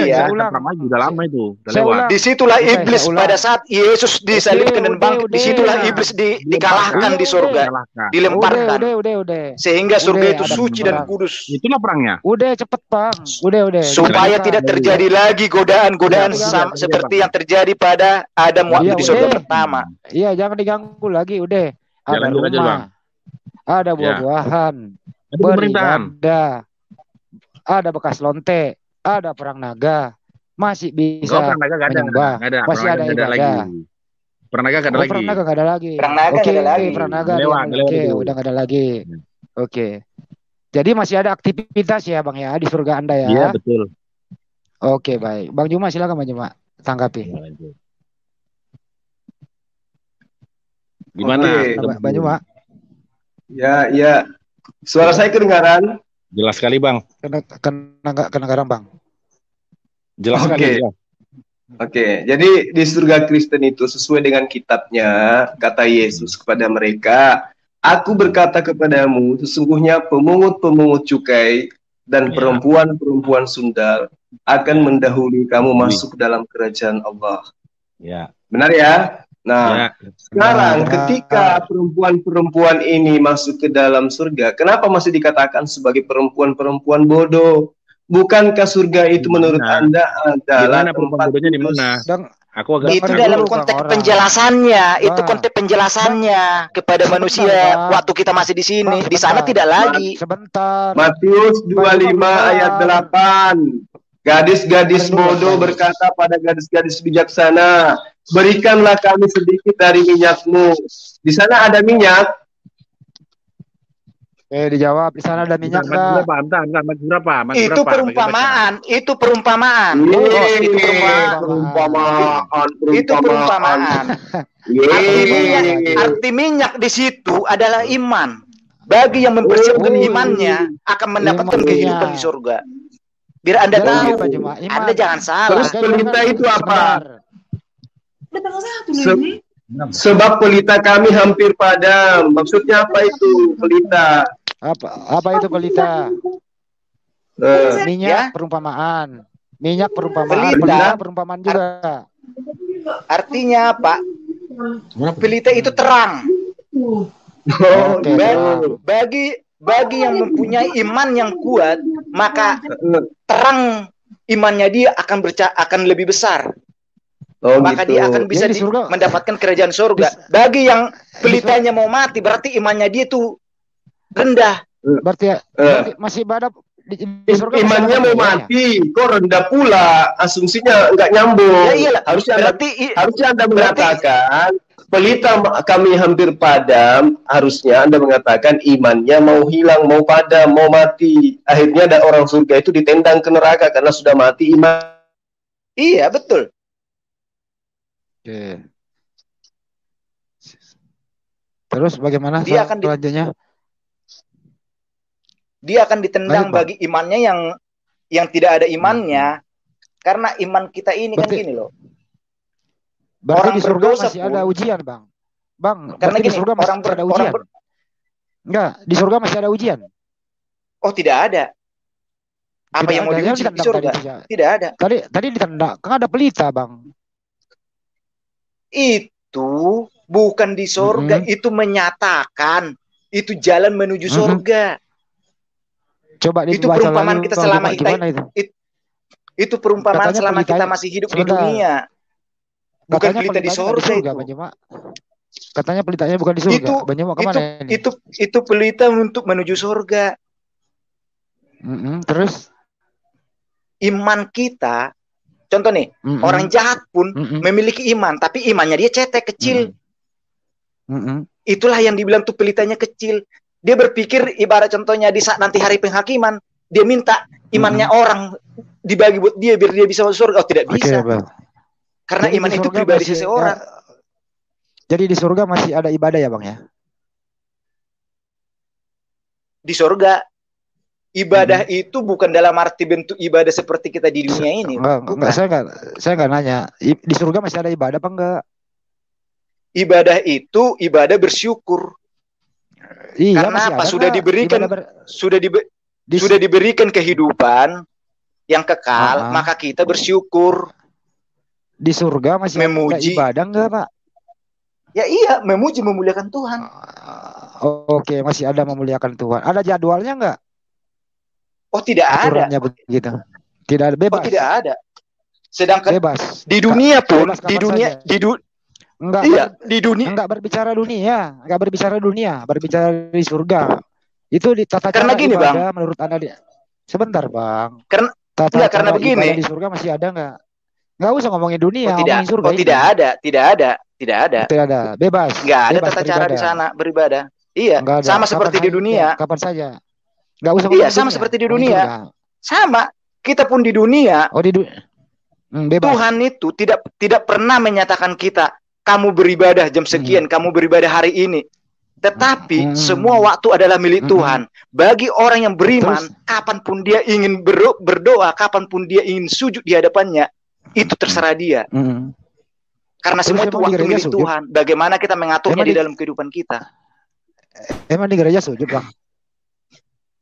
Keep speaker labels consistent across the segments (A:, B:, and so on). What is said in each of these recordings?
A: ya.
B: Udah lama itu, udah
A: Saya
B: lewat.
A: ulang.
C: Disitulah
A: Oke,
C: iblis
A: saya ulang.
C: pada saat Yesus disalibkan dan bangkit.
A: Udah.
C: Disitulah iblis dikalahkan di surga, dilemparkan.
A: Udah.
C: Sehingga surga itu
A: ada
C: suci dan
A: perang.
C: kudus.
B: Itulah perangnya.
A: Udah cepet bang. Udah.
C: Supaya tidak terjadi lagi godaan-godaan
A: Iya,
C: seperti yang terjadi pada Adam waktu di surga
A: udah.
C: pertama.
A: Iya, jangan diganggu lagi. Udah.
B: Ya,
A: Ada
B: lanjut aja, Bang.
A: rumah. Ada buah-buahan.
B: Ada pemerintahan.
A: Ada bekas lonte. Ada perang naga. Masih bisa
B: Perang naga nggak ada.
A: menyembah.
B: Nggak ada.
A: Masih
B: Perang
A: ada
B: naga nggak
A: ibadah.
B: lagi. Perang naga nggak ada lagi.
A: Perang naga nggak ada lagi.
C: Perang naga nggak ada lagi.
A: Perang naga
B: Lewat
A: Oke,
B: itu.
A: udah nggak ada lagi. Oke. Jadi masih ada aktivitas ya Bang ya di surga Anda ya.
B: Iya, betul.
A: Oke, baik. Bang Juma silakan Bang Juma tanggapi.
B: Gimana?
D: Oke.
A: Bang Juma.
D: Ya. Suara saya kedengaran?
B: Jelas sekali, Bang.
A: Kedengaran Bang.
B: Jelas
D: Oke.
B: sekali. Ya.
D: Oke, jadi di surga Kristen itu sesuai dengan kitabnya, kata Yesus kepada mereka, Aku berkata kepadamu, sesungguhnya pemungut-pemungut cukai dan perempuan-perempuan sundal akan mendahului kamu masuk dalam kerajaan Allah.
B: Ya.
D: Benar ya? Nah, sekarang
A: Benar.
D: ketika perempuan-perempuan ini masuk ke dalam surga, kenapa masih dikatakan sebagai perempuan-perempuan bodoh? Bukankah surga itu menurut Anda adalah
B: Gimana perempuan bodohnya di mana? Aku agak
C: Itu dalam konteks penjelasannya, itu konteks penjelasannya kepada manusia waktu kita masih di sini. Di sana tidak lagi.
A: Sebentar.
D: Matius 25 ayat 8. Gadis-gadis bodoh berkata pada gadis-gadis bijaksana, berikanlah kami sedikit dari minyakmu. Di sana ada minyak.
A: Dijawab di sana ada minyak enggak?
C: Itu perumpamaan. Itu perumpamaan. Itu perumpamaan. Arti minyak di situ adalah iman. Bagi yang mempersiapkan imannya akan mendapatkan kehidupan di surga. Biar Anda tahu, Anda jangan salah.
D: Terus pelita itu apa? Sebab pelita kami hampir padam. Maksudnya apa itu pelita?
A: Apa itu pelita? Minyak perumpamaan. Minyak perumpamaan. Pelita perumpamaan juga.
C: Artinya apa? Pelita itu terang. Bagi yang mempunyai iman yang kuat, maka terang imannya dia akan lebih besar. Maka dia akan bisa mendapatkan kerajaan surga. Bagi yang pelitanya mau mati, berarti imannya dia tuh rendah.
A: Berarti masih ibadah di surga.
D: Imannya mau mati, kok rendah pula? Asumsinya nggak nyambung.
C: Ya,
D: harusnya Anda mengatakan pelita kami hampir padam. Harusnya Anda mengatakan imannya mau hilang, mau padam, mau mati. Akhirnya ada orang surga itu ditendang ke neraka karena sudah mati iman.
C: Iya, betul.
A: Oke. Terus bagaimana selanjutnya?
C: Dia akan ditendang bagi imannya yang tidak ada imannya. Karena iman kita ini kan gini loh.
A: Berarti di surga masih ada ujian, Bang. Karena di surga masih ada ujian. Enggak, di surga masih ada ujian.
C: Oh, tidak ada. Apa yang mau diuji di surga? Tidak ada.
A: Tadi ditendang, kan ada pelita, Bang.
C: Itu bukan di surga, itu menyatakan itu jalan menuju surga.
A: Coba
C: itu perumpamaan kita selama itu perumpamaan selama kita masih hidup di dunia. Bukan pelita di surga itu.
A: Katanya pelitanya bukan di surga.
C: Itu pelita untuk menuju surga.
A: Terus
C: iman kita, contoh nih, orang jahat pun memiliki iman, tapi imannya dia cetek kecil. Itulah yang dibilang tuh pelitanya kecil. Dia berpikir ibarat contohnya di saat nanti hari penghakiman, dia minta imannya orang dibagi buat dia biar dia bisa masuk surga. Oh, tidak bisa. Karena jadi iman itu pribadi seseorang.
A: Jadi di surga masih ada ibadah ya, Bang ya?
C: Di surga ibadah itu bukan dalam arti bentuk ibadah seperti kita di dunia ini.
A: Enggak, saya enggak nanya. Di surga masih ada ibadah apa enggak?
C: Ibadah itu ibadah bersyukur.
A: Iya,
C: karena apa? Sudah diberikan kehidupan yang kekal, maka kita bersyukur.
A: Di surga masih
C: memuji.
A: Ada ibadah enggak, Pak?
C: Ya iya, memuji, memuliakan Tuhan.
A: Oke, masih ada memuliakan Tuhan. Ada jadwalnya enggak?
C: Oh, tidak
A: aturannya
C: ada.
A: Begitu. Tidak ada, bebas.
C: Oh, tidak ada. Sedangkan
A: bebas.
C: Di dunia pun, di dunia,
A: enggak,
C: iya, di dunia.
A: Enggak berbicara dunia, enggak berbicara dunia, berbicara di surga. Itu di tata cara
C: gini,
A: ibadah
C: Bang.
A: menurut Anda Sebentar, Bang.
C: Karena begini.
A: Di surga masih ada enggak? Enggak usah ngomongin dunia,
C: ngomongin
A: surga.
C: Oh, tidak ada.
A: Tidak ada, bebas.
C: Enggak ada tata cara di sana beribadah. Iya, sama seperti di dunia.
A: Kapan saja. Enggak usah
C: ngomongin sama seperti di dunia. Sama, kita pun di dunia.
A: Oh, bebas.
C: Tuhan itu tidak pernah menyatakan kita, kamu beribadah jam sekian, kamu beribadah hari ini. Tetapi semua waktu adalah milik Tuhan. Bagi orang yang beriman, kapanpun dia ingin berdoa, kapanpun dia ingin sujud di hadapannya, itu terserah dia. Karena semua itu waktu milik Tuhan. Bagaimana kita mengaturnya di dalam kehidupan kita?
A: Emang di gereja sujud, Bang?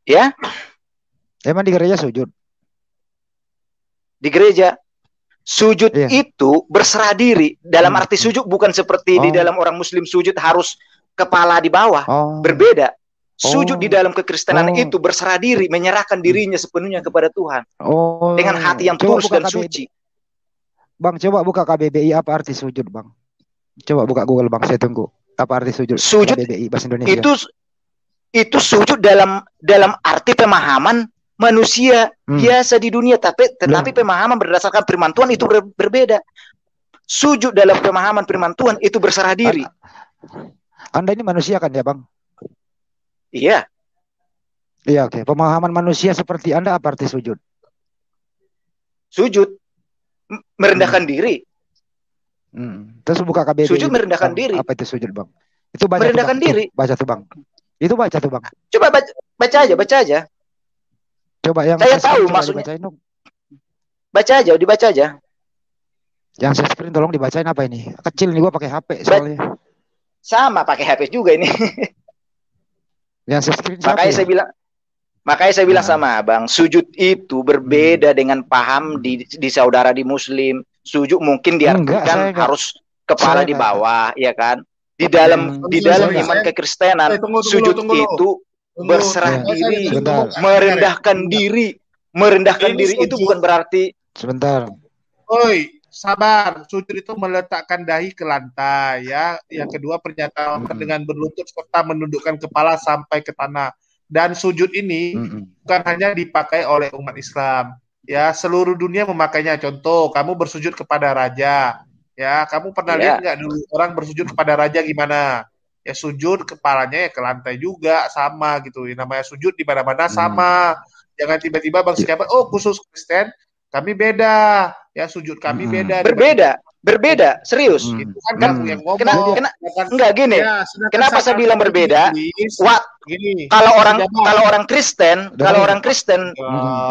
C: Ya?
A: Emang di gereja sujud?
C: Di gereja sujud itu berserah diri. Dalam arti sujud bukan seperti di dalam orang Muslim sujud harus kepala di bawah. Berbeda. Sujud di dalam kekristenan itu berserah diri, menyerahkan dirinya sepenuhnya kepada Tuhan. Dengan hati yang tulus dan suci.
A: Bang, coba buka KBBI apa arti sujud, Bang? Coba buka Google, Bang, saya tunggu. Apa arti sujud?
C: Sujud
A: KBBI bahasa Indonesia.
C: Itu sujud dalam arti pemahaman manusia biasa di dunia, tetapi pemahaman berdasarkan firman Tuhan itu berbeda. Sujud dalam pemahaman firman Tuhan itu berserah diri.
A: Anda ini manusia kan ya, Bang?
C: Iya.
A: Iya, oke. Pemahaman manusia seperti Anda apa arti sujud?
C: Sujud merendahkan diri.
A: Terus buka KBBI.
C: Sujud merendahkan diri.
A: Apa itu sujud, Bang? Itu baca
C: merendahkan
A: tuh,
C: diri.
A: Baca tuh, Bang. Itu baca tuh, Bang.
C: Coba baca aja.
A: Coba yang
C: saya tahu maksudnya. Baca aja.
A: Yang saya screen tolong dibacain apa ini? Kecil nih, gua pakai HP soalnya.
C: Sama pakai HP juga ini.
A: Yang saya screen
C: Makanya saya bilang sama Abang, sujud itu berbeda dengan paham di saudara di Muslim. Sujud mungkin diartikan harus kepala di bawah, ya kan? Di dalam iman kekristenan, sujud itu berserah diri, merendahkan diri. Merendahkan diri itu bukan berarti.
A: Sebentar.
E: Oi, sabar. Sujud itu meletakkan dahi ke lantai, ya. Yang kedua, pernyataan dengan berlutut serta menundukkan kepala sampai ke tanah. Dan sujud ini bukan hanya dipakai oleh umat Islam, ya, seluruh dunia memakainya. Contoh, kamu bersujud kepada raja, ya, kamu pernah lihat nggak dulu orang bersujud kepada raja gimana? Ya sujud kepalanya ya ke lantai juga, sama gitu. Namanya sujud di mana-mana sama. Jangan tiba-tiba Bang Sikabat, oh khusus Kristen, kami beda, ya sujud kami beda.
C: Berbeda, serius.
E: Itu kan kamu yang ngomong.
C: Enggak gini. Ya, kenapa saya bilang berbeda? Kalau orang Kristen,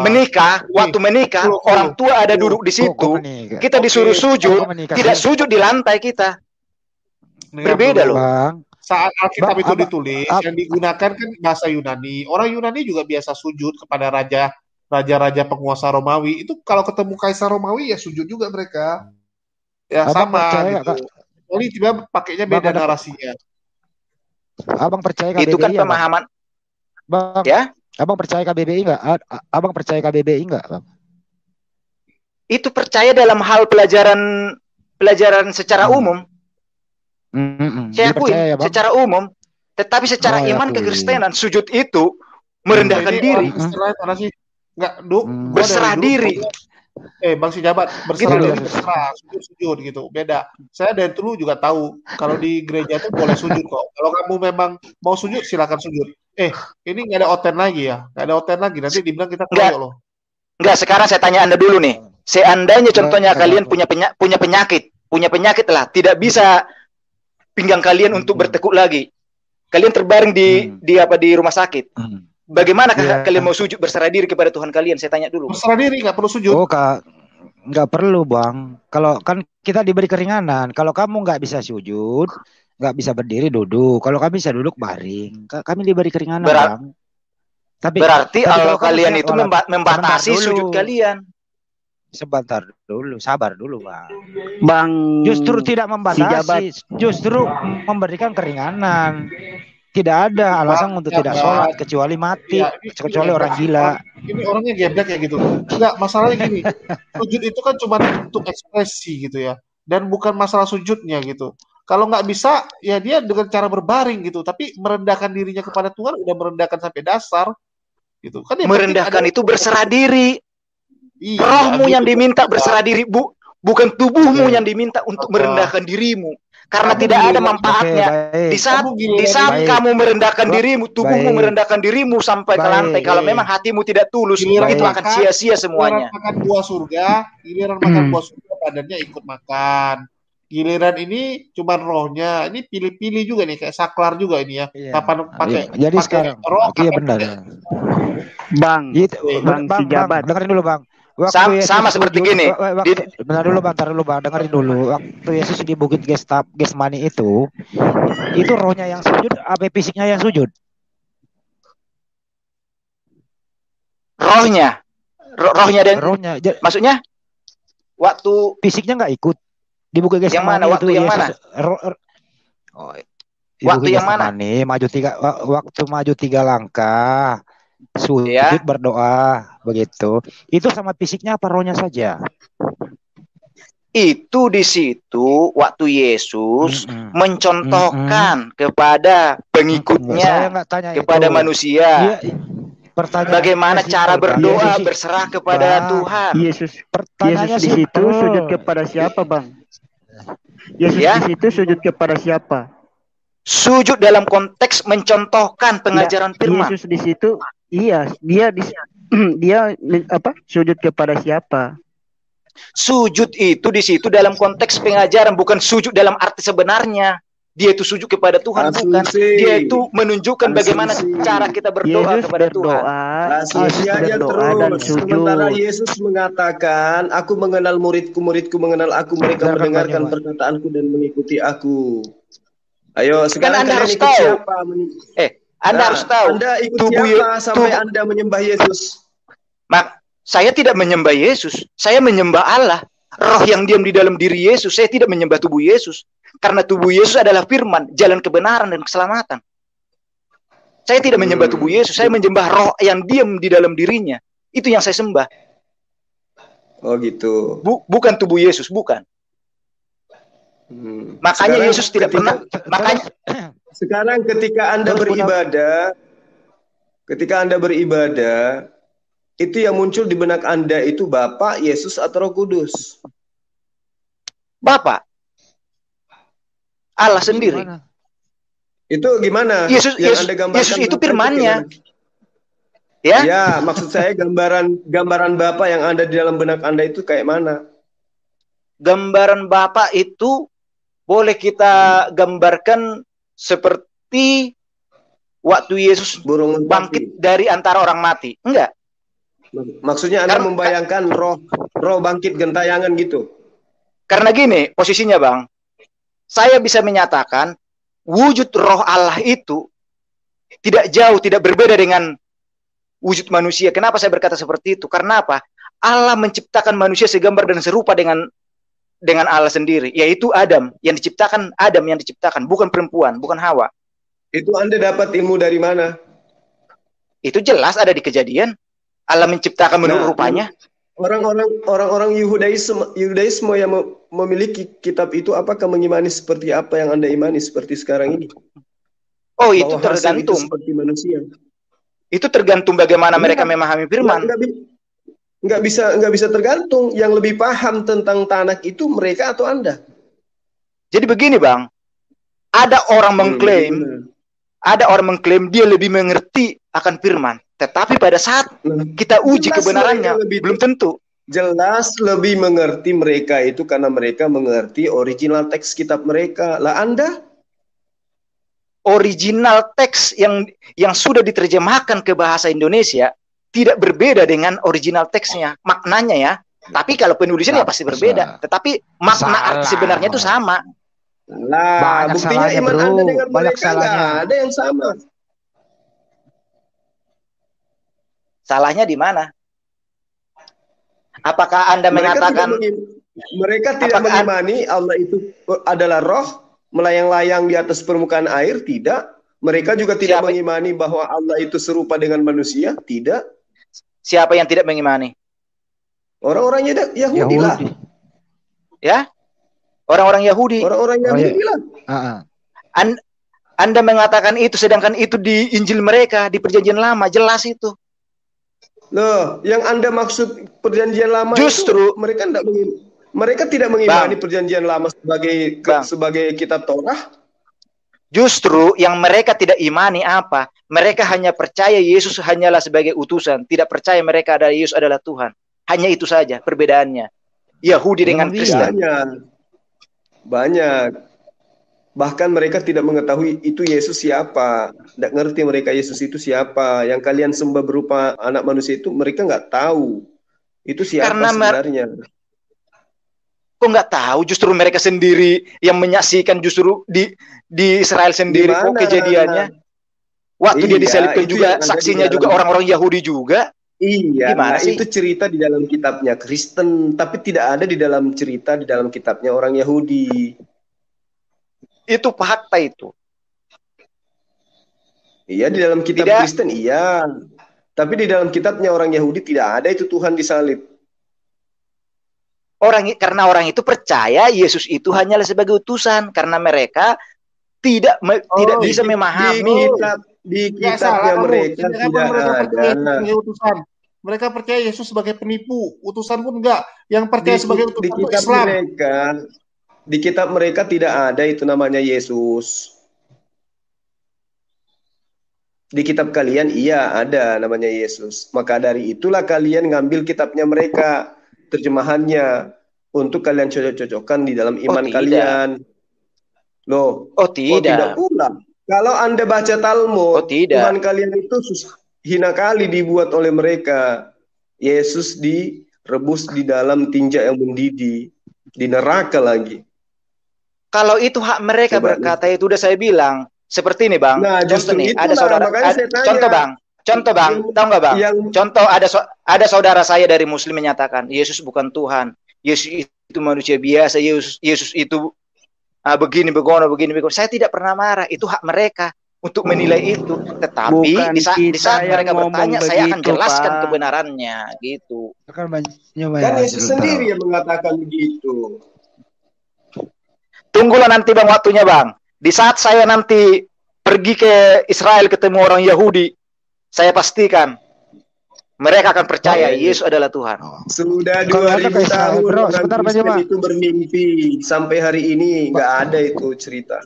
C: menikah, waktu menikah, orang tua ada duduk di situ, kita disuruh sujud, tidak sujud di lantai kita. Berbeda loh.
E: Saat Alkitab itu ditulis, yang digunakan kan bahasa Yunani. Orang Yunani juga biasa sujud kepada raja-raja penguasa Romawi. Itu kalau ketemu kaisar Romawi ya sujud juga mereka. Ya abang sama gitu. Ini tiba pakainya beda narasinya.
A: Abang percaya KBBI?
C: Itu kan pemahaman.
A: Bang, ya? Abang percaya KBBI enggak? Abang percaya KBBI enggak, Bang?
C: Itu percaya dalam hal pelajaran secara umum. Saya akui secara umum, tetapi secara iman kekristenan sujud itu merendahkan diri. Berserah diri.
E: Bang Sijabat berserah diri, sujud gitu, beda. Saya dari dulu juga tahu kalau di gereja itu boleh sujud kok. Kalau kamu memang mau sujud silakan sujud. Ini nggak ada oten lagi ya, nggak ada oten lagi. Nanti dibilang kita koyok loh.
C: Enggak, sekarang saya tanya Anda dulu nih. Seandainya contohnya kalian punya penyakit lah, tidak bisa pinggang kalian untuk bertekuk lagi. Kalian terbaring di rumah sakit. Bagaimana kalian mau sujud berserah diri kepada Tuhan kalian? Saya tanya dulu.
E: Berserah diri nggak perlu sujud.
A: Oh Kak, nggak perlu Bang. Kalau kan kita diberi keringanan. Kalau kamu nggak bisa sujud, nggak bisa berdiri duduk. Kalau kami bisa duduk baring. Kami diberi keringanan Bang.
C: Berarti kalau kalian itu membatasi sujud kalian.
A: Sebentar dulu, sabar dulu, Bang.
F: Bang,
A: justru tidak membatasi, justru memberikan keringanan. Tidak ada alasan untuk tidak sholat kecuali mati, kecuali orang gila.
E: Ini orangnya geblek ya gitu. Enggak, masalahnya gini. Sujud itu kan cuma untuk ekspresi gitu ya. Dan bukan masalah sujudnya gitu. Kalau nggak bisa, ya dia dengan cara berbaring gitu. Tapi merendahkan dirinya kepada Tuhan udah merendahkan sampai dasar. Gitu. Kan
C: merendahkan itu berserah diri. Iya, rohmu yang diminta berserah diri, bukan tubuhmu yang diminta untuk merendahkan dirimu. Karena tidak ada manfaatnya. Di saat kamu merendahkan dirimu, tubuhmu merendahkan dirimu sampai ke lantai. Kalau memang hatimu tidak tulus, itu akan sia-sia semuanya.
E: Giliran makan buah surga, makan buah surga, badannya ikut makan. Giliran ini cuma rohnya, ini pilih-pilih juga nih, kayak saklar juga ini ya. Kapan pakai?
A: Jadi sekarang, iya benar. Bang, si jabat. Dengerin dulu, Bang.
C: Sama seperti gini.
A: Benar dulu, Bang. Dengerin dulu. Waktu Yesus di Bukit Getsemani itu rohnya yang sujud, apa fisiknya yang sujud?
C: Rohnya dan maksudnya waktu
A: fisiknya nggak ikut di Bukit Getsemani.
C: Yang mana? Waktu yang mana?
A: Waktu yang mana? Waktu maju 3 langkah. Sujud berdoa begitu. Itu sama fisiknya apa rohnya saja?
C: Itu di situ waktu Yesus mencontohkan kepada pengikutnya, kepada manusia. Bagaimana cara berdoa berserah kepada Tuhan.
F: Yesus di situ sujud kepada siapa, Bang? Yesus di situ sujud kepada siapa?
C: Sujud dalam konteks mencontohkan pengajaran firman.
F: Yesus di situ, dia sujud kepada siapa?
C: Sujud itu di situ dalam konteks pengajaran, bukan sujud dalam arti sebenarnya. Dia itu sujud kepada Tuhan, bukan. Dia itu menunjukkan bagaimana cara kita berdoa kepada Tuhan.
D: Sementara Yesus mengatakan, aku mengenal muridku mengenal aku, mereka mendengarkan perkataanku dan mengikuti aku. Ayo, sekarang
C: Anda harus tahu. Anda harus tahu.
D: Anda ikut siapa sampai Anda menyembah Yesus?
C: Saya tidak menyembah Yesus. Saya menyembah Allah. Roh yang diam di dalam diri Yesus. Saya tidak menyembah tubuh Yesus. Karena tubuh Yesus adalah firman, jalan kebenaran dan keselamatan. Saya tidak menyembah tubuh Yesus. Saya menyembah roh yang diam di dalam dirinya. Itu yang saya sembah.
D: Oh gitu.
C: Bukan tubuh Yesus, bukan. Makanya sekarang Yesus tidak pernah.
D: Sekarang ketika Anda beribadah, itu yang muncul di benak Anda itu Bapa, Yesus atau Roh Kudus?
C: Bapa, Allah sendiri.
D: Itu gimana?
C: Yesus itu firman-Nya.
D: Ya, maksud saya gambaran Bapa yang ada di dalam benak Anda itu kayak mana?
C: Gambaran Bapa itu boleh kita gambarkan seperti waktu Yesus bangkit dari antara orang mati. Enggak.
D: Maksudnya Anda membayangkan roh bangkit gentayangan gitu.
C: Karena gini posisinya, Bang. Saya bisa menyatakan wujud roh Allah itu tidak jauh, tidak berbeda dengan wujud manusia. Kenapa saya berkata seperti itu? Karena apa? Allah menciptakan manusia segambar dan serupa dengan Allah sendiri, yaitu Adam yang diciptakan, bukan perempuan, bukan Hawa.
D: Itu Anda dapat ilmu dari mana?
C: Itu jelas ada di Kejadian. Allah menciptakan menurut rupanya.
D: Orang-orang Yudaisme yang memiliki kitab itu apakah mengimani seperti apa yang Anda imani seperti sekarang ini?
C: Oh, itu tergantung.
D: Itu seperti manusia.
C: Itu tergantung bagaimana mereka memahami firman.
D: Nggak bisa tergantung. Yang lebih paham tentang Tanakh itu mereka atau Anda?
C: Jadi begini, Bang. Ada orang mengklaim dia lebih mengerti akan firman. Tetapi pada saat kita uji kebenarannya, belum tentu.
D: Jelas lebih mengerti mereka itu karena mereka mengerti original teks kitab mereka. Lah Anda?
C: Original teks yang sudah diterjemahkan ke bahasa Indonesia tidak berbeda dengan original teksnya, maknanya ya. Tapi kalau penulisan ya pasti berbeda. Tetapi makna arti sebenarnya itu sama.
D: Lah, buktinya iman Anda dengan mereka nggak ada yang sama.
C: Salahnya di mana? Apakah Anda mengatakan
D: mereka tidak mengimani Allah itu adalah roh melayang-layang di atas permukaan air? Tidak. Mereka juga tidak mengimani bahwa Allah itu serupa dengan manusia? Tidak.
C: Siapa yang tidak mengimani?
D: Orang-orang Yahudi lah.
C: Ya? Orang-orang Yahudi.
D: Orang-orang Yahudi lah.
C: Anda mengatakan itu, sedangkan itu di Injil mereka, di Perjanjian Lama, jelas itu.
D: Loh, yang Anda maksud Perjanjian Lama
C: justru
D: itu, mereka tidak mengimani Perjanjian Lama sebagai kitab Torah.
C: Justru yang mereka tidak imani apa? Mereka hanya percaya Yesus hanyalah sebagai utusan, tidak percaya mereka adalah Yesus adalah Tuhan. Hanya itu saja perbedaannya. Yahudi dengan Kristen.
D: Banyak. Bahkan mereka tidak mengetahui itu Yesus siapa. Tidak ngerti mereka Yesus itu siapa. Yang kalian sembah berupa anak manusia itu mereka nggak tahu. Itu siapa sebenarnya.
C: Kok nggak tahu? Justru mereka sendiri yang menyaksikan justru di Israel sendiri kok kejadiannya. Waktu dia disalibkan juga saksinya juga orang-orang Yahudi juga.
D: Iya, itu cerita di dalam kitabnya Kristen. Tapi tidak ada di dalam cerita di dalam kitabnya orang Yahudi.
C: Itu fakta itu.
D: Iya, di dalam kitab Kristen iya. Tapi di dalam kitabnya orang Yahudi tidak ada itu Tuhan disalib.
C: Karena orang itu percaya Yesus itu hanyalah sebagai utusan, karena mereka tidak bisa memahami.
D: Di kitabnya mereka tidak ada.
E: Utusan. Mereka percaya Yesus sebagai penipu, utusan pun enggak. Yang percaya sebagai utusan itu Islam.
D: Di kitab mereka tidak ada itu namanya Yesus. Di kitab kalian iya ada namanya Yesus. Maka dari itulah kalian ngambil kitabnya mereka, terjemahannya, untuk kalian cocok-cocokkan di dalam iman kalian. Loh, tidak pula. Kalau Anda baca Talmud, Tuhan kalian itu hina kali dibuat oleh mereka. Yesus direbus di dalam tinja yang mendidih, di neraka lagi.
C: Kalau itu hak mereka berkata itu udah saya bilang. Seperti ini Bang.
D: Nah,
C: contoh nih,
D: ada
C: saudara. Contoh Bang, tahu nggak Bang? Contoh ada saudara saya dari Muslim menyatakan Yesus bukan Tuhan. Yesus itu manusia biasa. Yesus itu begini. Saya tidak pernah marah. Itu hak mereka untuk menilai itu. Tetapi di saat mereka bertanya, saya akan jelaskan kebenarannya, gitu.
D: Kan Yesus sendiri yang mengatakan begitu.
C: Tunggulah nanti Bang waktunya Bang. Di saat saya nanti pergi ke Israel ketemu orang Yahudi, saya pastikan mereka akan percaya Yesus adalah Tuhan.
D: Sudah 2000 tahun orang itu bermimpi. Sampai hari ini nggak ada itu cerita.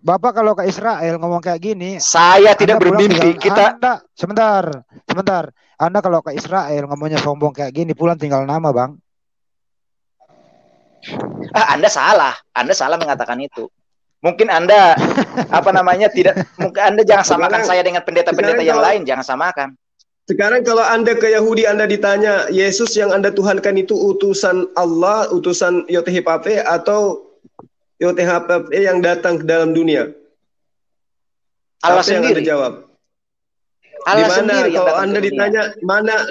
A: Bapak kalau ke Israel ngomong kayak gini,
C: saya tidak bermimpi.
A: Sebentar. Anda kalau ke Israel ngomongnya sombong kayak gini, pulang tinggal nama Bang.
C: Anda salah mengatakan itu. Mungkin Anda mungkin Anda jangan samakan saya dengan pendeta-pendeta yang lain, jangan samakan.
D: Sekarang kalau Anda ke Yahudi, Anda ditanya, Yesus yang Anda tuhankan itu utusan Allah, utusan YHWH atau YHWH yang datang ke dalam dunia?
C: Allah
D: apa
C: sendiri.
D: Yang Anda jawab?
C: Allah
D: di mana
C: sendiri
D: kalau Anda ditanya,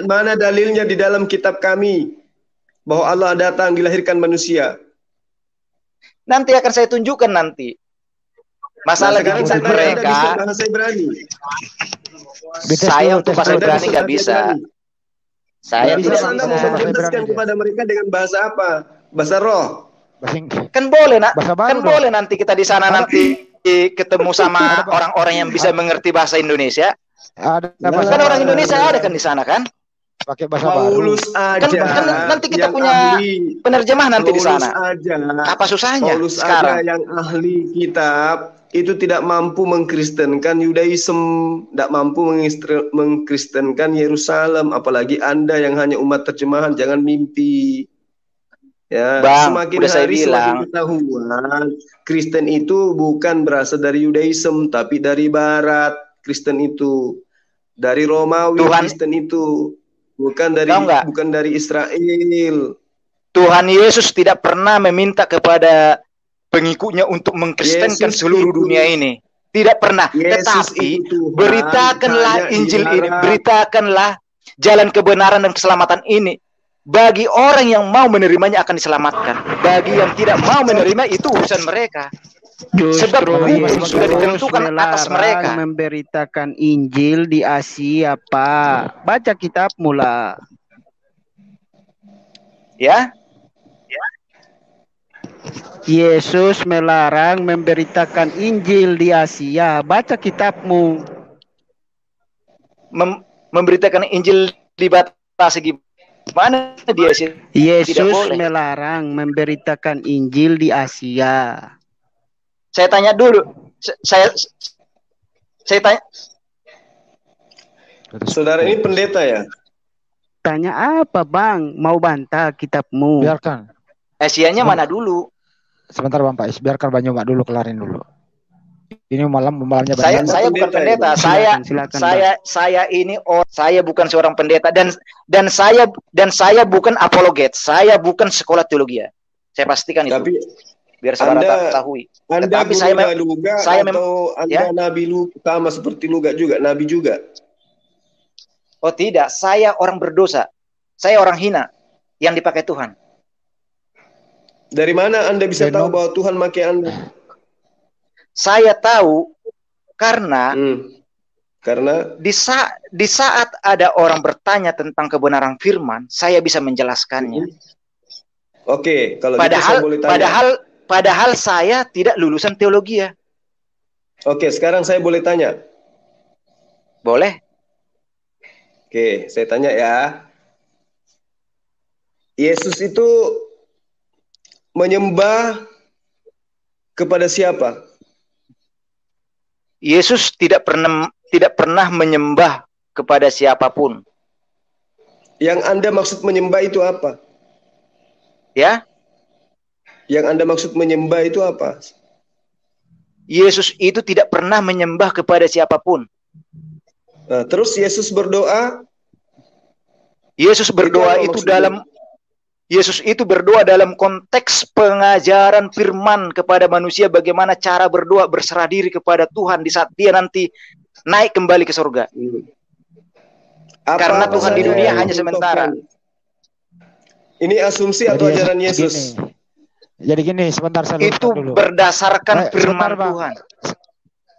D: mana dalilnya di dalam kitab kami bahwa Allah datang dilahirkan manusia?
C: Nanti akan saya tunjukkan nanti. Masalah di kitab mereka.
D: Bahasa Ibrani.
C: Saya untuk bahasa Ibrani nggak bisa. Saya tidak bisa.
D: Anda mau menjelaskan kepada mereka dengan bahasa apa? Bahasa roh.
C: Kan boleh boleh nanti kita di sana nanti ketemu sama orang-orang yang bisa mengerti bahasa Indonesia. Kan orang Indonesia ada kan di sana kan?
A: Pakai bahasa
D: Paulus
A: baru.
C: Kan nanti kita punya penerjemah nanti di sana. Apa susahnya
D: Paulus
C: sekarang?
D: Yang ahli kitab itu tidak mampu mengkristenkan Yudaism, tidak mampu mengkristenkan Yerusalem, apalagi Anda yang hanya umat terjemahan, jangan mimpi. Ya,
C: Bang,
D: semakin
C: udah
D: hari semakin
C: bilang.
D: ketahuan Kristen itu bukan berasal dari Yudaism, tapi dari Barat. Kristen itu dari Romawi. Kristen itu bukan dari Israel.
C: Tuhan Yesus tidak pernah meminta kepada pengikutnya untuk mengkristenkan seluruh dunia ini. Tidak pernah. Tetapi beritakanlah Injil ini. Beritakanlah jalan kebenaran dan keselamatan ini bagi orang yang mau menerimanya akan diselamatkan. Bagi yang tidak mau menerima itu urusan mereka. Sebab hukum sudah ditentukan atas mereka.
F: Memberitakan Injil di Asia, Pak. Baca kitab mula.
C: Ya.
F: Yesus melarang memberitakan Injil di Asia. Baca kitabmu.
C: Memberitakan Injil dibatasi gimana dia sih?
F: Yesus melarang memberitakan Injil di Asia.
C: Saya tanya dulu. Saya tanya.
D: Saudara ini pendeta ya?
F: Tanya apa, Bang? Mau bantah kitabmu?
A: Biarkan.
C: Asianya mana dulu?
A: Sebentar Bang Pais, biarkan Banyuma dulu kelarin dulu. Ini malamnya
C: banyak. Saya bukan pendeta. Saya ini saya bukan seorang pendeta dan saya bukan apologet. Saya bukan sekolah teologi. Saya pastikan itu.
D: Tapi
C: biar saudara ketahui.
D: Tetapi saya atau Anda nabi sama seperti Luga juga, nabi juga.
C: Oh tidak, saya orang berdosa. Saya orang hina yang dipakai Tuhan.
D: Dari mana Anda bisa tahu bahwa Tuhan pakai Anda?
C: Saya tahu karena di saat ada orang bertanya tentang kebenaran firman, saya bisa menjelaskannya.
D: Oke, kalau gitu saya boleh tanya.
C: Padahal saya tidak lulusan teologi ya.
D: Oke, sekarang saya boleh tanya.
C: Boleh.
D: Oke, saya tanya ya. Yesus itu menyembah kepada siapa?
C: Yesus tidak pernah menyembah kepada siapapun.
D: Yang Anda maksud menyembah itu apa?
C: Ya?
D: Yang Anda maksud menyembah itu apa?
C: Yesus itu tidak pernah menyembah kepada siapapun.
D: Nah, terus Yesus berdoa?
C: Yesus itu berdoa dalam konteks pengajaran firman kepada manusia bagaimana cara berdoa berserah diri kepada Tuhan di saat dia nanti naik kembali ke surga. Karena Tuhan di dunia hanya sementara.
D: Ini asumsi atau ajaran Yesus?
A: Jadi gini, sebentar saya luruskan
C: itu
A: dulu.
C: Berdasarkan firman Tuhan.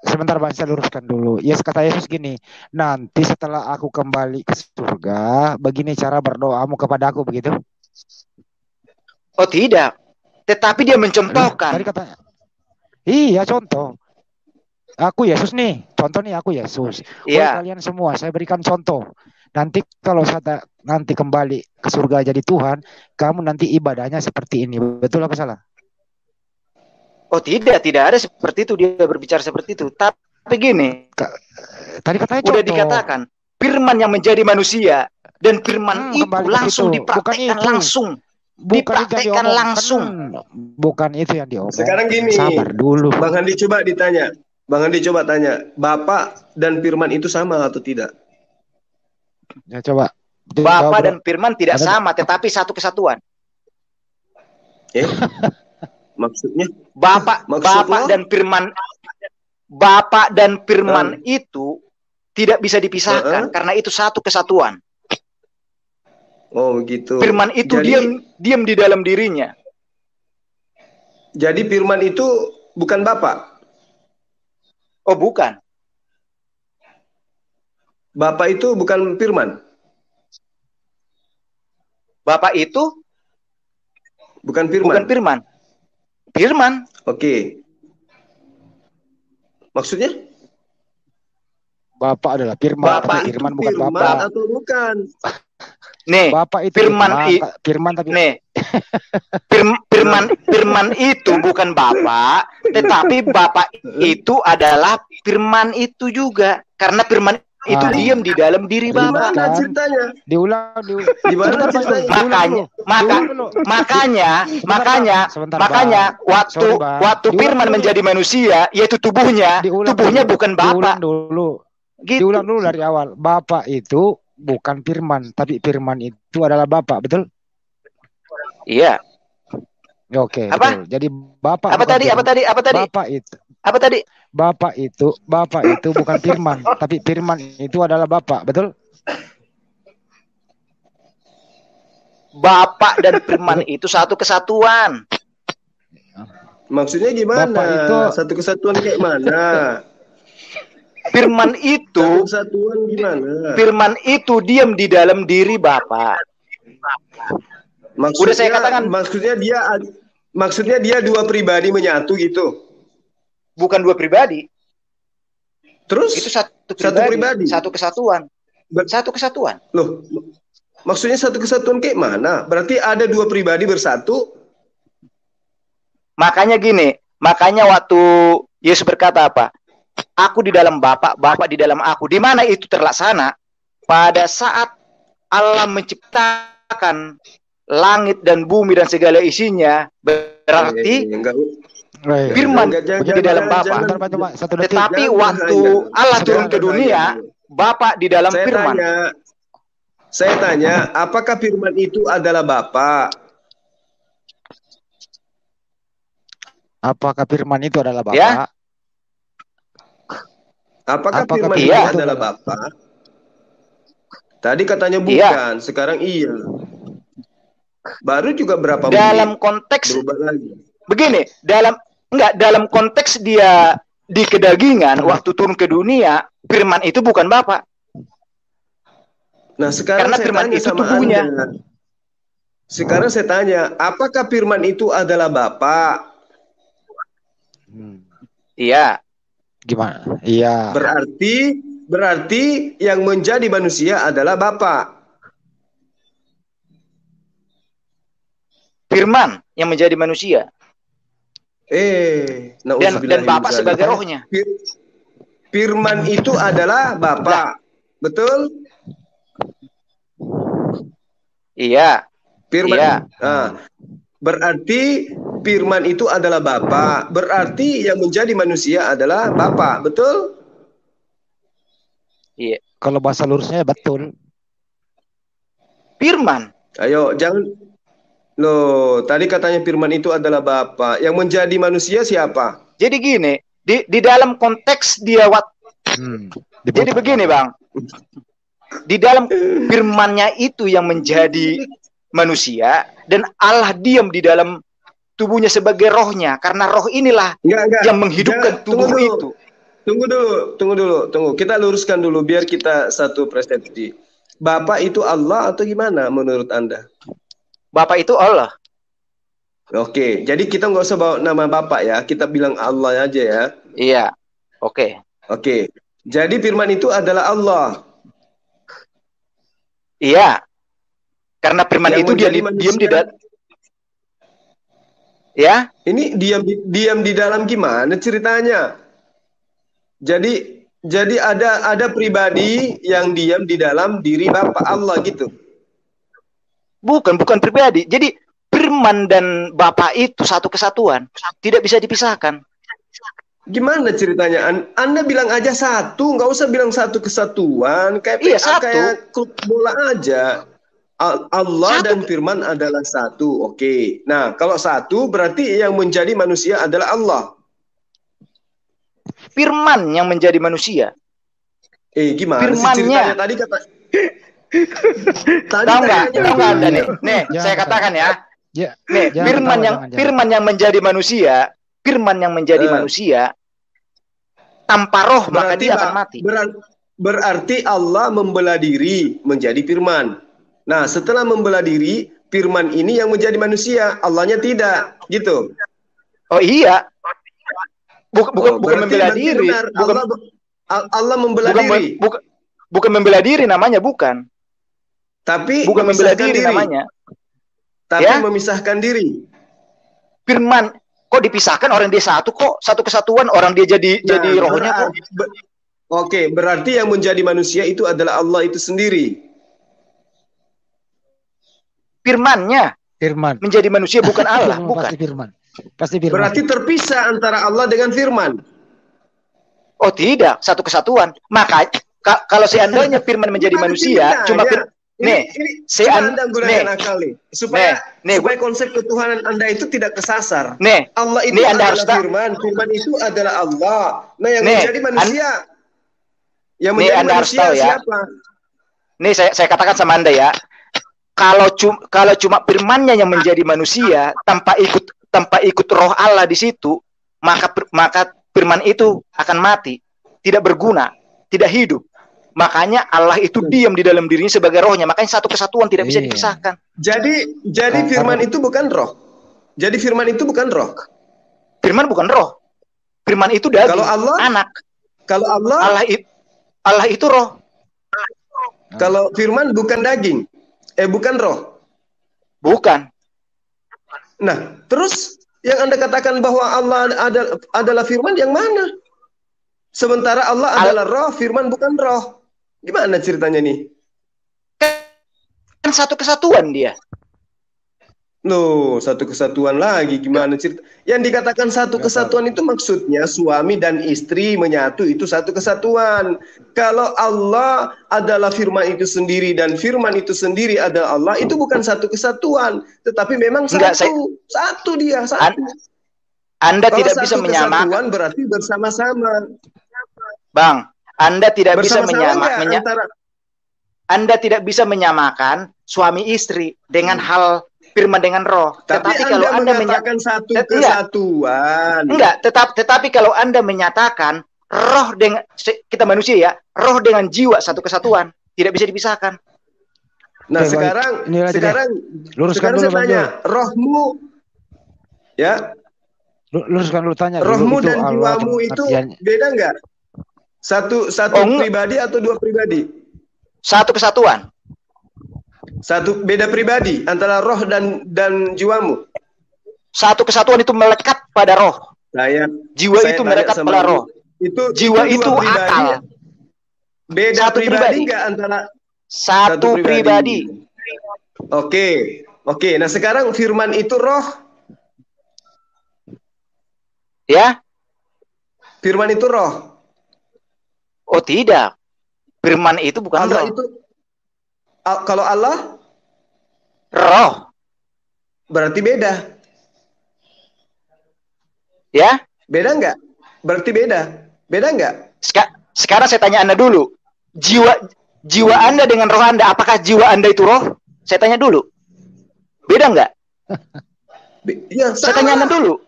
A: Sebentar Bang, saya luruskan dulu. Yes, kata Yesus gini, nanti setelah aku kembali ke surga, begini cara berdoamu kepada aku, begitu?
C: Oh tidak, tetapi dia mencontohkan.
A: Tadi katanya, iya contoh. Aku Yesus nih, contoh nih aku Yesus.
C: Iya.
A: Kalian semua, saya berikan contoh. Nanti kalau saya nanti kembali ke surga jadi Tuhan, kamu nanti ibadahnya seperti ini. Betul apa salah?
C: Oh tidak ada seperti itu, dia berbicara seperti itu. Tapi gini,
A: tadi katanya
C: udah dikatakan firman yang menjadi manusia dan firman itu langsung dipraktekkan langsung. Dipraktekkan langsung.
A: Bukan itu yang diomong.
D: Sekarang gini,
A: sabar dulu.
D: Bang Andi coba ditanya. Bang Andi coba tanya, Bapak dan firman itu sama atau tidak?
A: Ya coba.
C: Bapa dan firman tidak sama, tetapi satu kesatuan.
D: Maksudnya?
C: Bapak dan firman itu tidak bisa dipisahkan karena itu satu kesatuan.
D: Oh gitu.
C: Firman itu diam di dalam dirinya.
D: Jadi firman itu bukan Bapa?
C: Oh bukan.
D: Bapa itu bukan firman?
C: Bapa itu
D: bukan firman?
C: Bukan firman. Firman.
D: Oke. Maksudnya?
A: Bapak adalah firman.
D: Bapak
A: firman
D: itu
A: bukan
D: firman
A: Bapak.
D: Atau bukan?
C: Nih,
A: Bapak itu firman tapi
C: nih. Firman itu bukan Bapak, tetapi Bapak itu adalah firman itu juga. Karena firman itu diam di dalam diri Bapak.
D: Gimana ceritanya?
A: Diulang.
D: Gimana ceritanya?
C: Makanya waktu firman menjadi manusia, yaitu tubuhnya bukan Bapak.
A: Diulang dulu dari awal. Bapak itu bukan firman, tapi firman itu adalah Bapak, betul?
C: Iya.
A: Oke.
C: Apa?
A: Betul. Jadi Bapak.
C: Apa tadi?
A: Bapak itu.
C: Apa tadi?
A: Bapak itu bukan firman, tapi firman itu adalah Bapak, betul?
C: Bapa dan Firman itu satu kesatuan.
D: Maksudnya gimana? Itu... Satu kesatuan kayak mana?
C: Firman itu
D: satu kesatuan gimana?
C: Firman itu diam di dalam diri Bapa.
D: Udah saya katakan, maksudnya dia dua pribadi menyatu gitu.
C: Bukan dua pribadi.
D: Terus
C: itu satu pribadi. Satu kesatuan. Satu kesatuan.
D: Loh, maksudnya satu kesatuan kayak mana? Berarti ada dua pribadi bersatu.
C: Makanya waktu Yesus berkata apa? Aku di dalam Bapa, Bapa di dalam aku. Di mana itu terlaksana? Pada saat Allah menciptakan langit dan bumi dan segala isinya, berarti Firman di dalam Bapa. Tetapi waktu Allah turun ke dunia, Bapa di dalam Firman.
D: Saya tanya, apakah Firman itu adalah Bapa?
A: Apakah Firman itu adalah Bapa?
C: Ya?
D: Apakah Firman itu adalah Bapa? Tadi katanya bukan, sekarang iya. Baru juga berapa
C: dalam menit, konteks begini, dalam konteks dia di kedagingan waktu turun ke dunia, Firman itu bukan Bapa.
D: Nah, sekarang saya Firman tanya itu sama tubuhnya. Anda. Sekarang saya tanya, apakah Firman itu adalah Bapa?
C: Iya.
A: Gimana? Iya.
D: Berarti yang menjadi manusia adalah Bapa.
C: Firman yang menjadi manusia. Dan Bapa sebagai rohnya.
D: Firman itu adalah Bapa. Betul?
C: Iya.
D: Firman.
C: Iya.
D: Berarti Firman itu adalah Bapa. Berarti yang menjadi manusia adalah Bapa. Betul?
C: Iya.
A: Kalau bahasa lurusnya betul.
C: Firman.
D: Ayo, jangan. Loh, tadi katanya Firman itu adalah Bapa. Yang menjadi manusia siapa?
C: Jadi gini, di dalam konteks dia jadi begini, Bang. Di dalam Firman-Nya itu yang menjadi manusia dan Allah diam di dalam tubuhnya sebagai rohnya, karena roh inilah yang menghidupkan tubuh itu.
D: Tunggu dulu. Kita luruskan dulu biar kita satu persepsi. Bapa itu Allah atau gimana menurut Anda?
C: Bapa itu Allah.
D: Oke, jadi kita nggak usah bawa nama Bapa ya, kita bilang Allah aja ya.
C: Iya, oke.
D: Jadi Firman itu adalah Allah.
C: Iya, karena Firman itu dia diam di dalam. Ya?
D: Ini diam di dalam gimana ceritanya? Jadi ada pribadi yang diam di dalam diri Bapa Allah gitu.
C: Bukan pribadi. Jadi Firman dan Bapa itu satu kesatuan, tidak bisa dipisahkan.
D: Gimana ceritanya? Anda bilang aja satu, nggak usah bilang satu kesatuan. Kayak klub bola aja. Allah dan Firman adalah satu. Oke. Nah, kalau satu berarti yang menjadi manusia adalah Allah.
C: Firman yang menjadi manusia.
D: Gimana sih ceritanya tadi kata?
C: Tahu nggak Anda nih? Nih, saya katakan ya. Nih, Firman yang menjadi manusia, manusia tanpa roh maka dia akan mati.
D: Berarti Allah membelah diri menjadi Firman. Nah, setelah membelah diri, Firman ini yang menjadi manusia, Allahnya tidak, gitu.
C: Oh iya. Bukan membelah diri.
D: Allah membelah diri.
C: Bukan membelah diri namanya, bukan.
D: Tapi
C: bukan membelah diri namanya.
D: Tapi memisahkan diri.
C: Firman kok dipisahkan, orang dia satu kok, satu kesatuan, orang dia jadi rohnya kok.
D: Oke, berarti yang menjadi manusia itu adalah Allah itu sendiri.
C: Firman menjadi manusia bukan Allah, bukan.
A: Pasti Firman.
D: Berarti terpisah antara Allah dengan Firman.
C: Oh tidak, satu kesatuan. Maka kalau seandainya Firman menjadi manusia, cuma
D: supaya konsep ketuhanan Anda itu tidak kesasar. Allah itu adalah Firman itu adalah Allah. Nah, yang menjadi manusia, siapa?
C: Nih saya katakan sama Anda ya. kalau cuma firman-Nya yang menjadi manusia tanpa ikut roh Allah di situ, maka firman itu akan mati, tidak berguna, tidak hidup. Makanya Allah itu diam di dalam dirinya sebagai rohnya. Makanya satu kesatuan tidak bisa dipisahkan.
D: Jadi firman itu bukan roh. Jadi firman itu bukan roh.
C: Firman bukan roh. Firman itu daging. Kalau Allah anak.
D: Kalau
C: Allah itu roh.
D: Kalau firman bukan daging. Bukan roh.
C: Bukan.
D: Nah, terus yang Anda katakan bahwa Allah adalah firman yang mana? Sementara Allah adalah roh, firman bukan roh. Gimana ceritanya nih?
C: Kan satu kesatuan dia.
D: Loh, satu kesatuan lagi. Gimana cerita? Yang dikatakan satu kesatuan itu maksudnya suami dan istri menyatu, itu satu kesatuan. Kalau Allah adalah firman itu sendiri dan firman itu sendiri adalah Allah, itu bukan satu kesatuan, tetapi memang satu dia, satu.
C: Anda tidak bisa menyamakan,
D: berarti bersama-sama.
C: Bang, Anda tidak bisa Anda tidak bisa menyamakan suami istri dengan hal firman dengan roh.
D: Tetapi kalau Anda menyatakan satu kesatuan.
C: Tetapi kalau Anda menyatakan roh dengan kita manusia ya, roh dengan jiwa satu kesatuan, tidak bisa dipisahkan.
D: Nah, sekarang saya tanya, rohmu ya?
A: Luruskan dulu tanya.
D: Rohmu dan jiwamu itu beda enggak? Satu pribadi atau dua pribadi?
C: Satu kesatuan.
D: Satu beda pribadi antara roh dan jiwamu.
C: Satu kesatuan itu melekat pada roh. Jiwa itu melekat pada roh. Jiwa itu akal.
D: Beda satu pribadi enggak antara
C: satu pribadi.
D: Oke. Nah, sekarang firman itu roh.
C: Ya?
D: Firman itu roh.
C: Oh, tidak. Firman itu bukan
D: Allah
C: roh.
D: Itu kalau Allah
C: roh.
D: Berarti beda.
C: Ya?
D: Beda enggak? Berarti beda. Beda enggak?
C: Sekarang saya tanya Anda dulu. Jiwa Anda dengan roh Anda, apakah jiwa Anda itu roh? Saya tanya dulu. Beda enggak?
D: Ya,
C: saya tanya Anda dulu.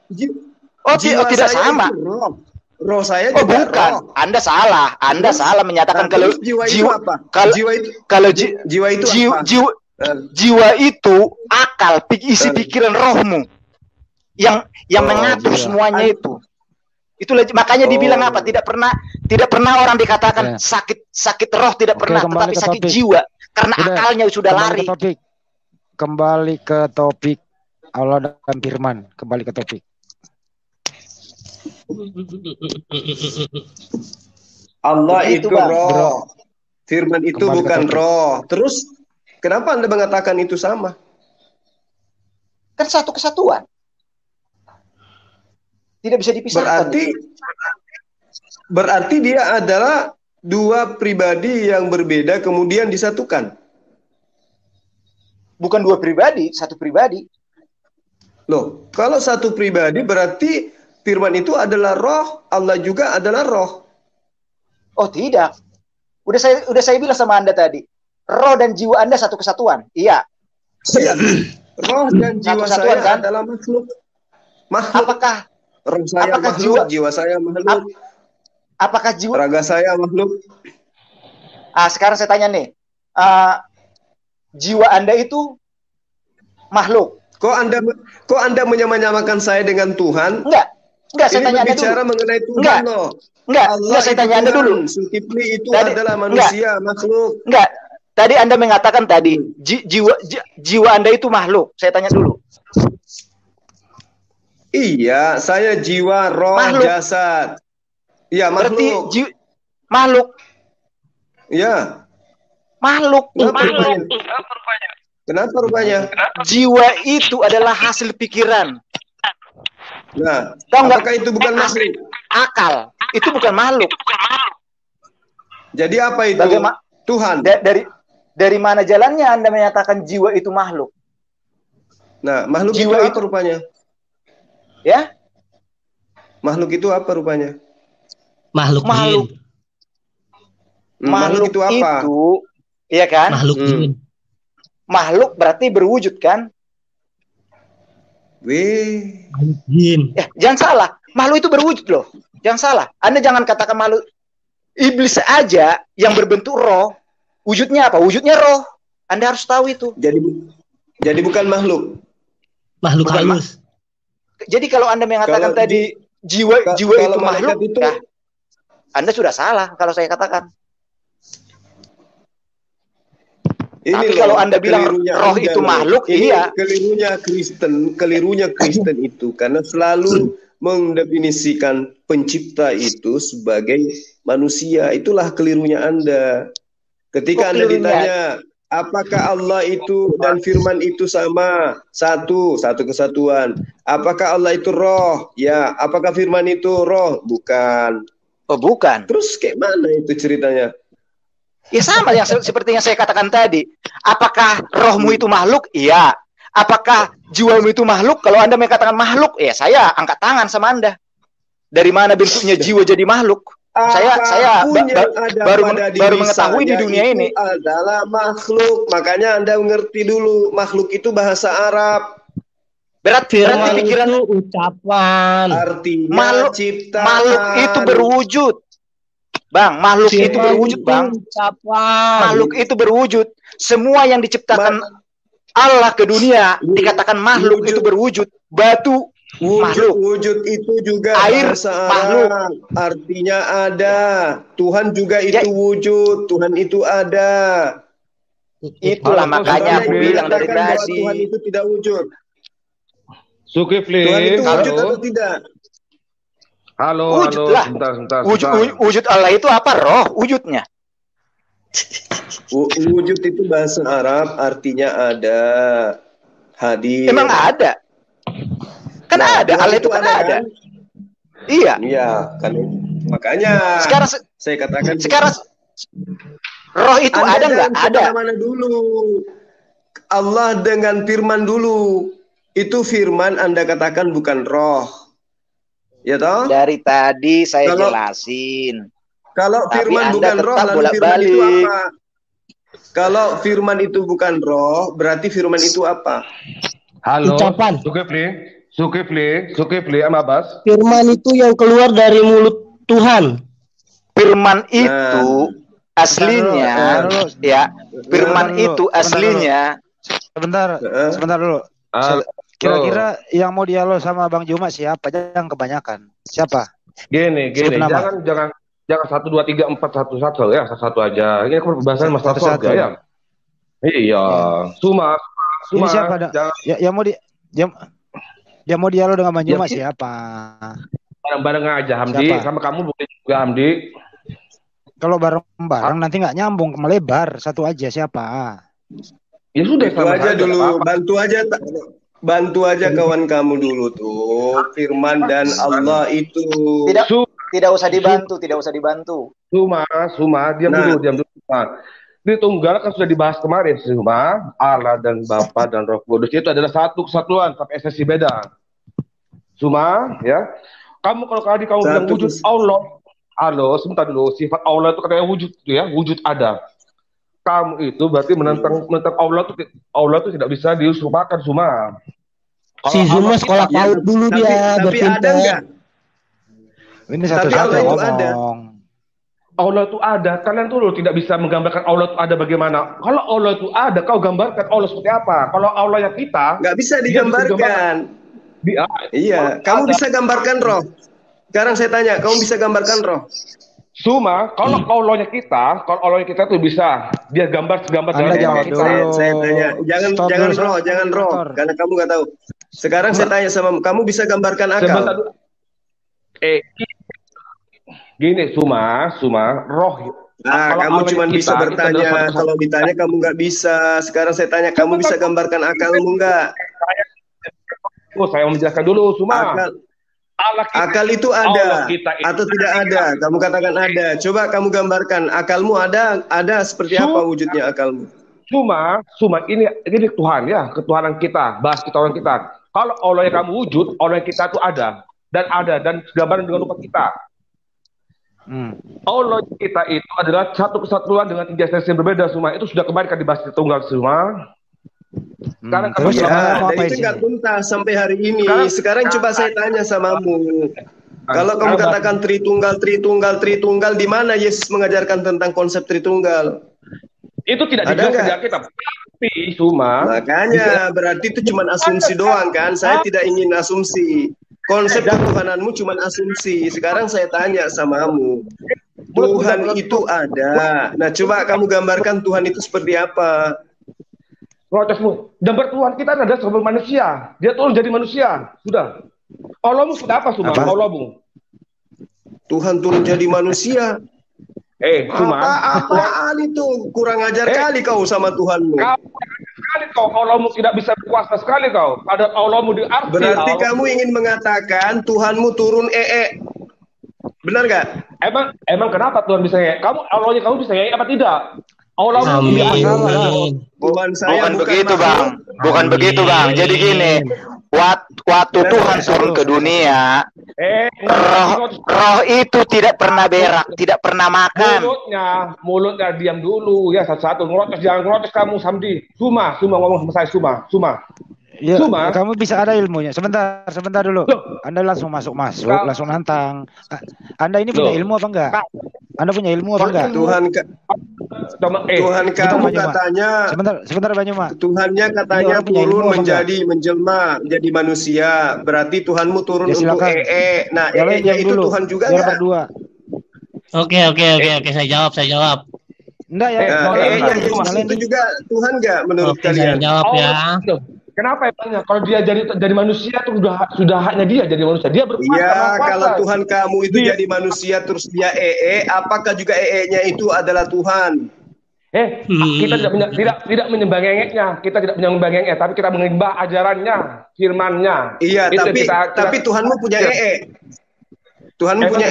C: Tidak sama.
D: Roh saya juga
C: bukan.
D: Roh.
C: Anda salah. Anda salah menyatakan kalau
D: jiwa itu apa?
C: Jiwa itu akal, isi pikiran rohmu yang mengatur semuanya itu. Itulah makanya dibilang apa? Tidak pernah orang dikatakan sakit roh, tidak pernah, tetapi sakit jiwa karena akalnya sudah lari.
A: Kembali ke topik Allah dan firman. Kembali ke topik.
D: Allah itu roh. Firman itu bukan roh. Terus kenapa Anda mengatakan itu sama?
C: Kan satu kesatuan. Tidak bisa dipisahkan.
D: Berarti dia adalah dua pribadi yang berbeda kemudian disatukan.
C: Bukan dua pribadi, satu pribadi.
D: Loh, kalau satu pribadi berarti firman itu adalah roh, Allah juga adalah roh.
C: Oh, tidak. Udah saya bilang sama Anda tadi. Roh dan jiwa Anda satu kesatuan. Iya.
D: Roh dan jiwa saya kan? Adalah makhluk.
C: Apakah
D: roh saya makhluk, jiwa saya makhluk?
C: Apakah jiwa
D: raga saya makhluk?
C: Sekarang saya tanya nih. Jiwa Anda itu makhluk.
D: Kok Anda menyamakan saya dengan Tuhan?
C: Enggak, saya tanya Anda dulu.
D: Bicara mengenai Tuhan loh.
C: Enggak, saya tanya Anda dulu.
D: Zulkifli itu adalah manusia, makhluk.
C: Enggak. Tadi Anda mengatakan jiwa Anda itu makhluk. Saya tanya dulu.
D: Iya, saya jiwa, roh, jasad. Iya, makhluk.
C: Berarti makhluk.
D: Iya.
C: Makhluk.
D: Kenapa rupanya?
C: Jiwa itu adalah hasil pikiran.
D: Nah, apakah itu bukan makhluk?
C: Akal. Itu bukan makhluk.
D: Jadi apa itu? Tuhan.
C: Dari mana jalannya Anda menyatakan jiwa itu makhluk?
D: Nah, makhluk jiwa itu apa rupanya?
C: Ya?
D: Makhluk itu apa rupanya?
G: Makhluk jin.
D: Makhluk itu apa?
C: Iya kan?
G: Makhluk jin.
C: makhluk berarti berwujud kan? Jangan salah, makhluk itu berwujud loh. Jangan salah. Anda jangan katakan makhluk. Iblis aja yang berbentuk roh, wujudnya apa? Wujudnya roh. Anda harus tahu itu.
D: Jadi bukan makhluk.
G: Makhluk halus.
C: Jadi kalau Anda mengatakan tadi jiwa itu makhluk, itu, ya, Anda sudah salah kalau saya katakan. Tapi kalau Anda bilang roh itu makhluk, iya.
D: Kelirunya Kristen itu karena selalu mendefinisikan pencipta itu sebagai manusia. Itulah kelirunya Anda. Ketika Anda ditanya, apakah Allah itu dan firman itu sama? Satu kesatuan. Apakah Allah itu roh? Ya. Apakah firman itu roh? Bukan.
C: Oh, bukan.
D: Terus kayak mana itu ceritanya?
C: Ya sama yang seperti yang saya katakan tadi. Apakah rohmu itu makhluk? Iya. Apakah jiwamu itu makhluk? Kalau Anda mengatakan makhluk, ya saya angkat tangan sama Anda. Dari mana bentuknya jiwa jadi makhluk? Saya baru mengetahui di dunia ini
D: adalah makhluk. Makanya Anda mengerti dulu, makhluk itu bahasa Arab.
C: Berarti pikiran
G: itu ucapan.
D: Artinya ciptaan.
C: Makhluk itu berwujud. Bang, makhluk itu berwujud, Bang. Makhluk itu berwujud. Semua yang diciptakan Allah ke dunia dikatakan makhluk itu berwujud. Batu, makhluk.
D: Wujud itu juga
C: air, makhluk.
D: Artinya ada. Tuhan juga itu wujud. Tuhan itu ada.
C: Itulah makanya aku bilang dari tadi.
D: Tuhan itu tidak wujud.
B: Zulkifli,
D: Tuhan itu wujud atau tidak?
C: Wujud lah. Wujud Allah itu apa? Roh wujudnya.
D: Wujud itu bahasa Arab artinya ada, hadir.
C: Emang ada? Kan ada. Allah itu kan ada. Iya.
D: Iya, kan. Makanya
C: sekarang
D: saya katakan
C: sekarang roh itu ada nggak? Ada.
D: Mana dulu? Allah dengan firman dulu. Itu firman Anda katakan bukan roh. Ya toh?
C: Dari tadi saya jelasin.
D: Kalau firman bukan roh, lalu firman itu apa? Kalau firman itu bukan roh, berarti firman itu apa?
H: Halo.
G: Ucapan.
H: Zulkifli, Abbas.
G: Firman itu yang keluar dari mulut Tuhan.
C: Firman itu aslinya, ya. Firman itu aslinya.
A: Sebentar dulu. Kira-kira yang mau dialog sama Bang Juma siapa? Jangan kebanyakan. Siapa?
H: Gini. Jangan 1, 2, 3, 4, 1 ya, satu aja. Ini kan pembahasan masalah surga ya. Iya. Suma.
A: Ini siapa? Yang mau dialog dengan Bang Juma siapa?
H: Bareng-bareng aja Hamdi. Sama kamu boleh juga Hamdi.
A: Kalau bareng-bareng nanti nggak nyambung, melebar. Satu aja siapa?
H: Ya sudah,
D: sama aja dulu. Bantu aja kawan kamu dulu tuh. Firman dan Allah itu.
C: Tidak usah dibantu.
H: Suma, diam dulu. Di Tunggal kan sudah dibahas kemarin, Suma, Allah dan Bapa dan Roh Kudus itu adalah satu kesatuan, tapi esensi beda. Suma, ya. Kamu kalau tadi kamu bilang wujud Allah, sebentar dulu, sifat Allah itu katanya wujud, ya, wujud ada. Kamu itu berarti menentang Allah itu tidak bisa diusulkan, Suma.
G: Si Zuma sekolah PAUD dulu dia berpintar.
D: Ada enggak?
A: Ini satu-satu ngomong.
H: Allah itu ada. Kalian tuh tidak bisa menggambarkan Allah itu ada bagaimana. Kalau Allah itu ada, kau gambarkan Allah seperti apa? Kalau Allah yang kita
D: nggak bisa digambarkan. Iya, kamu bisa gambarkan roh. Sekarang saya tanya, kamu bisa gambarkan roh?
H: Suma, kalau Allahnya kita tuh bisa dia gambar segambar
D: dengan kita. Saya tanya, jangan roh, karena kamu nggak tahu. Sekarang saya tanya sama kamu bisa gambarkan akal?
H: Gini, Suma, roh.
D: Nah, kamu cuma bisa bertanya. Kalau ditanya kamu nggak bisa. Sekarang saya tanya, kamu bisa gambarkan akalmu nggak?
H: Saya mau menjelaskan dulu, Suma.
D: Akal itu ada atau tidak ada? Kamu katakan ada. Coba kamu gambarkan akalmu ada seperti apa wujudnya akalmu?
H: Suma ini Tuhan ya, ketuhanan kita, bahas ketuhanan kita. Kalau Allah yang kamu wujud, Allah yang kita itu ada dan gambaran dengan rupa kita. Allah kita itu adalah satu kesatuan dengan 3 esensi yang berbeda, Suma. Itu sudah kemarin kan dibahas di Tunggal, Suma. Sekarang
A: terus
C: dan itu nggak tuntas sampai hari ini. Sekarang coba saya tanya samamu. Kalau kamu katakan Tritunggal, di mana Yesus mengajarkan tentang konsep Tritunggal?
H: Itu tidak dijelaskan di Alkitab. Tapi cuma
C: makanya berarti itu cuma asumsi doang kan? Saya tidak ingin asumsi. Konsep ketuhananmu cuma asumsi. Sekarang saya tanya samamu. Tuhan itu ada. Nah, coba kamu gambarkan Tuhan itu seperti apa?
H: Protesmu. Gambar Tuhan kita adalah sebagai manusia. Dia turun jadi manusia. Sudah. Allahmu sudah apa, Suma? Allahmu.
C: Tuhan turun jadi manusia.
H: Suma.
C: Apaan itu? Kurang ajar kali kau sama Tuhanmu.
H: Sekali kau, Allahmu tidak bisa berkuasa sekali kau. Ada Allahmu di arti.
C: Berarti kamu ingin mengatakan Tuhanmu turun benar nggak?
H: Emang kenapa Tuhan bisa Allahnya kamu bisa apa tidak? Allahmu
C: Tuhan saya
I: bukan begitu bang. Bukan begitu bang. Jadi gini, waktu Tuhan turun ke dunia, roh itu tidak pernah berak, tidak pernah makan.
H: Mulutnya diam dulu ya, satu-satu. Jangan ngerotes kamu, Samdi. Suma ngomong sama saya, Suma.
A: Ya, kamu bisa ada ilmunya. Sebentar dulu. Anda langsung masuk, langsung nantang. Anda ini punya ilmu apa enggak? Anda punya ilmu apa enggak?
C: Tuhan kamu katanya.
A: Sebentar Banyuma.
C: Tuhannya katanya turun menjelma menjadi manusia. Berarti Tuhanmu turun untuk Nah, itu Tuhan juga enggak?
G: Oke, saya jawab.
A: Enggak ya.
C: Itu juga Tuhan enggak menurut kalian?
G: Saya jawab ya.
H: Kenapa emangnya? Kalau dia jadi manusia itu sudah haknya dia jadi manusia. Dia berkuasa.
C: Iya, kalau Tuhan kamu itu jadi manusia terus dia apakah juga nya itu adalah Tuhan?
H: Kita tidak menyembah ngengeknya. Kita tidak menyembah ngengek, tapi kita menyembah ajarannya, firman-Nya.
C: Iya, tapi Tuhanmu punya Tuhanmu punya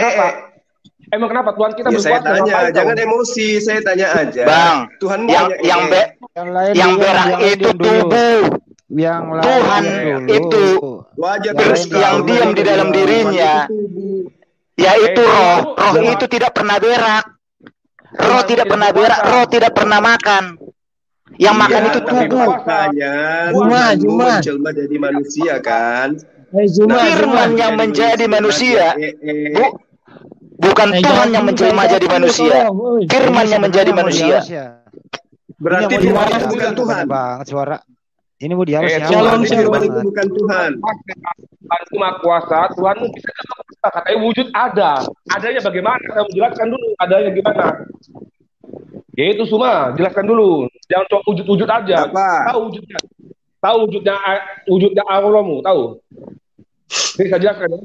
H: Emang kenapa Tuhan kita berkuasa?
C: Saya tanya, jangan emosi, saya tanya aja.
I: Bang,
C: Tuhan
I: yang berak itu tubuh. Tuhan itu yang diam di dalam dirinya, yaitu roh. Roh itu tidak pernah berak. Roh tidak pernah berak. Roh tidak pernah makan. Yang makan itu tubuh.
C: Juma menjelma jadi manusia kan?
I: Firman yang menjadi manusia, bukan Tuhan yang menjelma jadi manusia. Firman yang menjadi manusia.
C: Berarti Firman itu bukan Tuhan.
A: Banget suara. Ini mau dialog
C: Firman itu bukan Tuhan.
H: Tuhan cuma kuasa, Tuhanmu bisa katanya wujud ada. Adanya bagaimana? Saya jelaskan dulu adanya gimana. Ya itu semua, jelaskan dulu. Jangan cuma wujud-wujud aja. Tahu wujudnya Allahmu, tahu. Ini saya jelaskan.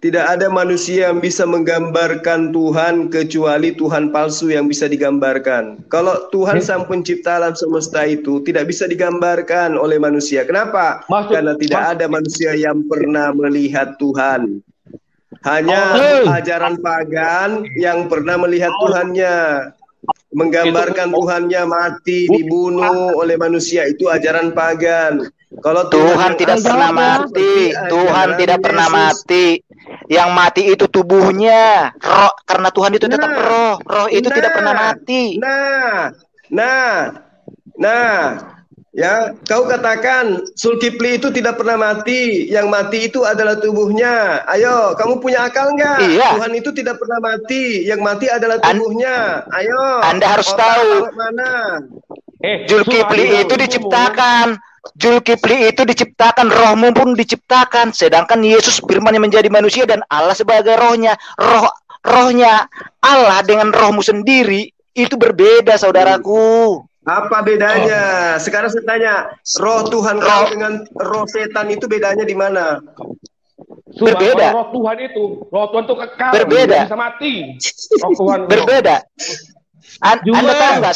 C: Tidak ada manusia yang bisa menggambarkan Tuhan kecuali Tuhan palsu yang bisa digambarkan. Kalau Tuhan sang pencipta alam semesta itu tidak bisa digambarkan oleh manusia. Kenapa? Karena tidak ada manusia yang pernah melihat Tuhan. Hanya ajaran pagan yang pernah melihat Tuhannya. Menggambarkan Tuhannya mati, dibunuh oleh manusia, itu ajaran pagan. Kalau
I: Tuhan tidak pernah mati, Tuhan tidak pernah mati. Yang mati itu tubuhnya, roh, karena Tuhan itu tetap roh. Roh itu tidak pernah mati.
C: Ya, kau katakan Zulkifli itu tidak pernah mati. Yang mati itu adalah tubuhnya. Ayo, kamu punya akal nggak?
I: Iya.
C: Tuhan itu tidak pernah mati. Yang mati adalah tubuhnya. Ayo.
I: Anda harus tahu.
C: Mana?
I: Zulkifli itu diciptakan. Zulkifli itu diciptakan, rohmu pun diciptakan. Sedangkan Yesus firman yang menjadi manusia dan Allah sebagai rohnya. Rohnya Allah dengan rohmu sendiri itu berbeda, saudaraku.
C: Apa bedanya? Sekarang saya tanya, roh Tuhan dengan roh setan itu bedanya di mana?
I: Berbeda.
H: Roh Tuhan itu kekal,
I: berbeda.
H: Bisa mati. Roh Tuhan
I: berbeda. Anda tahu nggak?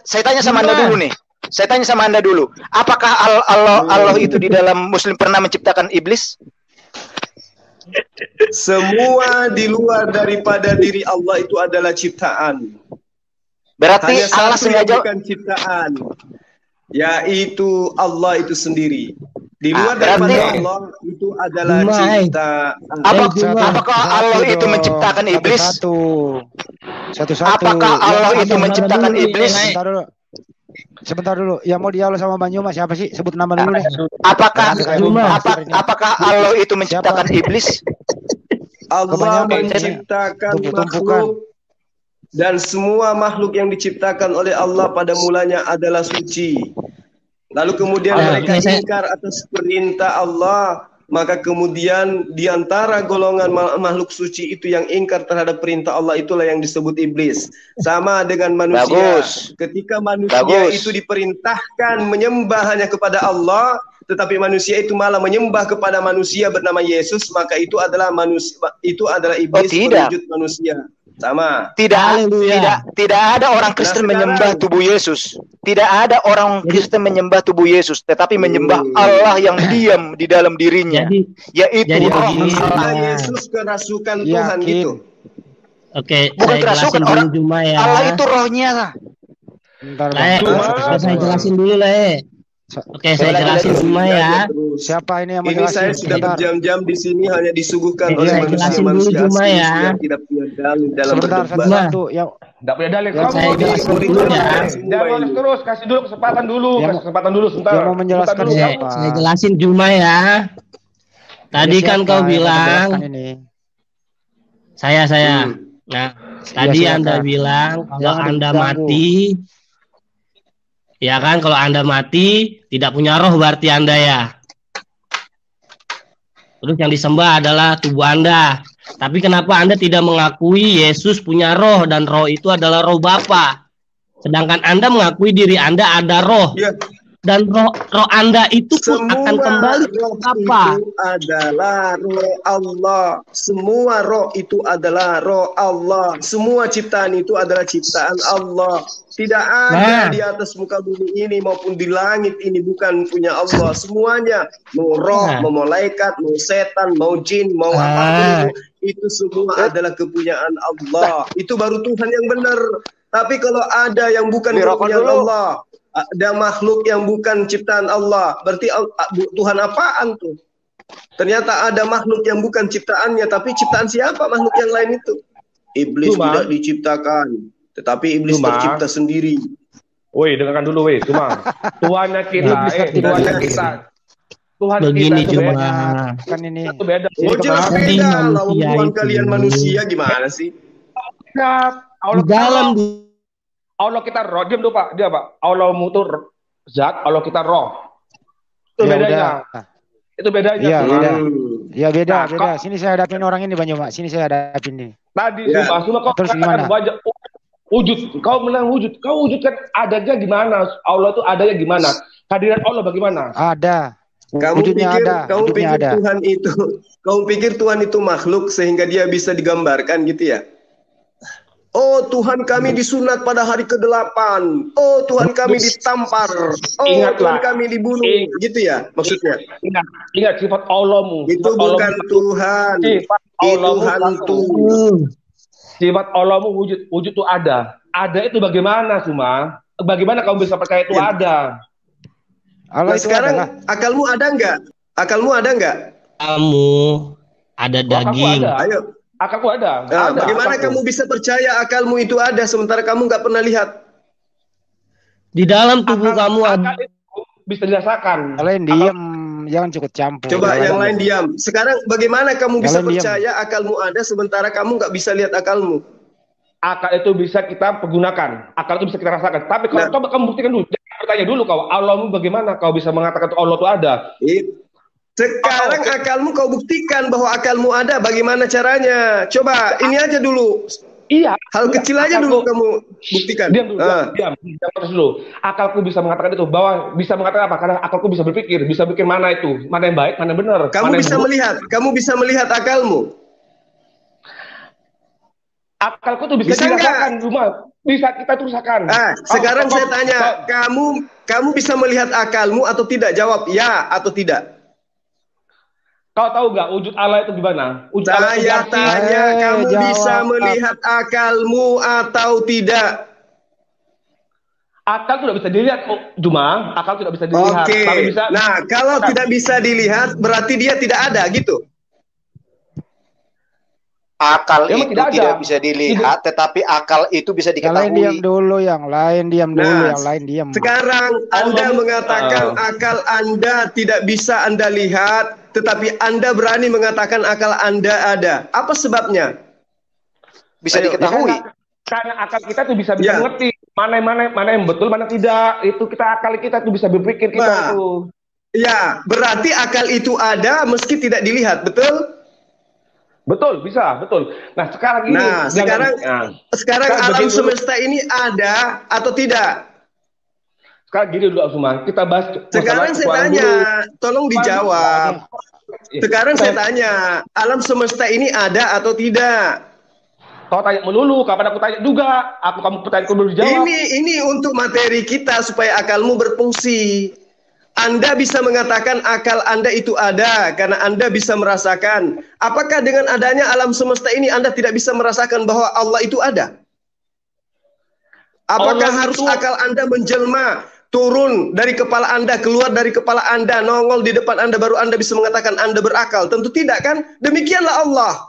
I: Saya tanya sama Anda dulu nih. Saya tanya sama Anda dulu. Apakah Allah itu di dalam Muslim pernah menciptakan iblis?
C: Semua di luar daripada diri Allah itu adalah ciptaan.
I: Berarti Allah sengaja
C: bukan ciptaan, yaitu Allah itu sendiri. Di luar daripada Allah itu adalah ciptaan.
I: Apakah Allah itu menciptakan iblis?
A: Satu-satu.
I: Apakah Allah itu menciptakan iblis?
A: Sebentar dulu. Yang mau dialog sama Bang Yoma siapa sih? Sebut nama dulu nih.
I: Apakah Allah itu menciptakan iblis?
D: Allah menciptakan makhluk, dan semua makhluk yang diciptakan oleh Allah pada mulanya adalah suci. Lalu kemudian mereka ingkar atas perintah Allah, maka kemudian di antara golongan makhluk suci itu yang ingkar terhadap perintah Allah, itulah yang disebut iblis. Sama dengan manusia. Ketika manusia itu diperintahkan menyembah hanya kepada Allah, tetapi manusia itu malah menyembah kepada manusia bernama Yesus, maka itu adalah iblis berwujud manusia. Sama.
I: Tidak ada orang Kristen menyembah tubuh Yesus. Tidak ada orang Kristen menyembah tubuh Yesus, tetapi menyembah Allah yang diam di dalam dirinya, yaitu roh Allah.
D: Yesus kerasukan Tuhan gitu.
G: Oke,
I: bukan kerasukan orang. Allah itu rohnya.
G: Saya jelasin dulu lah. Oke, saya jelasin semua ya.
A: Siapa ini yang
D: menjelaskan? Ini saya sudah berjam-jam di sini hanya disuguhkan oleh manusia-manusia
G: yang
D: tidak punya dalil dalam
A: berdebat.
H: Tidak punya dalil.
G: Saya jelasin dulu ya.
H: Jangan terus, kasih dulu kesempatan dulu, sebentar.
A: Yang mau menjelaskan siapa?
G: Saya jelasin Juma ya. Tadi kan kau bilang saya. Nah, tadi Anda bilang kalau Anda mati, ya kan, kalau Anda mati tidak punya roh berarti Anda ya. Terus yang disembah adalah tubuh Anda. Tapi kenapa Anda tidak mengakui Yesus punya roh dan roh itu adalah roh Bapa? Sedangkan Anda mengakui diri Anda ada roh. Ya. Dan roh Anda itu pun akan kembali ke Bapa.
D: Itu adalah roh Allah. Semua roh itu adalah roh Allah. Semua ciptaan itu adalah ciptaan Allah. Tidak ada di atas muka bumi ini maupun di langit ini bukan punya Allah. Semuanya, mau roh, mau malaikat, mau setan, mau jin, mau apapun itu semua adalah kepunyaan Allah. Itu baru Tuhan yang benar. Tapi kalau ada yang bukan kepunyaan Allah, ada makhluk yang bukan ciptaan Allah, berarti Tuhan apaan tuh? Ternyata ada makhluk yang bukan ciptaannya, tapi ciptaan siapa makhluk yang lain itu? Iblis tidak diciptakan, tetapi iblis tercipta sendiri.
H: Woi, dengarkan dulu, woi, Tuhannya kita, Tuhan
G: begini
H: kita
G: cuma
A: kan ini.
H: Itu beda.
D: Oh, jelas beda. Lawan Tuhan kalian manusia gimana sih?
H: Di dalam Allah kita roh, diam dulu Pak, dia Pak. Allah itu zat, Allah kita roh. Itu bedanya. Itu bedanya.
A: Iya, beda. Iya, beda. Sini saya hadapin orang ini, Bang Yoma. Sini saya hadapin nih.
H: Tadi cuma kau
A: terus gimana?
H: Wujud, kau bilang wujud. Kau wujudkan adanya gimana? Allah itu adanya gimana? Kehadiran Allah bagaimana?
A: Ada.
D: Kamu pikir Tuhan itu makhluk sehingga dia bisa digambarkan gitu ya? Oh, Tuhan kami disunat pada hari ke-8. Oh, Tuhan kami ditampar. Oh, Tuhan kami dibunuh. Gitu ya maksudnya?
H: Ingat sifat Allahmu.
D: Itu bukan Tuhan. Itu hantu.
H: Sifat Allahmu wujud itu ada. Ada itu bagaimana, Suma? Bagaimana kamu bisa percaya itu ada?
D: Nah, sekarang akalmu ada enggak? Akalmu ada enggak?
G: Kamu ada daging.
D: Ayo.
H: Akalku ada.
D: Nah, bagaimana kamu bisa percaya akalmu itu ada sementara kamu nggak pernah lihat?
G: Di dalam tubuh kamu ada.
H: Bisa dirasakan.
A: Kalian diam, jangan cukup campur.
D: Coba yang lain diam. Sekarang bagaimana kamu bisa percaya akalmu ada sementara kamu nggak bisa lihat akalmu?
H: Akal itu bisa kita pergunakan. Akal itu bisa kita rasakan. Tapi kalau coba kamu buktikan dulu. Jangan bertanya dulu kau. Allahmu bagaimana kau bisa mengatakan Allah itu ada?
D: Sekarang akalmu kau buktikan bahwa akalmu ada. Bagaimana caranya? Coba ini aja dulu.
H: Iya.
D: Hal kecil aja dulu kamu buktikan.
H: Diam terus dulu. Akalku bisa mengatakan itu, bahwa bisa mengatakan apa? Karena akalku bisa berpikir mana itu, mana yang baik, mana yang benar.
D: Kamu bisa melihat akalmu.
H: Akalku tuh bisa dirasakan, cuma bisa kita rasakan.
D: Sekarang saya tanya, kamu bisa melihat akalmu atau tidak? Jawab ya atau tidak.
H: Kau tahu nggak wujud Allah itu gimana?
D: Saya tanya, kamu bisa melihat akalmu atau tidak?
H: Akal tidak bisa dilihat, Juma. Akal tidak bisa dilihat.
D: Oke.
H: Tapi bisa.
D: Nah, kalau tidak bisa dilihat, berarti dia tidak ada, gitu.
C: Akal itu tidak bisa dilihat, tetapi akal itu bisa diketahui.
A: Yang lain diam.
D: Sekarang Anda mengatakan akal Anda tidak bisa Anda lihat, tetapi Anda berani mengatakan akal Anda ada. Apa sebabnya?
C: Bisa diketahui.
H: Karena akal kita tuh bisa mengerti mana yang betul, mana tidak. Itu akal kita tuh bisa berpikir kita tuh.
D: Ya, berarti akal itu ada meski tidak dilihat, betul?
H: Betul, bisa, betul. Nah, sekarang ini
D: sekarang alam semesta ini ada atau tidak?
H: Sekarang gini dulu, Asuman. Kita bahas.
D: Sekarang saya tanya, tolong dijawab. Sekarang saya tanya, alam semesta ini ada atau tidak?
H: Kau tanya melulu, kapan aku tanya juga. Kamu pertanyaan belum dijawab.
D: Ini untuk materi kita supaya akalmu berfungsi. Anda bisa mengatakan akal Anda itu ada karena Anda bisa merasakan. Apakah dengan adanya alam semesta ini Anda tidak bisa merasakan bahwa Allah itu ada? Apakah harus akal Anda menjelma, turun dari kepala Anda, keluar dari kepala Anda, nongol di depan Anda, baru Anda bisa mengatakan Anda berakal? Tentu tidak kan? Demikianlah Allah.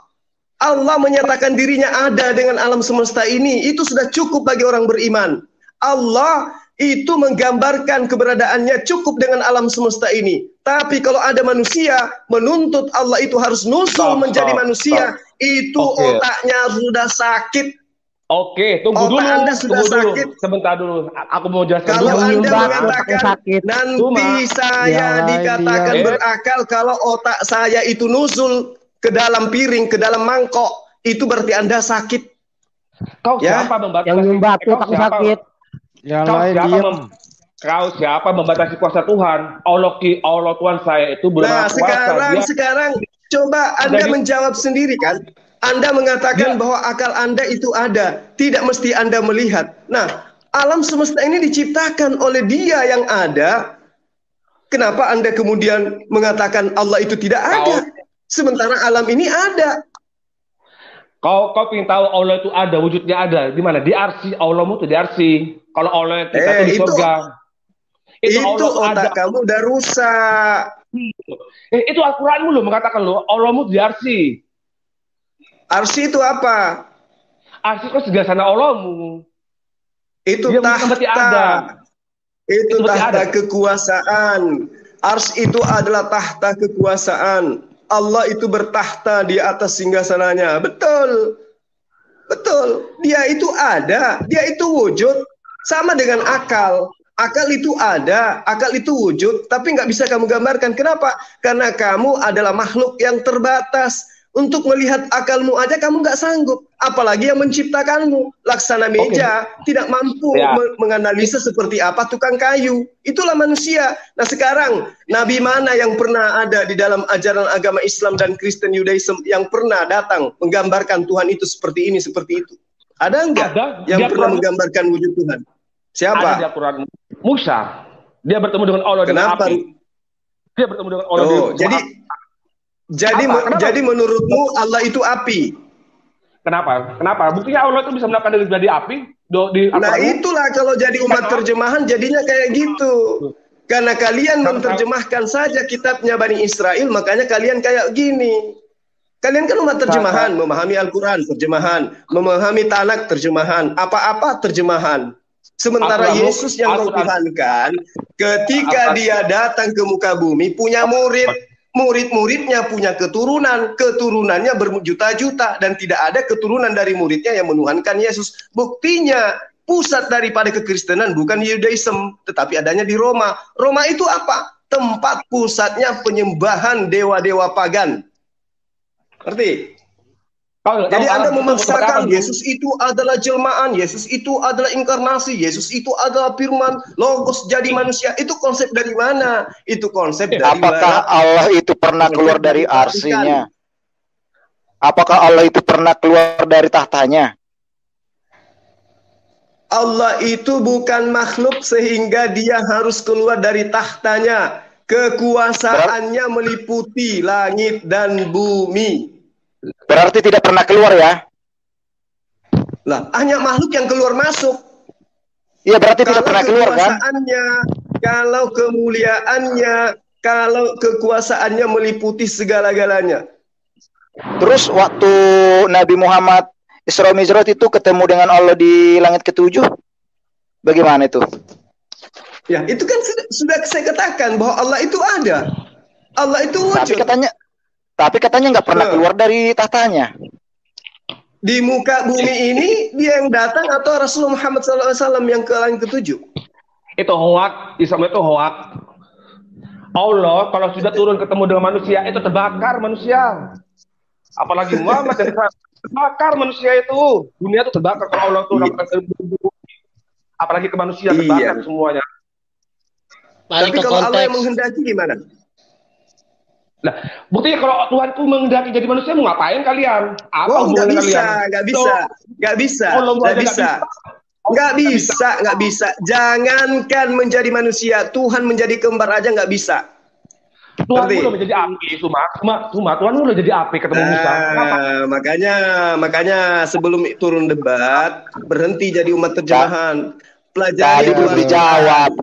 D: Allah menyatakan dirinya ada dengan alam semesta ini. Itu sudah cukup bagi orang beriman. Allah itu menggambarkan keberadaannya cukup dengan alam semesta ini. Tapi kalau ada manusia menuntut Allah itu harus nusul menjadi manusia, itu otaknya sudah sakit.
H: Oke, tunggu dulu.
D: Anda sudah sakit.
H: Sebentar dulu. Aku mau jelaskan
D: kalau
H: dulu.
D: Anda mengatakan nanti saya dikatakan berakal kalau otak saya itu nusul ke dalam piring, ke dalam mangkok, itu berarti Anda sakit.
H: Kau siapa membatasi?
G: Yang nyumbat aku sakit.
H: Kau siapa membatasi kuasa Tuhan? Allah Tuhan saya itu berkuasa.
D: Nah, sekarang coba Anda menjawab sendiri kan? Anda mengatakan bahwa akal Anda itu ada, tidak mesti Anda melihat. Nah, alam semesta ini diciptakan oleh Dia yang ada. Kenapa Anda kemudian mengatakan Allah itu tidak ada? Sementara alam ini ada.
H: Kau ingin tahu Allah itu ada, wujudnya ada di mana? Di arsi. Allahmu tuh di arsi. Kalau Allah kita tuh di surga.
D: Itu otak kamu udah rusak.
H: Itu Al-Quranmu loh mengatakan loh, Allahmu di arsi.
D: Arsi itu apa?
H: Arsi itu segasana Allahmu.
D: Itu tahta. Itu tahta kekuasaan. Ars itu adalah tahta kekuasaan. Allah itu bertahta di atas singgasananya. Betul. Betul. Dia itu ada. Dia itu wujud. Sama dengan akal. Akal itu ada. Akal itu wujud. Tapi nggak bisa kamu gambarkan. Kenapa? Karena kamu adalah makhluk yang terbatas. Untuk melihat akalmu aja kamu nggak sanggup. Apalagi yang menciptakanmu. Laksana meja tidak mampu menganalisa seperti apa tukang kayu. Itulah manusia. Nah sekarang, nabi mana yang pernah ada di dalam ajaran agama Islam dan Kristen Yudaism yang pernah datang menggambarkan Tuhan itu seperti ini, seperti itu? Ada enggak yang pernah menggambarkan wujud Tuhan? Siapa?
H: Ada di Al-Quran. Musa. Dia bertemu dengan Allah dengan api. Dia bertemu dengan Allah dengan
D: Jadi menurutmu Allah itu api?
H: Kenapa? Buktinya Allah itu bisa melakukan dari api.
D: Nah itulah kalau jadi umat terjemahan jadinya kayak gitu. Karena kalian menerjemahkan saja kitabnya Bani Israel, makanya kalian kayak gini. Kalian kan umat terjemahan, memahami Al-Quran terjemahan, memahami Tanak terjemahan, apa-apa terjemahan. Sementara Yesus yang Tuhankan, ketika dia datang ke muka bumi, punya murid-muridnya punya keturunan, keturunannya berjuta-juta, dan tidak ada keturunan dari muridnya yang menuhankan Yesus. Buktinya pusat daripada kekristenan bukan Yudaism, tetapi adanya di Roma. Roma itu apa? Tempat pusatnya penyembahan dewa-dewa pagan. Ngerti? Jadi Anda memaksakan Yesus itu adalah jelmaan, Yesus itu adalah inkarnasi, Yesus itu adalah firman, logos jadi manusia. Itu konsep dari mana? Itu konsep dari
C: apakah Allah itu pernah keluar dari arsinya? Apakah Allah itu pernah keluar dari tahtanya?
D: Allah itu bukan makhluk sehingga dia harus keluar dari tahtanya. Kekuasaannya meliputi langit dan bumi.
C: Berarti tidak pernah keluar ya?
D: Lah, hanya makhluk yang keluar masuk.
C: Iya, berarti tidak pernah keluar kan?
D: Kalau kemuliaannya, kalau kekuasaannya meliputi segala-galanya.
I: Terus waktu Nabi Muhammad Isra Mi'raj itu ketemu dengan Allah di langit ke-7, bagaimana itu?
D: Ya, itu kan sudah saya katakan bahwa Allah itu ada. Allah itu wujud.
I: Tapi katanya nggak pernah keluar dari tahtanya.
D: Di muka bumi ini dia yang datang atau Rasulullah Muhammad SAW yang ke langit ke-7?
H: Itu hoak, Islam itu hoak. Allah kalau sudah turun ketemu dengan manusia itu terbakar manusia. Apalagi Muhammad terbakar manusia itu. Dunia itu terbakar kalau Allah turun apalagi ke manusia terbakar semuanya.
D: Tapi kalau Allah yang menghendaki gimana?
H: Nah, buktinya kalau Tuhan itu menghendaki jadi manusia, mau ngapain kalian? Apa hubungannya kalian?
D: Nggak bisa. Jangankan menjadi manusia, Tuhan menjadi kembar aja nggak bisa.
H: Tuhan udah menjadi api, Tuhan udah jadi api ketemu Musa.
D: Makanya sebelum turun debat, berhenti jadi umat terjemahan.
I: Tadi belum dijawab.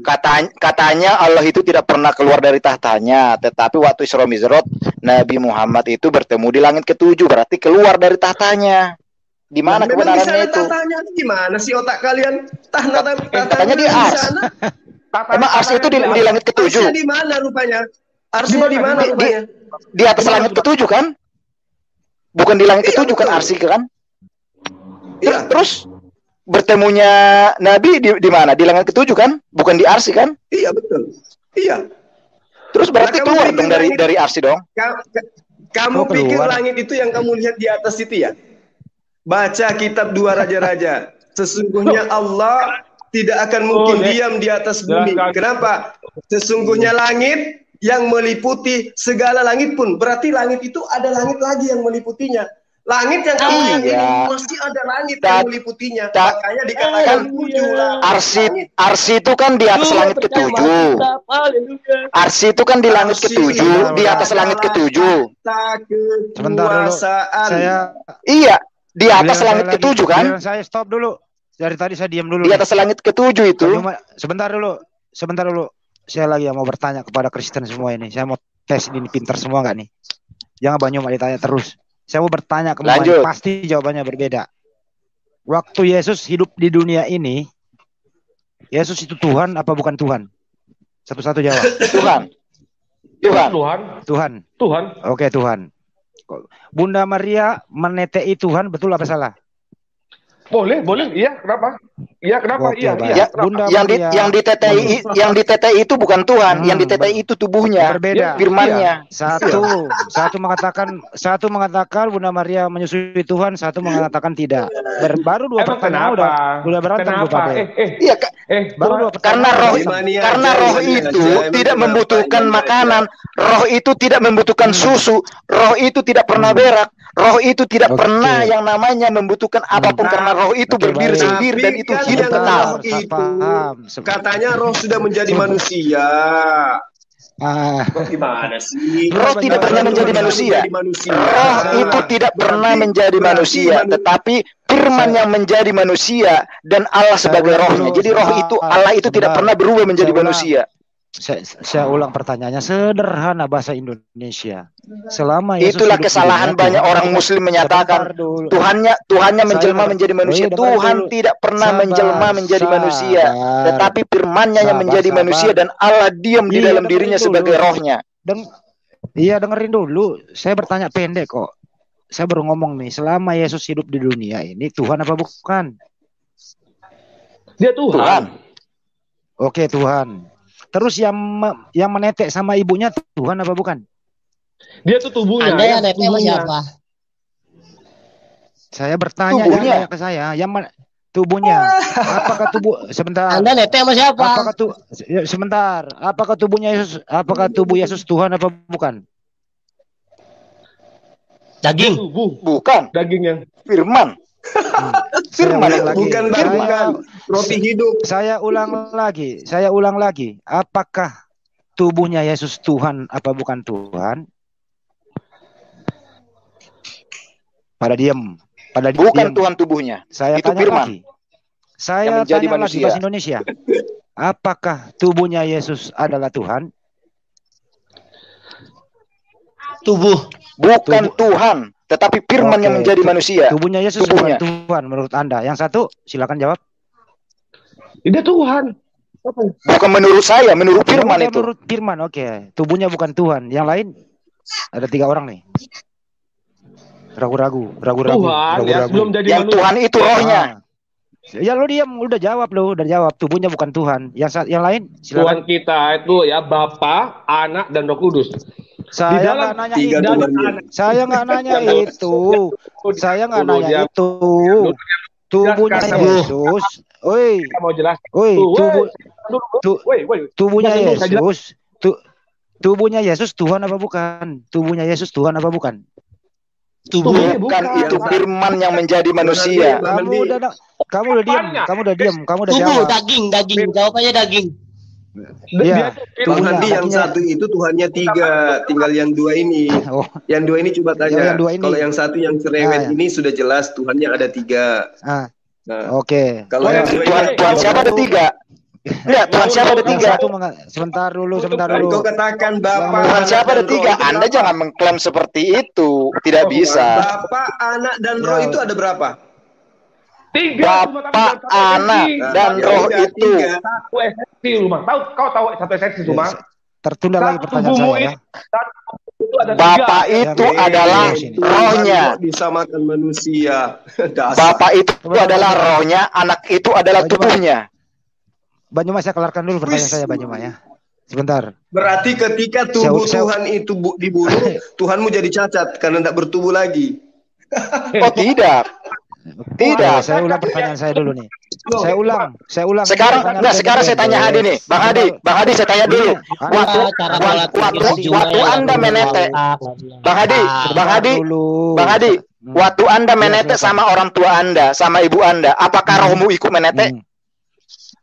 I: Katanya Allah itu tidak pernah keluar dari tahtanya, tetapi waktu Isra Mi'raj Nabi Muhammad itu bertemu di langit ke-7, berarti keluar dari tahtanya. Di mana kebenarannya itu?
D: Tahtanya gimana sih otak kalian?
I: Katanya di Ars. Emang Ars itu di langit ke-7?
D: Arsnya di mana rupanya? Arsnya di mana rupanya?
I: Di atas langit ke-7 kan? Bukan di langit ke-7 kan Arsy kan?
D: Iya.
I: Terus bertemunya Nabi di mana? Di langit ke-7 kan? Bukan di Arsy kan?
D: Iya, betul. Iya.
I: Terus berarti keluar dong dari Arsy dong?
D: Kamu pikir langit itu yang kamu lihat di atas itu ya? Baca kitab 2 Raja-Raja. Sesungguhnya Allah tidak akan mungkin diam di atas bumi. Kenapa? Sesungguhnya langit yang meliputi segala langit pun. Berarti langit itu ada langit lagi yang meliputinya. Langit yang kamu lihat ini masih ada langit yang meliputinya. Makanya dikatakan
I: Arsy itu kan di atas langit ke-7. Arsy itu kan di langit ke-7, di atas langit ke-7.
A: Sebentar dulu.
I: Iya, di atas langit ke-7 kan?
A: Saya stop dulu. Dari tadi saya diam dulu.
I: Di atas langit ke-7 itu.
A: Sebentar dulu. Saya lagi mau bertanya kepada Kristen semua ini. Saya mau tes ini pintar semua nggak nih? Jangan banyak ditanya terus. Saya mau bertanya kembali, pasti jawabannya berbeda. Waktu Yesus hidup di dunia ini, Yesus itu Tuhan apa bukan Tuhan? Satu-satu jawab.
H: Tuhan.
A: Oke, Tuhan. Bunda Maria menetei Tuhan, betul apa salah?
H: Boleh. Iya, kenapa? Iya, kenapa?
I: Iya. Bunda yang ditetei itu bukan Tuhan, yang ditetei itu tubuhnya,
A: berbeda.
I: Firman-Nya.
A: Satu mengatakan Bunda Maria menyusui Tuhan, satu mengatakan tidak. Baru dua pertanyaan udah berantem Bapak.
I: Karena roh itu tidak membutuhkan makanan, roh itu tidak membutuhkan susu, roh itu tidak pernah berak, roh itu tidak pernah yang namanya membutuhkan apapun karena roh itu berdiri sendiri dan itu hidup tetap.
D: Katanya roh sudah menjadi manusia. Gimana sih?
I: Roh tidak pernah menjadi manusia. Roh itu tidak pernah menjadi manusia, tetapi Firman yang menjadi manusia dan Allah sebagai rohnya. Jadi roh itu, Allah itu tidak pernah berubah menjadi manusia.
A: Saya ulang pertanyaannya sederhana bahasa Indonesia. Selama
I: Yesus itulah kesalahan banyak orang Muslim menyatakan Tuhannya menjelma menjadi manusia. Tuhan tidak pernah menjelma menjadi manusia, tetapi Firman-Nya yang menjadi manusia dan Allah diam di dalam dirinya sebagai rohnya.
A: Dengerin dulu. Saya bertanya pendek kok. Saya baru ngomong nih, selama Yesus hidup di dunia ini Tuhan apa bukan?
H: Dia Tuhan.
A: Oke, Tuhan. Terus yang menetek sama ibunya Tuhan apa bukan?
H: Dia tuh tubuhnya.
G: Anda yang netek sama siapa?
A: Saya bertanya ke saya, tubuhnya. Apakah tubuh sebentar?
G: Anda netek sama siapa?
A: Sebentar. Apakah tubuhnya Yesus? Apakah tubuh Yesus Tuhan apa bukan?
G: Daging.
I: Bukan.
H: Dagingnya.
I: Firman.
D: Bukan roti hidup.
A: Saya ulang lagi. Apakah tubuhnya Yesus Tuhan apa bukan Tuhan? Pada diam.
I: Bukan Tuhan tubuhnya.
A: Saya
I: itu
A: tanya
I: firman.
A: lagi. Saya tanya lagi bahasa Indonesia. Apakah tubuhnya Yesus adalah Tuhan?
G: Tubuh.
I: Bukan Tuhan. tetapi firman yang menjadi manusia.
A: Tubuhnya Yesus bukan Tuhan menurut Anda. Yang satu, silakan jawab.
H: Dia Tuhan.
I: Bukan menurut saya, menurut firman itu.
A: Menurut firman, oke. Tubuhnya bukan Tuhan. Yang lain ada 3 orang nih. Ragu-ragu.
H: Tuhan ya, belum jadi
I: yang manusia. Tuhan itu rohnya.
A: Ya lo diam, udah jawab. Tubuhnya bukan Tuhan. Yang lain silakan.
H: Tuhan kita itu ya Bapa, Anak dan Roh Kudus.
A: Saya nggak nanya itu. Saya nggak nanya itu. Saya nggak nanya itu. Tubuhnya Yesus. Oi.
H: Mau jelas.
A: Oi, tubuhnya Yesus. Tubuhnya Yesus Tuhan apa bukan? Tubuhnya Yesus Tuhan apa bukan?
I: Tubuhnya bukan itu firman yang menjadi manusia.
A: Kamu udah diam. Kamu udah
G: jawab.
A: Daging.
G: Jawabannya daging.
I: Iya, Bang Handi yang satu itu Tuhannya 3, tinggal yang 2 ini. Yang 2 ini coba tanya. Kalau yang satu yang cerewet ini sudah jelas Tuhannya ada 3.
A: Oke.
I: Kalau yang Tuhan siapa ada 3? Ya, Tuhan siapa ada 3?
A: Sebentar dulu.
I: Kau katakan Bapa. Tuhan siapa ada 3? Anda jangan mengklaim seperti itu. Tidak bisa. Bapa, Anak dan Roh itu ada berapa?
H: 3.
I: Bapa, Anak dan Roh itu.
H: Satu esensi rumah. Kau tahu satu esensi rumah?
A: Tertunda lagi pertanyaan saya.
I: Bapa itu adalah rohnya. Disamakan manusia. Bapa itu adalah rohnya, Anak itu adalah tubuhnya.
A: Banyumas, saya kelarkan dulu pertanyaan saya, Banyumas ya. Sebentar.
D: Berarti ketika tubuh Tuhan itu dibunuh, Tuhanmu jadi cacat karena tidak bertubuh lagi.
I: Oh tidak. Tidak.
A: Saya ulang pertanyaan saya dulu nih. Saya ulang.
I: Sekarang saya tanya Hadi nih. Bang Hadi saya tanya dulu. Waktu Anda menete. Bang Hadi, waktu Anda menete sama orang tua Anda, sama ibu Anda, apakah rohmu ikut menete?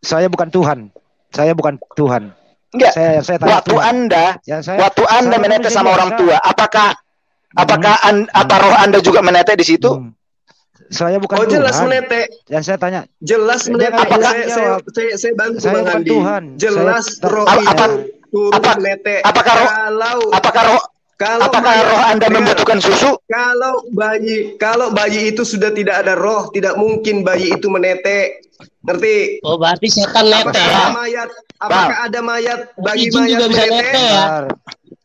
A: Saya bukan Tuhan. Enggak. Saya tanya
I: waktu Anda menete sama orang tua, apakah roh Anda juga menete di situ?
A: Saya bukan Tuhan.
D: Jelas menete.
A: Yang saya tanya.
D: Jelas menete. Saya bantu Bang Handi. Jelas roh itu turun menete.
I: Apakah roh Anda membutuhkan susu?
D: Kalau bayi itu sudah tidak ada roh, tidak mungkin bayi itu menete. Ngerti?
G: Oh, berarti setan nete ya.
D: Apakah ada mayat bagi mayat
G: juga bisa nete ya?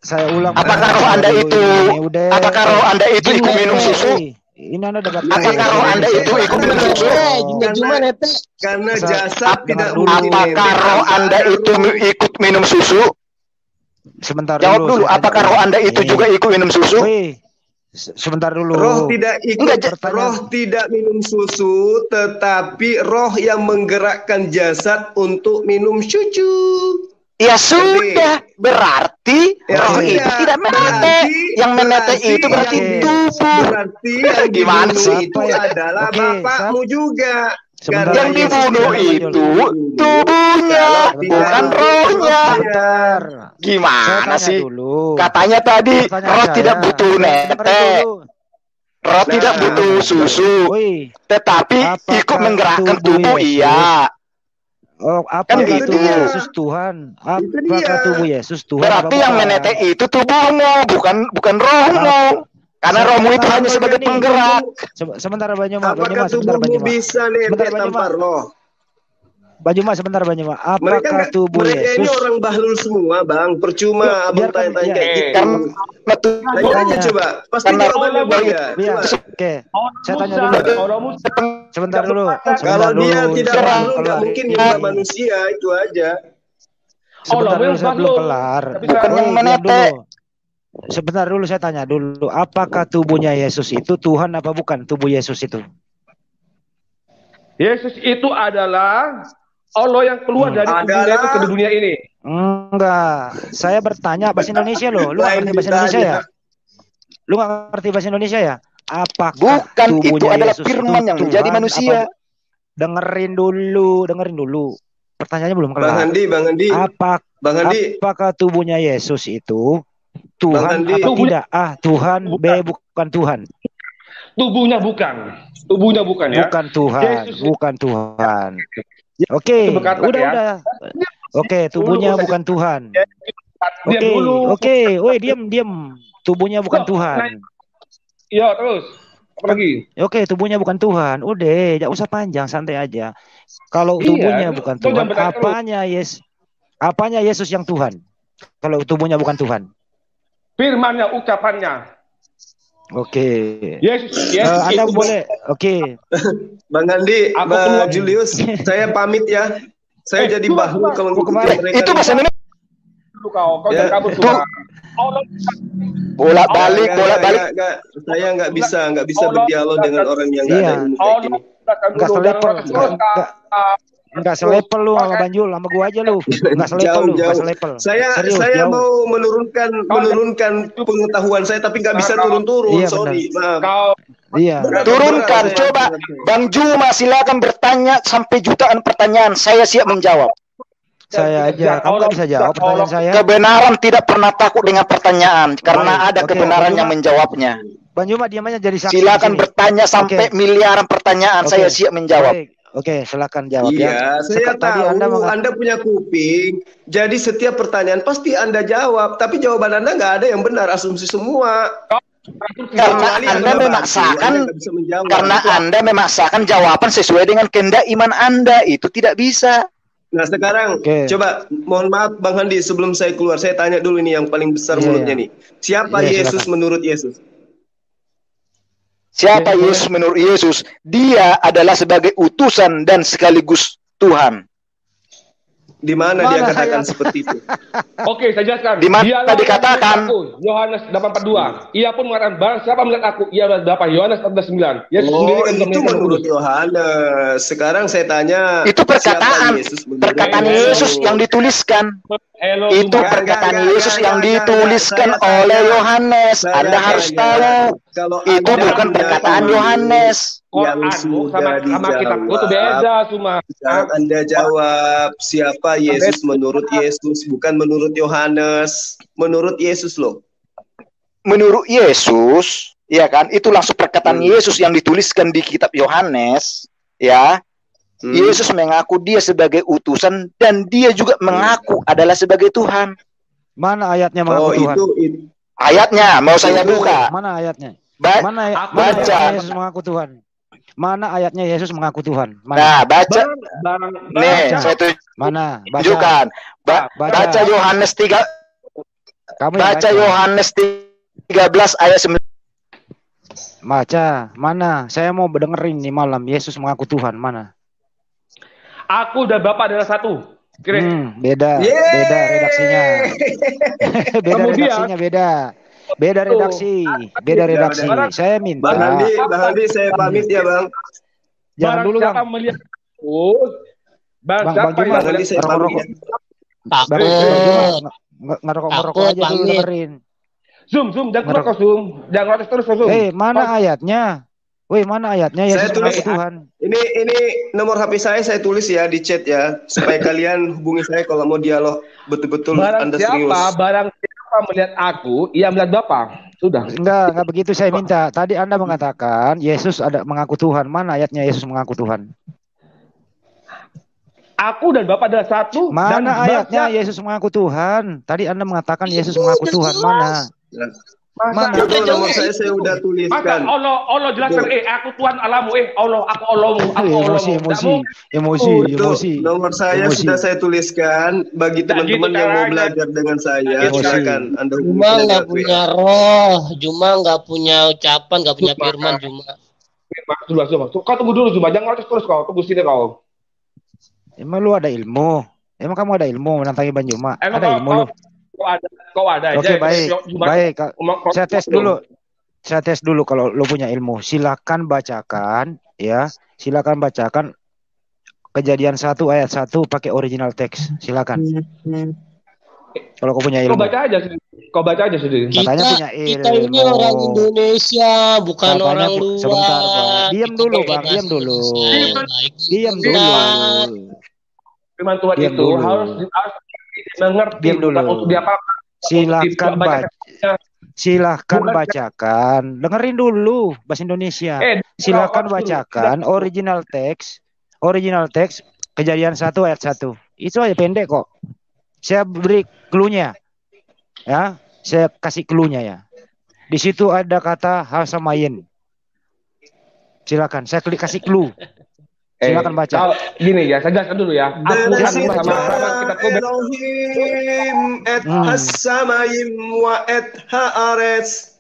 A: Saya ulang.
I: Apakah roh Anda itu ikut minum susu?
A: Ini Anda debat.
I: Apakah roh Anda itu ikut minum susu?
D: Karena jasad tidak mungkin.
I: Apakah roh Anda itu ikut minum susu?
A: Sebentar
I: jawab dulu. Apakah roh Anda itu juga ikut minum susu?
A: Sebentar dulu.
D: Roh tidak minum susu, tetapi roh yang menggerakkan jasad untuk minum susu.
I: Ya sudah, berarti roh itu tidak menete. Yang menete itu berarti tubuh.
D: Berarti yang
I: gimana sih?
D: Itu adalah bapakmu juga.
I: Yang dibunuh itu tubuhnya, bukan rohnya. Gimana sih? Katanya tadi roh tidak butuh nete, roh tidak butuh susu, tetapi ikut menggerakkan tubuh. Iya.
A: Oh, apakah tubuh Yesus Tuhan? Apakah tubuh Yesus Tuhan?
I: Berarti yang menete itu tubuhmu, bukan rohmu. Karena rohmu itu hanya sebagai penggerak.
A: Sebentar Banyumas.
D: Apakah tubuhmu bisa nete tanpa roh?
A: Banyumas, sebentar Banyumas. Apakah tubuh Yesus?
D: Mereka ini orang bahlul semua, Bang. Percuma abang tanya-tanya kayak gitu. Tanya aja coba. Pasti jawabannya beda.
A: Oke. Saya tanya dulu. Sebentar dulu.
D: Kalau dia tidak bahlul, nggak mungkin nyembah manusia, itu aja.
A: Sebentar dulu, saya belum kelar.
I: Bukan yang menete.
A: Sebentar dulu, saya tanya dulu. Apakah tubuhnya Yesus itu Tuhan apa bukan tubuh Yesus itu?
H: Yesus itu adalah Allah yang keluar dari dunia itu ke dunia ini.
A: Enggak. Saya bertanya bahasa Indonesia loh. Lu nggak ngerti bahasa Indonesia ya? Lu nggak ngerti bahasa Indonesia ya? Apakah
I: bukan itu adalah firman yang menjadi manusia?
A: Dengerin dulu. Pertanyaannya belum kelar.
D: Bang Handi.
A: Apakah tubuhnya Yesus itu Tuhan apa tidak? Tuhan B bukan Tuhan.
H: Tubuhnya bukan ya.
A: Bukan Tuhan. Oke, udah. Oke, tubuhnya bukan Tuhan. Oke, woi diam. Tubuhnya bukan Tuhan.
H: Iya, terus. Apa lagi?
A: Oke, tubuhnya bukan Tuhan. Udah, enggak usah panjang, santai aja. Kalau tubuhnya bukan Tuhan, apanya Yesus yang Tuhan? Kalau tubuhnya bukan Tuhan.
H: Firmannya, ucapannya.
A: Oke.
H: Yesus
A: Anda boleh. Oke.
D: Bang Andi, Bang Julius, saya pamit ya. Saya jadi bahu kalau ngikutin mereka.
C: Itu bahasa Indonesia.
H: Kau jangan kabur semua.
C: Bolak-balik.
D: Saya nggak bisa berdialog dengan orang yang nggak ada ilmu kayak gini.
A: Enggak selepel lu sama Banjul, sama gua aja lu. Enggak selepel lu, enggak selepel.
D: Saya mau menurunkan pengetahuan saya tapi nggak bisa turun-turun.
A: Iya,
D: sorry, maaf.
A: Iya.
C: Turunkan, coba. Bang Juma silakan bertanya sampai jutaan pertanyaan. Saya siap menjawab.
A: Saya aja, kamu nggak bisa jawab pertanyaan saya.
C: Kebenaran tidak pernah takut dengan pertanyaan karena ada kebenaran yang menjawabnya.
A: Bang Juma diam aja jadi saksi.
C: Silakan bertanya sampai miliaran pertanyaan. Saya siap menjawab.
A: Oke, silakan jawab
D: ya. Saya tahu Anda punya kuping. Jadi setiap pertanyaan pasti Anda jawab, tapi jawaban Anda nggak ada yang benar, asumsi semua.
C: Karena Anda memaksakan jawaban sesuai dengan kehendak iman Anda, itu tidak bisa.
D: Nah sekarang coba mohon maaf Bang Handi, sebelum saya keluar saya tanya dulu ini yang paling besar mulutnya nih. Siapa Yesus menurut Yesus?
C: Siapa Yesus menurut Yesus? Dia adalah sebagai utusan dan sekaligus Tuhan.
D: Di mana dia katakan seperti itu?
H: Oke, saya jelaskan.
C: Di mana dikatakan?
H: Yohanes 8:42. Ia pun mengatakan, barang siapa melihat aku, ia melihat Bapa. Yohanes 14:9. Yesus sendiri kan
D: itu menurut Yohanes. Sekarang saya tanya.
C: Itu perkataan Yesus yang dituliskan. Itu perkataan Yesus yang dituliskan oleh Yohanes. Anda harus tahu. Itu bukan perkataan Yohanes.
D: Yang sudah dijawab. Anda jawab siapa Yesus menurut Yesus, bukan menurut Yohanes. Menurut Yesus loh.
C: Menurut Yesus, ya kan? Itu langsung perkataan Yesus yang dituliskan di kitab Yohanes, ya. Yesus mengaku dia sebagai utusan dan dia juga mengaku adalah sebagai Tuhan.
A: Mana ayatnya mengaku Tuhan?
C: Ayatnya mau saya buka.
A: Mana ayatnya?
C: Baca.
A: Yesus mengaku Tuhan. Mana ayatnya Yesus mengaku Tuhan?
C: Mana? Nah, baca. Nih, saya tunjukkan. Baca Yohanes 3. Baca Yohanes 13 ayat 9.
A: Baca. Mana? Saya mau dengerin nih malam Yesus mengaku Tuhan. Mana?
H: Aku dan Bapa adalah satu.
A: Beda redaksinya. Beda redaksi. Saya minta.
D: Bang Handi, saya pamit ya Bang.
A: Jangan dulu Bang. Bang Handi saya pamit. Ngerokok aja dulu dengerin.
H: Zoom, jangan ngerokok Zoom. Jangan terus Zoom.
A: Mana ayatnya? Mana ayatnya Yesus mengaku Tuhan?
D: Ini nomor HP saya tulis ya di chat ya, supaya kalian hubungi saya kalau mau dialog betul-betul Anda serius.
H: Barang siapa melihat aku, ia melihat Bapa. Sudah.
A: Enggak begitu saya minta. Tadi Anda mengatakan Yesus ada mengaku Tuhan. Mana ayatnya Yesus mengaku Tuhan?
H: Aku dan Bapa adalah satu.
A: Mana ayatnya Yesus mengaku Tuhan? Tadi Anda mengatakan Yesus mengaku Tuhan. Mana?
D: Mana itu nomor saya udah tuliskan.
H: Allah jelaskan, aku Tuhan Allahmu, Allah, aku Allahmu, aku
A: emosi.
D: Nomor saya sudah saya tuliskan bagi teman-teman yang mau belajar dengan saya. Silakan Anda hubungi.
G: Juma nggak punya roh, Juma nggak punya ucapan, nggak punya firman, Juma.
H: Kau tunggu dulu Juma, jangan terus kau, tunggu sini kau.
A: Emang lu ada ilmu? Emang kamu ada ilmu menantangi Bang Juma? Ada ilmu lu?
H: Kau ada.
A: Oke, baik. Saya tes dulu kalau lo punya ilmu. Silakan bacakan ya. Silakan bacakan Kejadian 1 ayat 1 pakai original teks. Silakan. Kalau kau punya ilmu.
H: Kau baca aja sendiri.
A: Katanya punya ilmu.
G: Kita ini orang Indonesia, bukan orang luar.
A: Sebentar, Bang. Diam dulu.
H: Firman Tuhan itu harus mengerti untuk diapa.
A: Silakan bacakan. Dengerin dulu bahasa Indonesia. Silakan bacakan original teks Kejadian 1 ayat 1. Itu aja pendek kok. Saya beri clue-nya. Ya, saya kasih clue-nya ya. Di situ ada kata hasamayin. Silakan, saya kasih clue. Silakan baca.
H: Gini ya, saya jelaskan dulu ya. Aku sama kita
D: hasamayim wa haares.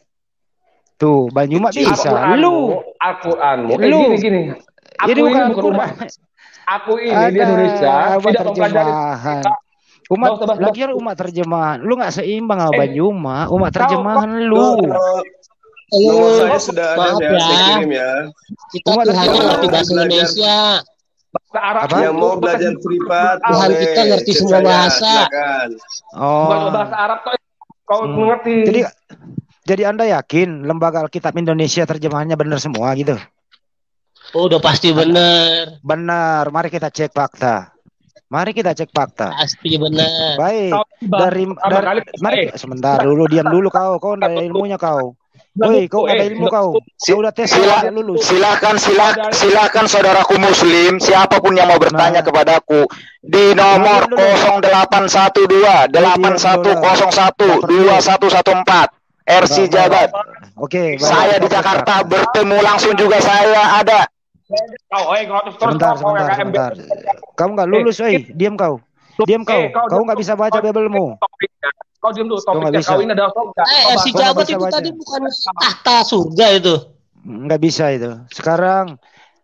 A: Tuh, Banyu mah bisa. Lu
H: Al-Qur'anmu. Gini. Aku ini bukan umat. Aku ini di Indonesia tidak mempelajari
A: umat terjemahan. Lu nggak seimbang sama Banyu mah. Umat terjemahan lu.
D: Nomor saya sudah ada ya, saya kirim ya.
G: Kita tuh hanya ngerti bahasa Indonesia.
H: Bahasa Arab
D: yang mau belajar privat.
G: Tuhan kita ngerti semua bahasa.
H: Bukan bahasa Arab kau mengerti.
A: Jadi Anda yakin lembaga Alkitab Indonesia terjemahannya benar semua gitu?
G: Oh, udah pasti benar.
A: Benar. Mari kita cek fakta. Pasti benar. Baik. Mari sebentar dulu, diam dulu kau. Kau ada ilmunya kau. Woi, kau ada ilmu kau. Udah tes lulus.
I: Silakan saudaraku muslim, siapapun yang mau bertanya kepadaku di nomor 0812 8101 2114 RC Jabat.
A: Oke.
I: Saya di Jakarta bertemu langsung juga saya ada.
A: Sebentar. Kamu nggak lulus, diam kau. Kau nggak bisa baca Bibelmu.
H: Kau diam dulu. Topiknya kau ini adalah surga.
G: RC Jabat itu tadi bukan tahta surga itu.
A: Nggak bisa itu. Sekarang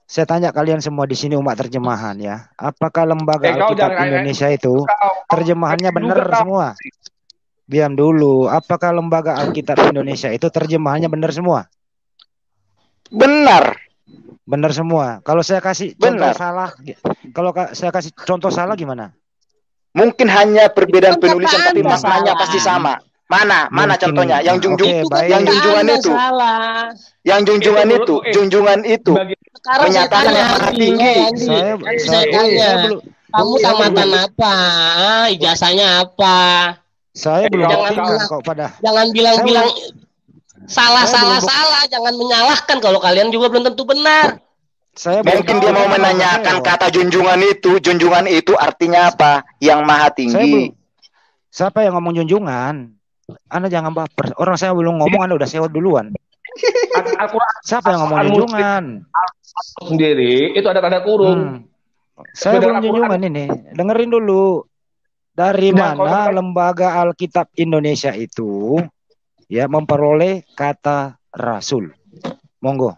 A: saya tanya kalian semua di sini umat terjemahan ya. Apakah lembaga Alkitab Indonesia itu terjemahannya benar semua? Diam dulu. Apakah lembaga Alkitab Indonesia itu terjemahannya benar semua?
I: Benar
A: semua. Kalau saya kasih contoh salah, gimana?
I: Mungkin hanya perbedaan penulisan tapi maknanya pasti sama. Mana contohnya? Yang junjungan itu menyatakan yang maha tinggi.
G: Saya belum. Kamu tamatan apa? Ijazahnya apa?
A: Saya belum kok pada.
G: Jangan bilang salah. Jangan menyalahkan kalau kalian juga belum tentu benar.
I: Mungkin dia mau menanyakan kata junjungan itu artinya apa? Yang maha tinggi.
A: Siapa yang ngomong junjungan? Anda jangan baper. Orang saya belum ngomong, Anda udah sewot duluan. Siapa yang ngomong junjungan?
H: Sendiri itu ada tanda kurung.
A: Saya belum junjungan ini. Dengerin dulu. Dari mana lembaga Alkitab Indonesia itu ya memperoleh kata rasul? Monggo.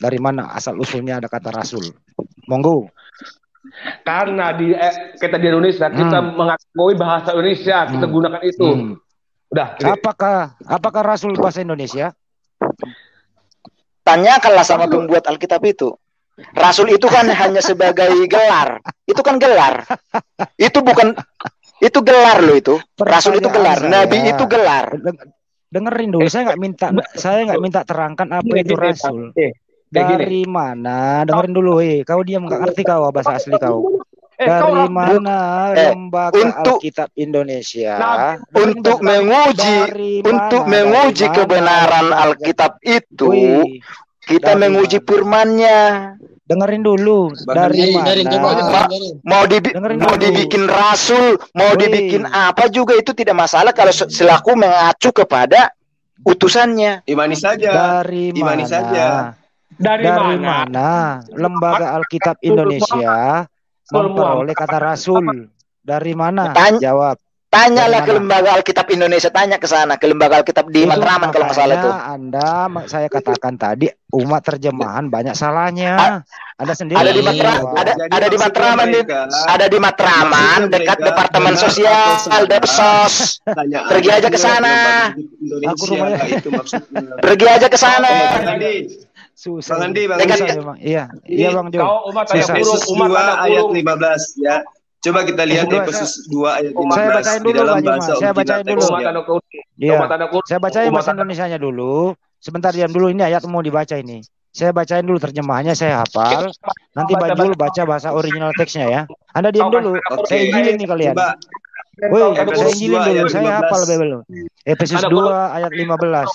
A: Dari mana asal usulnya ada kata rasul? Monggo.
H: Karena kita di Indonesia kita mengakui bahasa Indonesia, kita gunakan itu. Udah.
A: Apakah rasul bahasa Indonesia?
I: Tanyakanlah sama pembuat Alkitab itu. Rasul itu kan hanya sebagai gelar. Itu kan gelar. Itu gelar loh itu. Rasul itu gelar, nabi itu gelar.
A: Dengerin dulu, saya nggak minta terangkan apa itu rasul. Dari mana? Dengerin dulu, kau diam nggak ngerti kau bahasa asli kau. Dari mana lembaga Alkitab Indonesia
I: untuk menguji kebenaran Alkitab itu kita menguji firman-Nya.
A: Dengerin dulu dari mana
I: mau dibikin rasul, mau dibikin apa juga itu tidak masalah kalau selaku mengacu kepada utusannya.
D: Imani saja.
A: Dari mana lembaga Alkitab Indonesia memperoleh kata rasul? Dari mana? Jawab.
I: Tanyalah ke lembaga Alkitab Indonesia, tanya ke sana, ke lembaga Alkitab di Matraman kalau masalah itu.
A: Saya katakan tadi umat terjemahan banyak salahnya. Ada sendiri.
I: Ada di Matraman, dekat Departemen Sosial, Depsos. Pergi aja ke sana. Pergi aja ke sana.
A: Susah.
D: Iya
A: Bang Jo.
D: Efesus 2 ayat 15 ya. Coba kita lihat Efesus 2 ayat 15
A: saya bacain dulu,
D: di dalam bahasa
A: saya bacain dulu.
D: Iya.
A: Saya bacain bahasa Indonesianya dulu. Sebentar, diam dulu, ini ayat mau dibaca ini. Saya bacain dulu terjemahannya, saya hafal. Nanti Bajul baca bahasa original teksnya ya. Anda diam dulu. Saya injilin nih kalian. Woi, saya injilin dulu, saya hafal Bible. Efesus 2 ayat 15.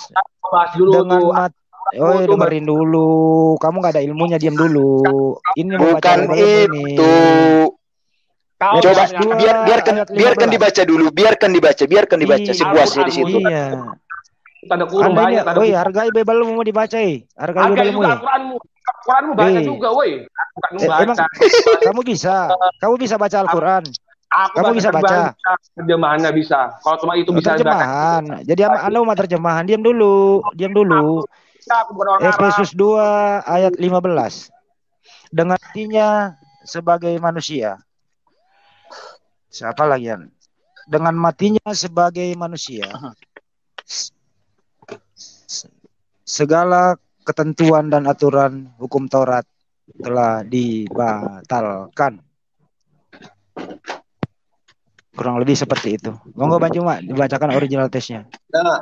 A: Dengan dengerin dulu. Kamu nggak ada ilmunya, diam dulu. Ini
I: bukan itu. Coba biarkan dibaca dulu, biarkan dibaca sebuah di situ.
A: Iya.
H: tanda kurung banyak tanda
A: kurung. Woi, hargai Bible mau dibaca, hargai Bible mu.
H: Al-Quranmu baca juga, woi.
A: Emang kamu bisa baca Al-Quran? Kamu bisa baca?
H: Terjemahannya bisa. Kalau cuma itu bisa
A: terjemahan. Jadi Anda mau terjemahan, diam dulu. Efesus 2 ayat 15. Dengan matinya sebagai manusia. Siapa lagi? Dengan matinya sebagai manusia. Segala ketentuan dan aturan hukum Taurat telah dibatalkan. Kurang lebih seperti itu. Monggo Banjuma dibacakan original teksnya.
D: Nah,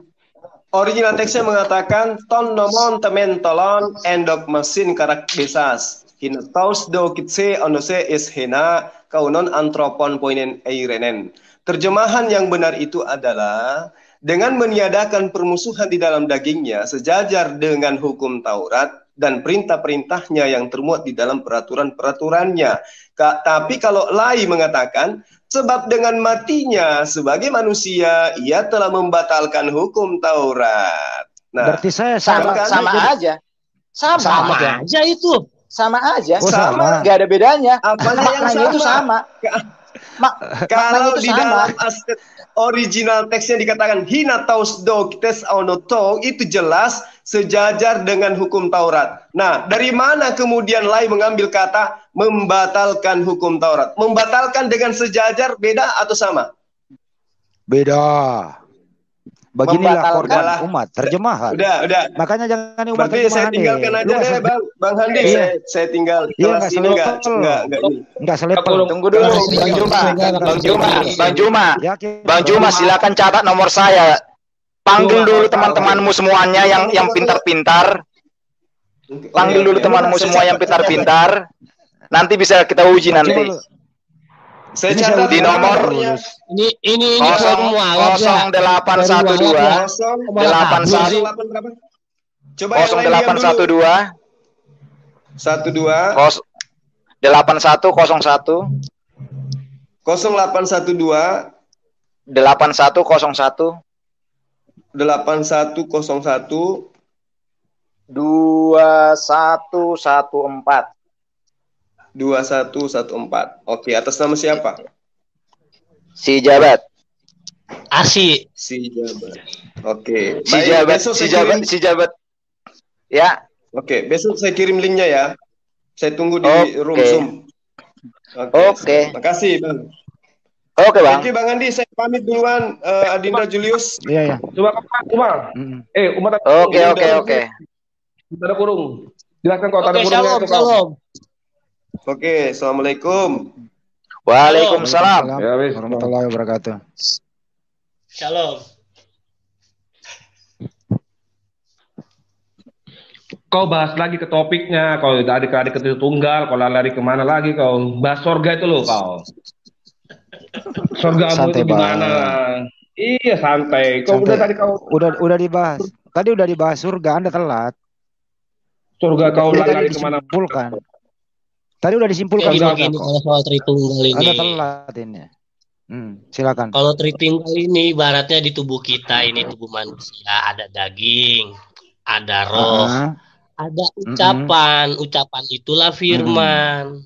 D: original teksnya mengatakan ton nomon temen tolon endok mesin karak besas. Hina taus do kitse onose is hina kaunon antropon poinen eirenen. Terjemahan yang benar itu adalah dengan meniadakan permusuhan di dalam dagingnya sejajar dengan hukum Taurat dan perintah-perintahnya yang termuat di dalam peraturan-peraturannya. Tapi kalau Lai mengatakan sebab dengan matinya sebagai manusia ia telah membatalkan hukum Taurat.
A: Nah, berarti saya
C: sama aja itu. Sama aja. Sama. Gak ada bedanya.
D: Apanya yang sama? Itu sama. Kalau di dalam aspek original teksnya dikatakan hina taus do kites aunoto, itu jelas sejajar dengan hukum Taurat. Nah, dari mana kemudian Lai mengambil kata membatalkan hukum Taurat? Membatalkan dengan sejajar beda atau sama?
A: Beda. Beginilah korban umat terjemahan.
D: Udah.
A: Makanya jangan umat
D: berarti saya tinggalkan aja deh, Bang Handi. Iya. Saya tinggal kelas ini enggak
C: selepel. Tunggu dulu, Bang Juma, silakan catat nomor saya. Panggil dulu teman-temanmu semuanya yang pintar-pintar. Panggil dulu temanmu semua yang pintar-pintar. Nanti bisa kita uji nanti.
D: Saya catat
C: di nomor
G: ini 0812
D: Coba 0812
C: 8101 2114. Oke, atas nama siapa? Si Jabat.
G: Asi.
D: Si Jabat. Oke.
C: Si Jabat. Ya.
D: Oke, besok saya kirim linknya ya. Saya tunggu di room Zoom.
C: Oke.
D: Makasih, Bang.
C: Oke, Bang.
D: Oke, Bang Andi, saya pamit duluan. Adindra Julius.
A: Iya.
H: Umar. Umar.
C: Oke.
H: Tanda kurung. Jelaskan kalau tanda kurungnya.
G: Shalom.
D: Oke, assalamualaikum.
C: Waalaikumsalam.
A: Warahmatullahi wabarakatuh.
G: Shalom.
H: Kau bahas lagi ke topiknya. Kau adik-adik itu tunggal. Kau lari kemana lagi? Kau bahas surga itu loh kau. Surgamu itu gimana? Iya santai. Kau udah tadi kau
A: udah dibahas. Tadi udah dibahas surga. Anda telat.
H: Surga kau lari kemana?
A: Tadi udah disimpulkan.
G: Ini kalau soal Tritunggal ini.
A: Ada telat ini. Silakan.
G: Kalau Tritunggal ini ibaratnya di tubuh kita ini tubuh manusia ada daging, ada roh, ada ucapan. Ucapan itulah firman.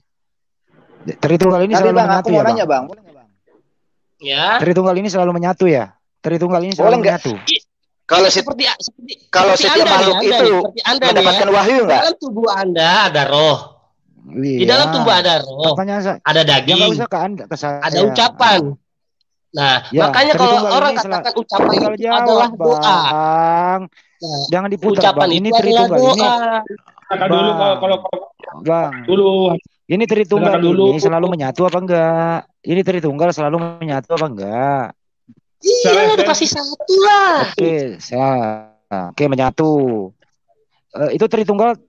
A: Tritunggal ini selalu menyatu ya, Bang?
C: Bang.
G: Ya.
A: Tritunggal ini selalu menyatu ya? Tritunggal ini selalu menyatu.
C: Kalau setiap makhluk itu mendapatkan wahyu enggak?
G: Dalam tubuh Anda ada roh.
A: Iya.
G: Di dalam tubuh ada roh, ada daging, ada ucapan. Nah, ya, makanya kalau orang katakan ucapan itu adalah doa.
A: Nah, jangan diputar, Bang. Ini Tritunggal ini.
H: Dulu kalau
A: Bang.
H: Dulu.
A: Ini Tritunggal ini selalu menyatu apa enggak? Ini Tritunggal selalu menyatu apa enggak?
G: Iya, pasti satu lah.
A: Oke, menyatu. Itu Tritunggal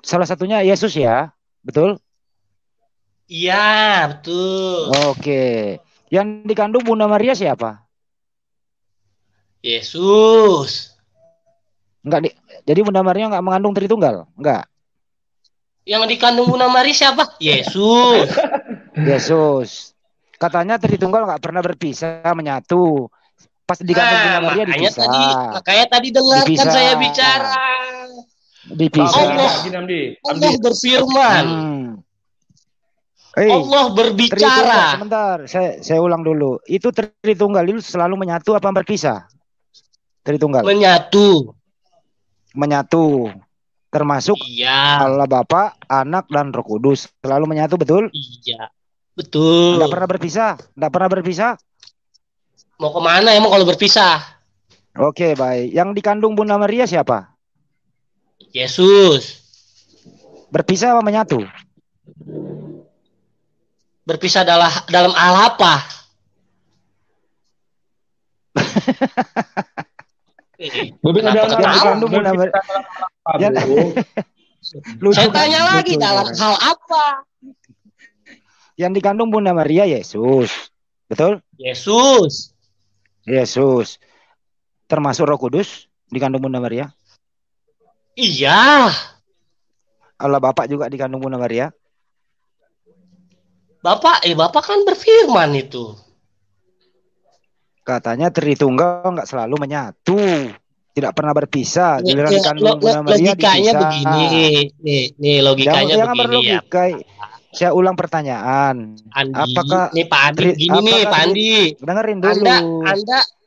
A: salah satunya Yesus ya? Betul?
G: Iya, betul.
A: Oke. Yang dikandung Bunda Maria siapa?
G: Yesus.
A: Jadi Bunda Maria enggak mengandung Tritunggal? Enggak.
G: Yang dikandung Bunda Maria siapa? Yesus.
A: Yesus. Katanya Tritunggal enggak pernah berpisah, menyatu. Pas dikandung Bunda Maria dipisah.
G: Makanya tadi dengarkan saya bicara.
A: Dipisah.
G: Allah berfirman. Allah berbicara.
A: Sebentar, saya ulang dulu. Itu Tritunggal itu selalu menyatu apa berpisah? Tritunggal. Menyatu. Termasuk Allah Bapa, Anak dan Roh Kudus selalu menyatu, betul?
G: Iya, betul.
A: Tidak pernah berpisah.
G: Mau kemana emang kalau berpisah?
A: Oke, baik. Yang dikandung Bunda Maria siapa?
G: Yesus.
A: Berpisah apa menyatu?
G: Berpisah dalam hal apa?
A: Saya
G: tanya lagi dalam hal apa?
A: Yang dikandung Bunda Maria Yesus, betul? Yesus. Termasuk Roh Kudus dikandung Bunda Maria?
G: Iya.
A: Allah Bapa juga dikandung Bunda Maria?
G: Bapak kan berfirman itu.
A: Katanya Tritunggal nggak selalu menyatu, tidak pernah berpisah. Giliran dikandung Bunda Maria
G: logikanya dipisah. Begini, nih logikanya
A: jangan
G: begini
A: berlogika. Ya. Saya ulang pertanyaan.
G: Andi,
A: apakah
G: nih Pak Andi gini nih Pak Andi.
A: Dengerin dulu.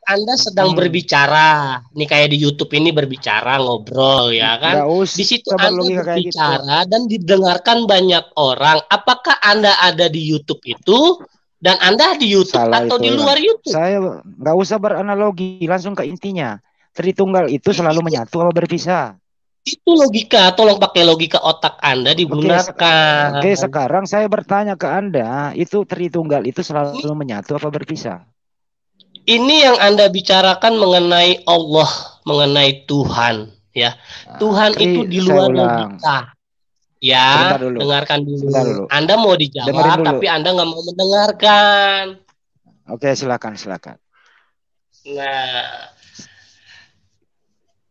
G: Anda sedang berbicara, nih kayak di YouTube ini berbicara ngobrol ya kan? Di situ Anda berbicara gitu. Dan didengarkan banyak orang. Apakah Anda ada di YouTube itu dan Anda di YouTube salah atau di luar YouTube?
A: Saya nggak usah beranalogi, langsung ke intinya. Tritunggal itu selalu menyatu atau berpisah?
G: Itu logika, tolong pakai logika otak Anda digunakan.
A: Oke, sekarang saya bertanya ke Anda, itu Tritunggal itu selalu menyatu apa berpisah?
G: Ini yang Anda bicarakan mengenai Allah, mengenai Tuhan, ya. Tuhan itu di luar logika. Ya, dengarkan dulu. Anda mau dijawab, tapi Anda nggak mau mendengarkan.
A: Oke, silakan.
G: Nah,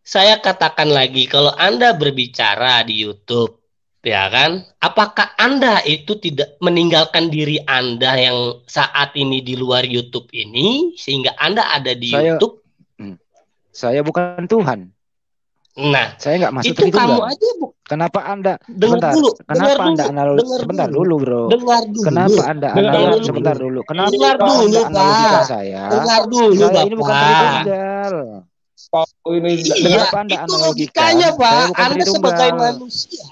G: saya katakan lagi, kalau Anda berbicara di YouTube, ya kan? Apakah Anda itu tidak meninggalkan diri Anda yang saat ini di luar YouTube ini sehingga Anda ada di YouTube?
A: Saya bukan Tuhan.
G: Nah,
A: saya nggak masuk
G: itu kamu aja, Bu.
A: Kenapa Anda
G: dengar dulu?
A: Kenapa Anda analogi sebentar dulu, Bro?
G: Dengar dulu.
A: Kenapa Anda analogi sebentar dulu? Kenapa
G: dengar dulu, Pak?
A: Saya
G: dengar dulu,
A: saya ini bukan Tritunggal.
G: Kenapa Anda logikanya, Pak? Anda sebagai manusia.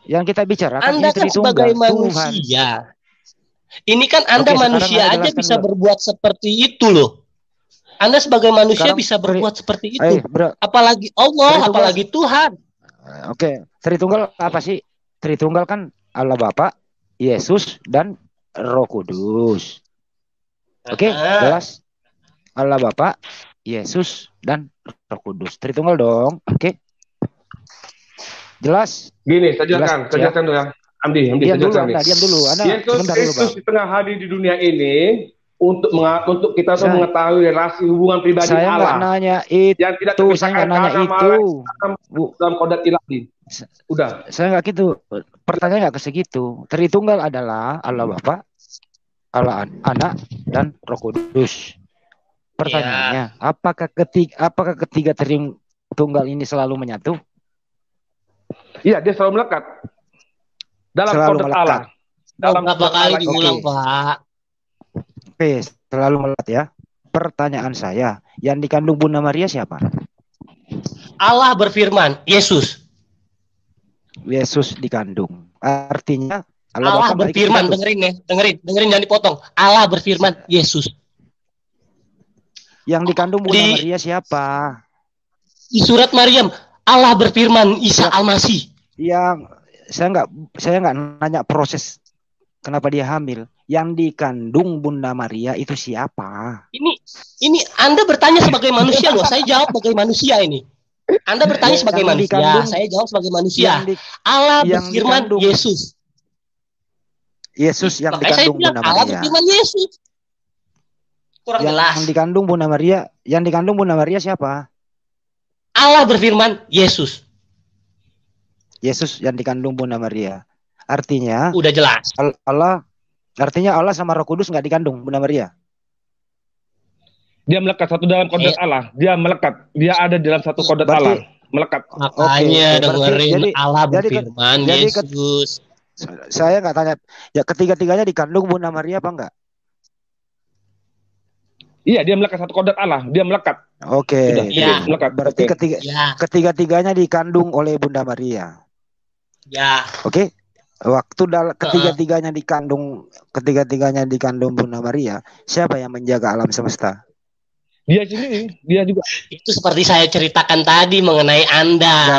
A: Yang kita bicarakan
G: Anda kan sebagai manusia. Ini kan Anda manusia aja bisa berbuat seperti itu loh. Anda sebagai manusia bisa berbuat seperti itu. Apalagi Allah, apalagi Tuhan.
A: Oke, Tritunggal apa sih? Tritunggal kan Allah Bapa, Yesus dan Roh Kudus. Oke, jelas. Allah Bapa, Yesus dan Roh Kudus. Tritunggal dong. Oke. Jelas.
H: Gini, kerjakan dulu ya. Amdi,
A: diam dulu.
H: Yesus di tengah hadir di dunia ini untuk kita semua mengetahui relasi hubungan pribadi
A: saya
H: Allah.
A: Saya nanya itu.
H: Yang tidak
A: saya nggak nanya itu.
H: Dalam kodrat ilahi. Udah.
A: Saya nggak gitu. Pertanyaan nggak ke segitu. Tritunggal adalah Allah Bapa, Allah Anak dan Roh Kudus. Pertanyaannya, apakah ketiga Tritunggal ini selalu menyatu?
H: Iya, dia selalu melekat dalam kodrat Allah.
G: Dalam berapa kali diulang, Pak?
A: Oke, selalu melekat ya. Pertanyaan saya, yang dikandung Bunda Maria siapa?
G: Allah berfirman, Yesus.
A: Yesus dikandung. Artinya
G: Allah berfirman, dengerin jangan dipotong. Allah berfirman, Yesus.
A: Yang dikandung Bunda Maria siapa?
G: Di surat Maryam, Allah berfirman, Isa Al-Masih.
A: Yang saya nggak nanya proses kenapa dia hamil. Yang dikandung Bunda Maria itu siapa?
G: Ini Anda bertanya sebagai manusia loh. Saya jawab sebagai manusia ini. Anda bertanya sebagai manusia, saya jawab sebagai manusia. Allah berfirman Yesus.
A: Yesus yang dikandung Bunda Maria.
G: Allah berfirman Yesus. Kurang jelas.
A: Yang dikandung Bunda Maria siapa?
G: Allah berfirman Yesus.
A: Yesus yang dikandung Bunda Maria. Artinya
G: udah jelas.
A: Artinya Allah sama Roh Kudus nggak dikandung Bunda Maria.
H: Dia melekat satu dalam kodrat Allah. Dia melekat. Dia ada dalam satu kodrat Allah. Melekat.
G: Makanya dengerin Allah berfirman, Yesus.
A: Saya nggak tanya. Ya ketiga-tiganya dikandung Bunda Maria apa enggak?
H: Iya, dia melekat satu kodrat Allah. Dia melekat.
A: Oke.
G: Ya.
A: Melekat. Berarti ketiga-tiganya dikandung oleh Bunda Maria.
G: Ya.
A: Oke. Waktu ketiga-tiganya dikandung Bunda Maria, siapa yang menjaga alam semesta?
H: Dia sendiri, dia juga.
G: Itu seperti saya ceritakan tadi mengenai Anda.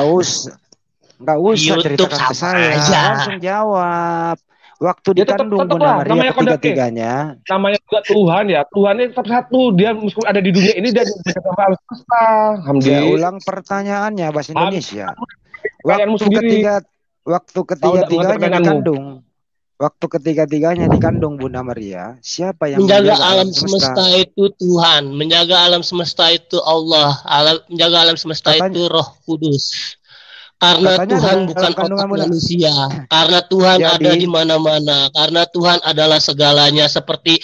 A: Nggak usah ceritakan ke saya. Langsung jawab. Waktu dikandung Bunda Maria ketiga-tiganya.
H: Namanya juga Tuhan ya. Tuhan itu tetap satu. Dia meskipun ada di dunia ini dia menjaga alam semesta.
A: Saya ulang pertanyaannya bahasa Indonesia. Waktu ketiga-tiganya dikandung Bunda Maria, siapa yang
G: menjaga alam semesta itu Tuhan, menjaga alam semesta itu Allah, menjaga alam semesta itu Roh Kudus. Karena Tuhan bukan otak manusia, karena Tuhan ada di mana-mana, karena Tuhan adalah segalanya, seperti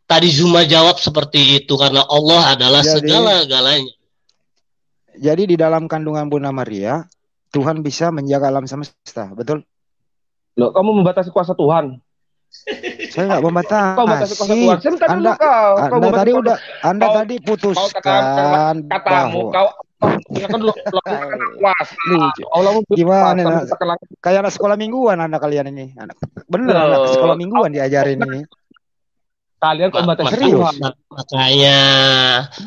G: tadi Zuma jawab seperti itu, karena Allah adalah segala-galanya.
A: Jadi di dalam kandungan Bunda Maria, Tuhan bisa menjaga alam semesta, betul?
H: Loh, kamu membatasi kuasa Tuhan.
A: Saya nggak membatasi. Anda tadi putuskan bahwa gimana? Kayak anak sekolah mingguan Anda kalian ini. Bener anak sekolah mingguan diajarin ini.
H: Kalian kok membatasi
G: serius? Makanya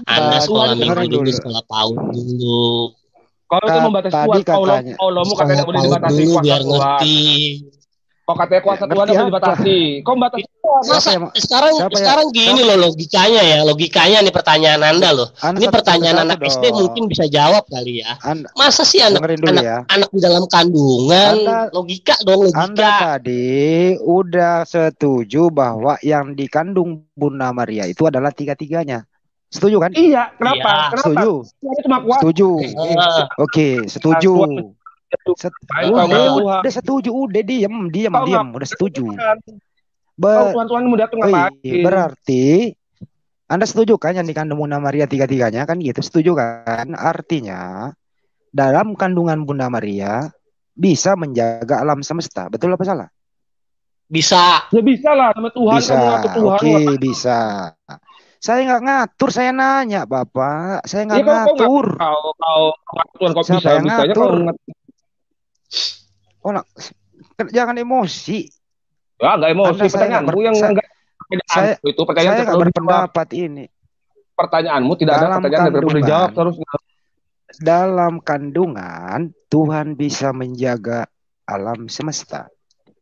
G: Anda sekolah minggu dulu, sekolah PAUD dulu.
H: Kalau itu membatasi Tuhan, Allahmu katanya boleh dibatasi kuasa Tuhan. Kok katanya kuasa Tuhan boleh dibatasi? Kok membatasi Tuhan?
G: Masa sekarang gini loh logikanya nih pertanyaan Anda loh. Ini pertanyaan anak SD mungkin bisa jawab kali ya. Masa sih anak di dalam kandungan? Logika.
A: Anda tadi udah setuju bahwa yang dikandung Bunda Maria itu adalah tiga-tiganya. Setuju kan?
H: Iya, kenapa?
A: Iya. Setuju. Setuju. Oke, setuju. Udah setuju, udah diam, udah setuju.
H: Tuhan mudah tuh ngapain?
A: Berarti Anda setuju kan yang dikandung Bunda Maria tiga-tiganya kan gitu? Setuju kan? Artinya dalam kandungan Bunda Maria bisa menjaga alam semesta. Betul apa salah?
G: Bisa.
H: Ya bisa lah, sama Tuhan.
A: Bisa. Oke, bisa. Saya nggak ngatur, saya nanya Bapak. Saya nggak ngatur.
H: Siapa yang ngatur?
A: Jangan emosi.
H: Ya, nggak emosi. Pertanyaanmu yang enggak.
A: Saya nggak berpendapat ini.
H: Pertanyaanmu tidak ada pertanyaan yang perlu dijawab terus.
A: Dalam kandungan Tuhan bisa menjaga alam semesta.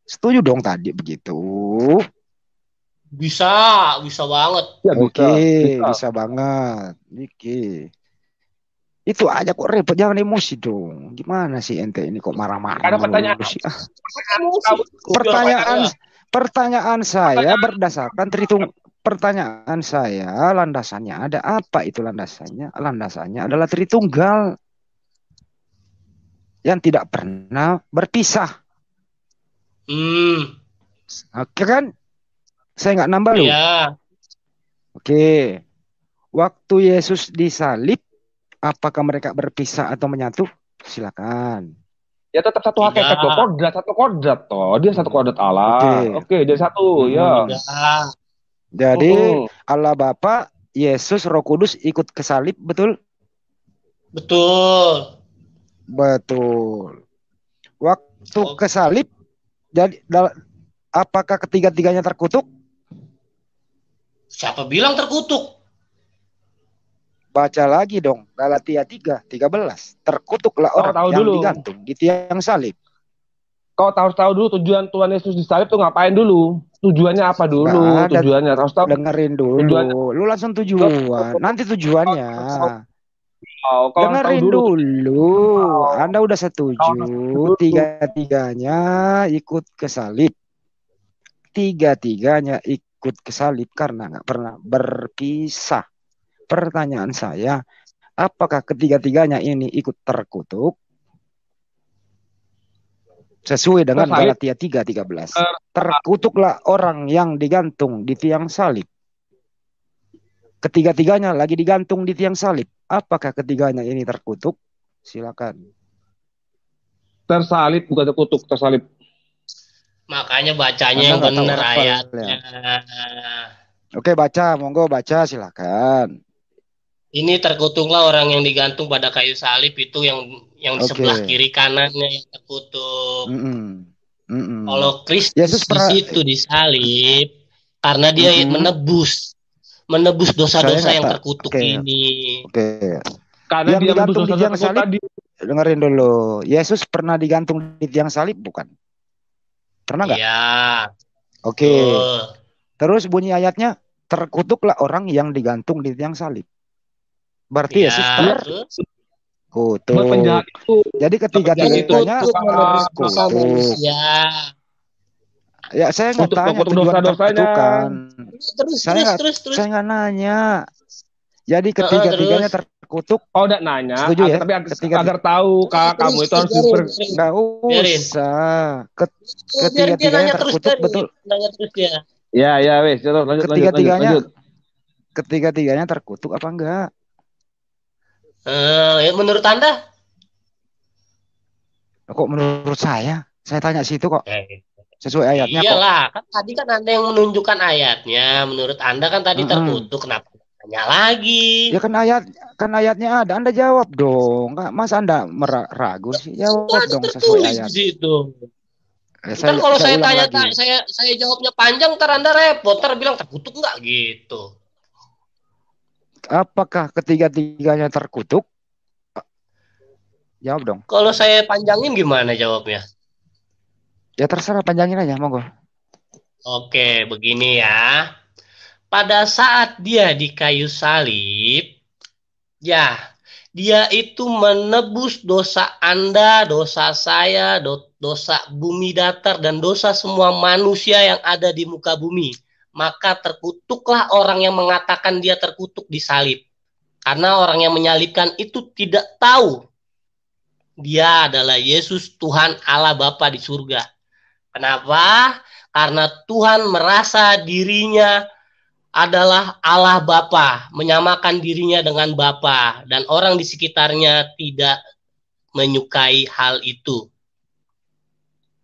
A: Setuju dong tadi begitu?
G: Bisa banget.
A: Ya, bisa banget. Oke. Itu aja kok repot, jangan emosi dong. Gimana sih ente ini kok marah-marah?
H: Ada pertanyaan.
A: Pertanyaan saya berdasarkan pertanyaan saya landasannya ada apa itu landasannya? Landasannya adalah Tritunggal yang tidak pernah berpisah. Oke kan? Saya nggak nambah loh.
G: Iya.
A: Oke. Waktu Yesus disalib, apakah mereka berpisah atau menyatu? Silakan.
H: Ya tetap satu hakikat loh. Satu kodrat toh. Dia satu kodrat Allah. Oke, jadi satu ya.
A: Jadi Allah Bapa, Yesus, Roh Kudus ikut ke salib, betul?
G: Betul.
A: Waktu ke salib, jadi apakah ketiga-tiganya terkutuk?
G: Siapa bilang terkutuk?
A: Baca lagi dong, Galatia 3:13. Terkutuklah orang yang digantung di tiang salib.
H: Kau harus tahu dulu tujuan Tuhan Yesus disalib tuh ngapain dulu? Tujuannya apa dulu? Tujuannya harus tahu.
A: Dengerin dulu. Lu langsung tujuan. Nanti tujuannya. Dengerin dulu. Anda udah setuju. Tiga-tiganya ikut ke salib. Tiga-tiganya ikut ke salib karena nggak pernah berpisah. Pertanyaan saya, apakah ketiga-tiganya ini ikut terkutuk? Sesuai dengan Galatia 3:13. Terkutuklah orang yang digantung di tiang salib. ketiga-tiganya lagi digantung di tiang salib. Apakah ketiganya ini terkutuk? Silakan.
H: Tersalib, bukan terkutuk, tersalib.
G: Makanya bacanya yang benar ayatnya.
A: Oke, baca, monggo baca, silakan. Ini
G: terkutuklah orang yang digantung pada kayu salib itu yang di sebelah kiri kanannya yang terkutuk. Kalau Kristus di situ disalib karena dia menebus dosa-dosa yang terkutuk ini.
A: Karena yang dia digantung di tiang salib. Dengerin dulu. Yesus pernah digantung di tiang salib bukan? Pernah nggak?
G: Iya.
A: Oke. Terus bunyi ayatnya, terkutuklah orang yang digantung di tiang salib. Berarti Yesus terkutuk. Jadi ketiga-tiganya terkutuk. Ya, saya nggak tanya tujuan terkutukan. Saya nggak nanya. Jadi ketiga-tiganya terkutuk.
H: Oh, udah nanya.
A: Setuju ya?
H: Tapi agar tahu kamu itu harus
A: nggak usah. Ketiga-tiganya terkutuk betul.
H: Ya, wes. Lanjut.
A: Ketiga-tiganya terkutuk apa enggak?
G: Ya menurut Anda?
A: Kok menurut saya? Saya tanya situ kok. Sesuai ayatnya.
G: Iyalah, kan tadi kan Anda yang menunjukkan ayatnya. Menurut Anda kan tadi terkutuk. Kenapa tanya lagi?
A: Ya kan ayatnya ada. Anda jawab dong. Mas Anda ragu sih. Jawab dong sesuai ayat.
G: Situ. Ntar kalau saya tanya, saya jawabnya panjang, ntar Anda repot. Ntar bilang terkutuk nggak gitu.
A: Apakah ketiga-tiganya terkutuk? Jawab dong.
G: Kalau saya panjangin gimana jawabnya?
A: Ya terserah, panjangin aja, monggo.
G: Oke, begini ya. Pada saat dia di kayu salib, ya, dia itu menebus dosa Anda, dosa saya, dosa bumi datar, dan dosa semua manusia yang ada di muka bumi. Maka terkutuklah orang yang mengatakan dia terkutuk di salib. Karena orang yang menyalibkan itu tidak tahu dia adalah Yesus, Tuhan Allah Bapa di surga. Kenapa? Karena Tuhan merasa dirinya adalah Allah Bapa, menyamakan dirinya dengan Bapa, dan orang di sekitarnya tidak menyukai hal itu.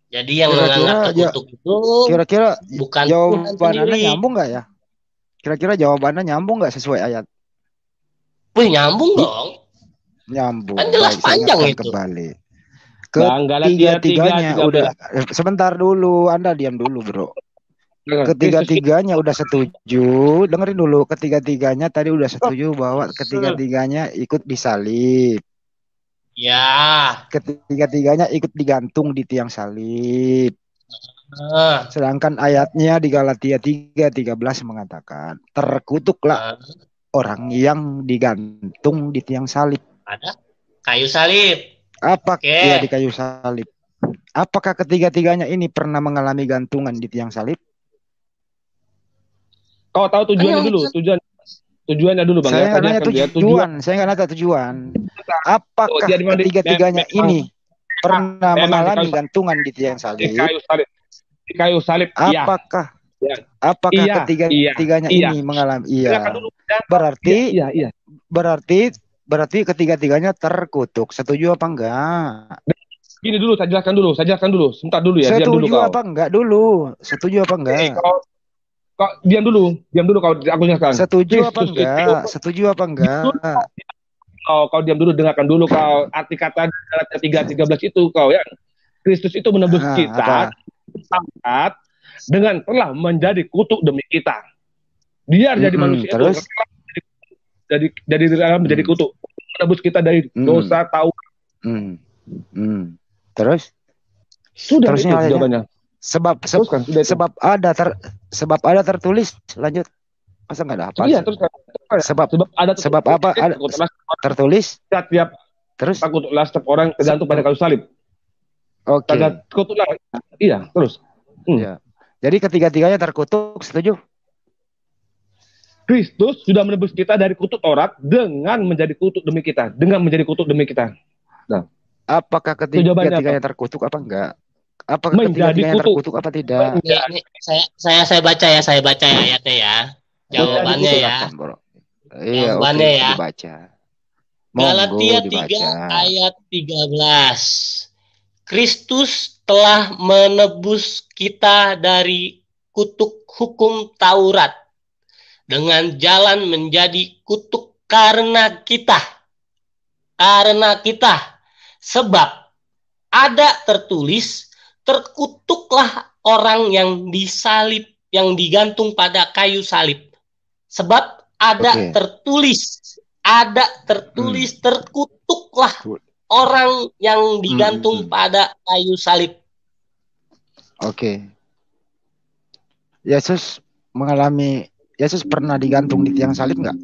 G: Jadi yang menganggap terkutuk itu
A: kira-kira
G: bukan
A: jawabannya nyambung nggak ya? Kira-kira jawabannya nyambung nggak sesuai ayat?
G: Wih, nyambung dong.
A: Nyambung.
G: Kan jelas panjang itu.
A: Kembali. Ketiga-tiganya udah. Sebentar dulu, Anda diam dulu, bro. Ketiga-tiganya udah setuju. Dengerin dulu, ketiga-tiganya tadi udah setuju bahwa ketiga-tiganya ikut disalib.
G: Ya.
A: Ketiga-tiganya ikut digantung di tiang salib. Sedangkan ayatnya di Galatia 3:13 mengatakan, terkutuklah orang yang digantung di tiang salib.
G: Ada kayu salib.
A: Iya, di kayu salib. Apakah ketiga-tiganya ini pernah mengalami gantungan di tiang salib?
H: Kau tahu tujuannya dulu, tujuannya dulu, Bang.
A: Saya nggak nanya tujuan. Saya nggak nanya tujuan. Apakah ketiga-tiganya ini pernah mengalami gantungan di tiang salib?
H: Di kayu salib.
A: Apakah ketiga-tiganya ini mengalami? Iya. Berarti ketiga-tiganya terkutuk. Setuju apa enggak?
H: Gini dulu, saya jelaskan dulu. Sebentar dulu ya.
A: Setuju apa enggak dulu? Setuju apa enggak?
H: Kau diam dulu kau, aku jelaskan.
A: Setuju apa enggak?
H: Kau diam dulu, dengarkan dulu kau arti kata 3:13 itu kau ya. Kristus itu menebus kita sangat dengan telah menjadi kutuk demi kita. Dia jadi manusia
A: terus?
H: Jadi menjadi kutuk, menebus kita dari dosa tahu.
A: Terus?
H: Sudah itu jawabannya.
A: Sebab ada tertulis. Lanjut. Masa nggak ada apa?
H: Iya, terus
A: sebab apa ada tertulis?
H: Setiap
A: terus
H: takutlah setiap orang tergantung pada kayu salib.
A: Oke.
H: Takutlah. Iya, terus.
A: Ya. Jadi ketiga-tiganya terkutuk, setuju?
H: Kristus sudah menebus kita dari kutuk Taurat dengan menjadi kutuk demi kita. Nah.
A: Apakah ketiga-tiganya terkutuk apa enggak? Apakah ketiga-tiganya terkutuk apa tidak?
G: Saya baca ya ayatnya ya. Jawabannya ya.
A: Iya,
G: jawabannya ya.
A: Dibaca.
G: Galatia 3 ayat 13. Kristus telah menebus kita dari kutuk hukum Taurat dengan jalan menjadi kutuk karena kita. Sebab ada tertulis, terkutuklah orang yang disalib, yang digantung pada kayu salib. Sebab ada tertulis, terkutuklah orang yang digantung pada kayu salib.
A: Oke. Yesus pernah digantung di tiang salib nggak?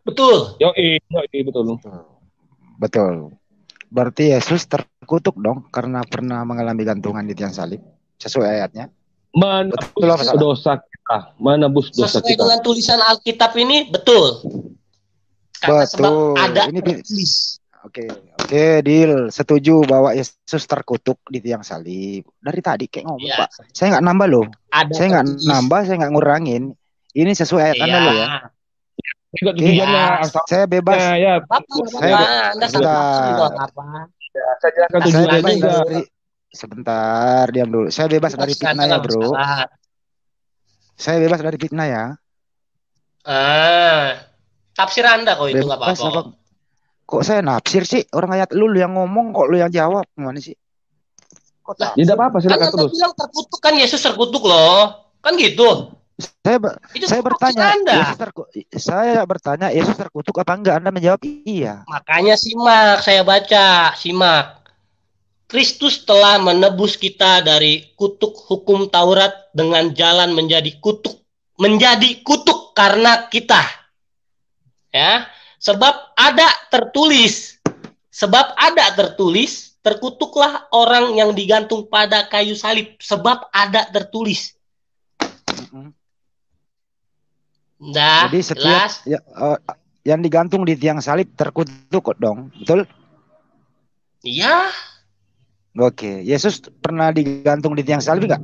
G: Betul.
H: Betul.
A: Betul. Berarti Yesus terkutuk dong karena pernah mengalami gantungan di tiang salib. Sesuai ayatnya.
H: Menebus dosa kita.
G: Sesuai dengan tulisan Alkitab ini betul. Karena sebab ada tertulis.
A: Oke, deal. Setuju bahwa Yesus terkutuk di tiang salib. Dari tadi kayak ngomong, Pak. Saya nggak nambah loh. Saya nggak nambah, saya nggak ngurangin. Ini sesuai ayat Anda loh ya. Saya bebas. Sebentar, diam dulu. Saya bebas dari fitnah ya, bro. Saya bebas dari fitnah ya.
G: Tafsir Anda kok itu nggak apa-apa.
A: Kok saya nafsir sih? Orang ayat lu yang ngomong kok lu yang jawab. Gimana sih?
H: Tidak apa-apa, silakan terus.
G: Kan bilang terkutuk, kan Yesus terkutuk loh. Kan gitu.
A: Saya bertanya, saya bertanya Yesus terkutuk apa enggak? Anda menjawab iya.
G: Makanya simak, saya baca, simak. Kristus telah menebus kita dari kutuk hukum Taurat dengan jalan menjadi kutuk karena kita. Ya, sebab ada tertulis, terkutuklah orang yang digantung pada kayu salib, sebab ada tertulis.
A: Jadi setiap yang digantung di tiang salib terkutuk dong, betul?
G: Iya.
A: Oke, Yesus pernah digantung di tiang salib nggak?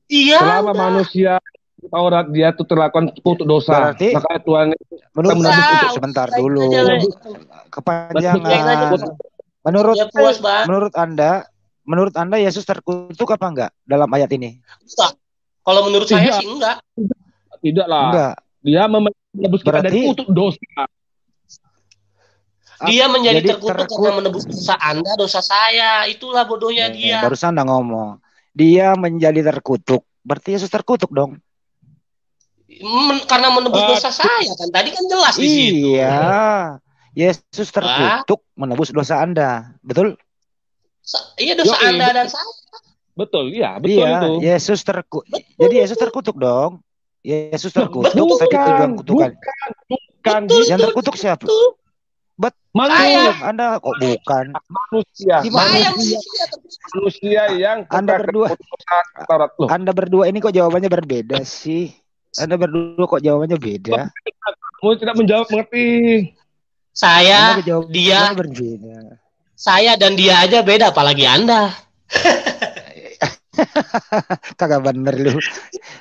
G: Iya.
H: Selama manusia Taurat dia itu terlakukan kutuk dosa.
A: Berarti,
H: maka Tuhan
A: sebentar dulu. Kepanjangan. Menurut Anda Yesus terkutuk apa enggak dalam ayat ini?
G: Enggak. Kalau menurut saya sih enggak.
H: Tidak lah. Enggak. Dia menebus kita dari kutuk dosa.
G: Dia menjadi terkutuk karena menebus dosa Anda, dosa saya. Itulah bodohnya dia.
A: Barusan Anda ngomong. Dia menjadi terkutuk. Berarti Yesus terkutuk dong.
G: Karena menebus dosa saya kan. Tadi kan jelas di situ.
A: Iya. Yesus terkutuk menebus dosa Anda. Betul?
G: Iya, dosa Anda dan saya.
H: Betul, iya. Betul itu.
A: Yesus terkutuk. Jadi Yesus terkutuk dong. Yesus terkutuk. Tapi tujuan kutukan.
H: Bukan.
A: Yang terkutuk siapa?
H: Manusia.
A: Anda kok bukan
H: manusia yang
A: Anda berdua ini kok jawabannya berbeda sih. Anda berdua kok jawabannya beda.
H: Kamu tidak menjawab, mengerti?
G: Saya dia
A: berbeda.
G: Saya dan dia aja beda, apalagi Anda.
A: Kagak bener lu.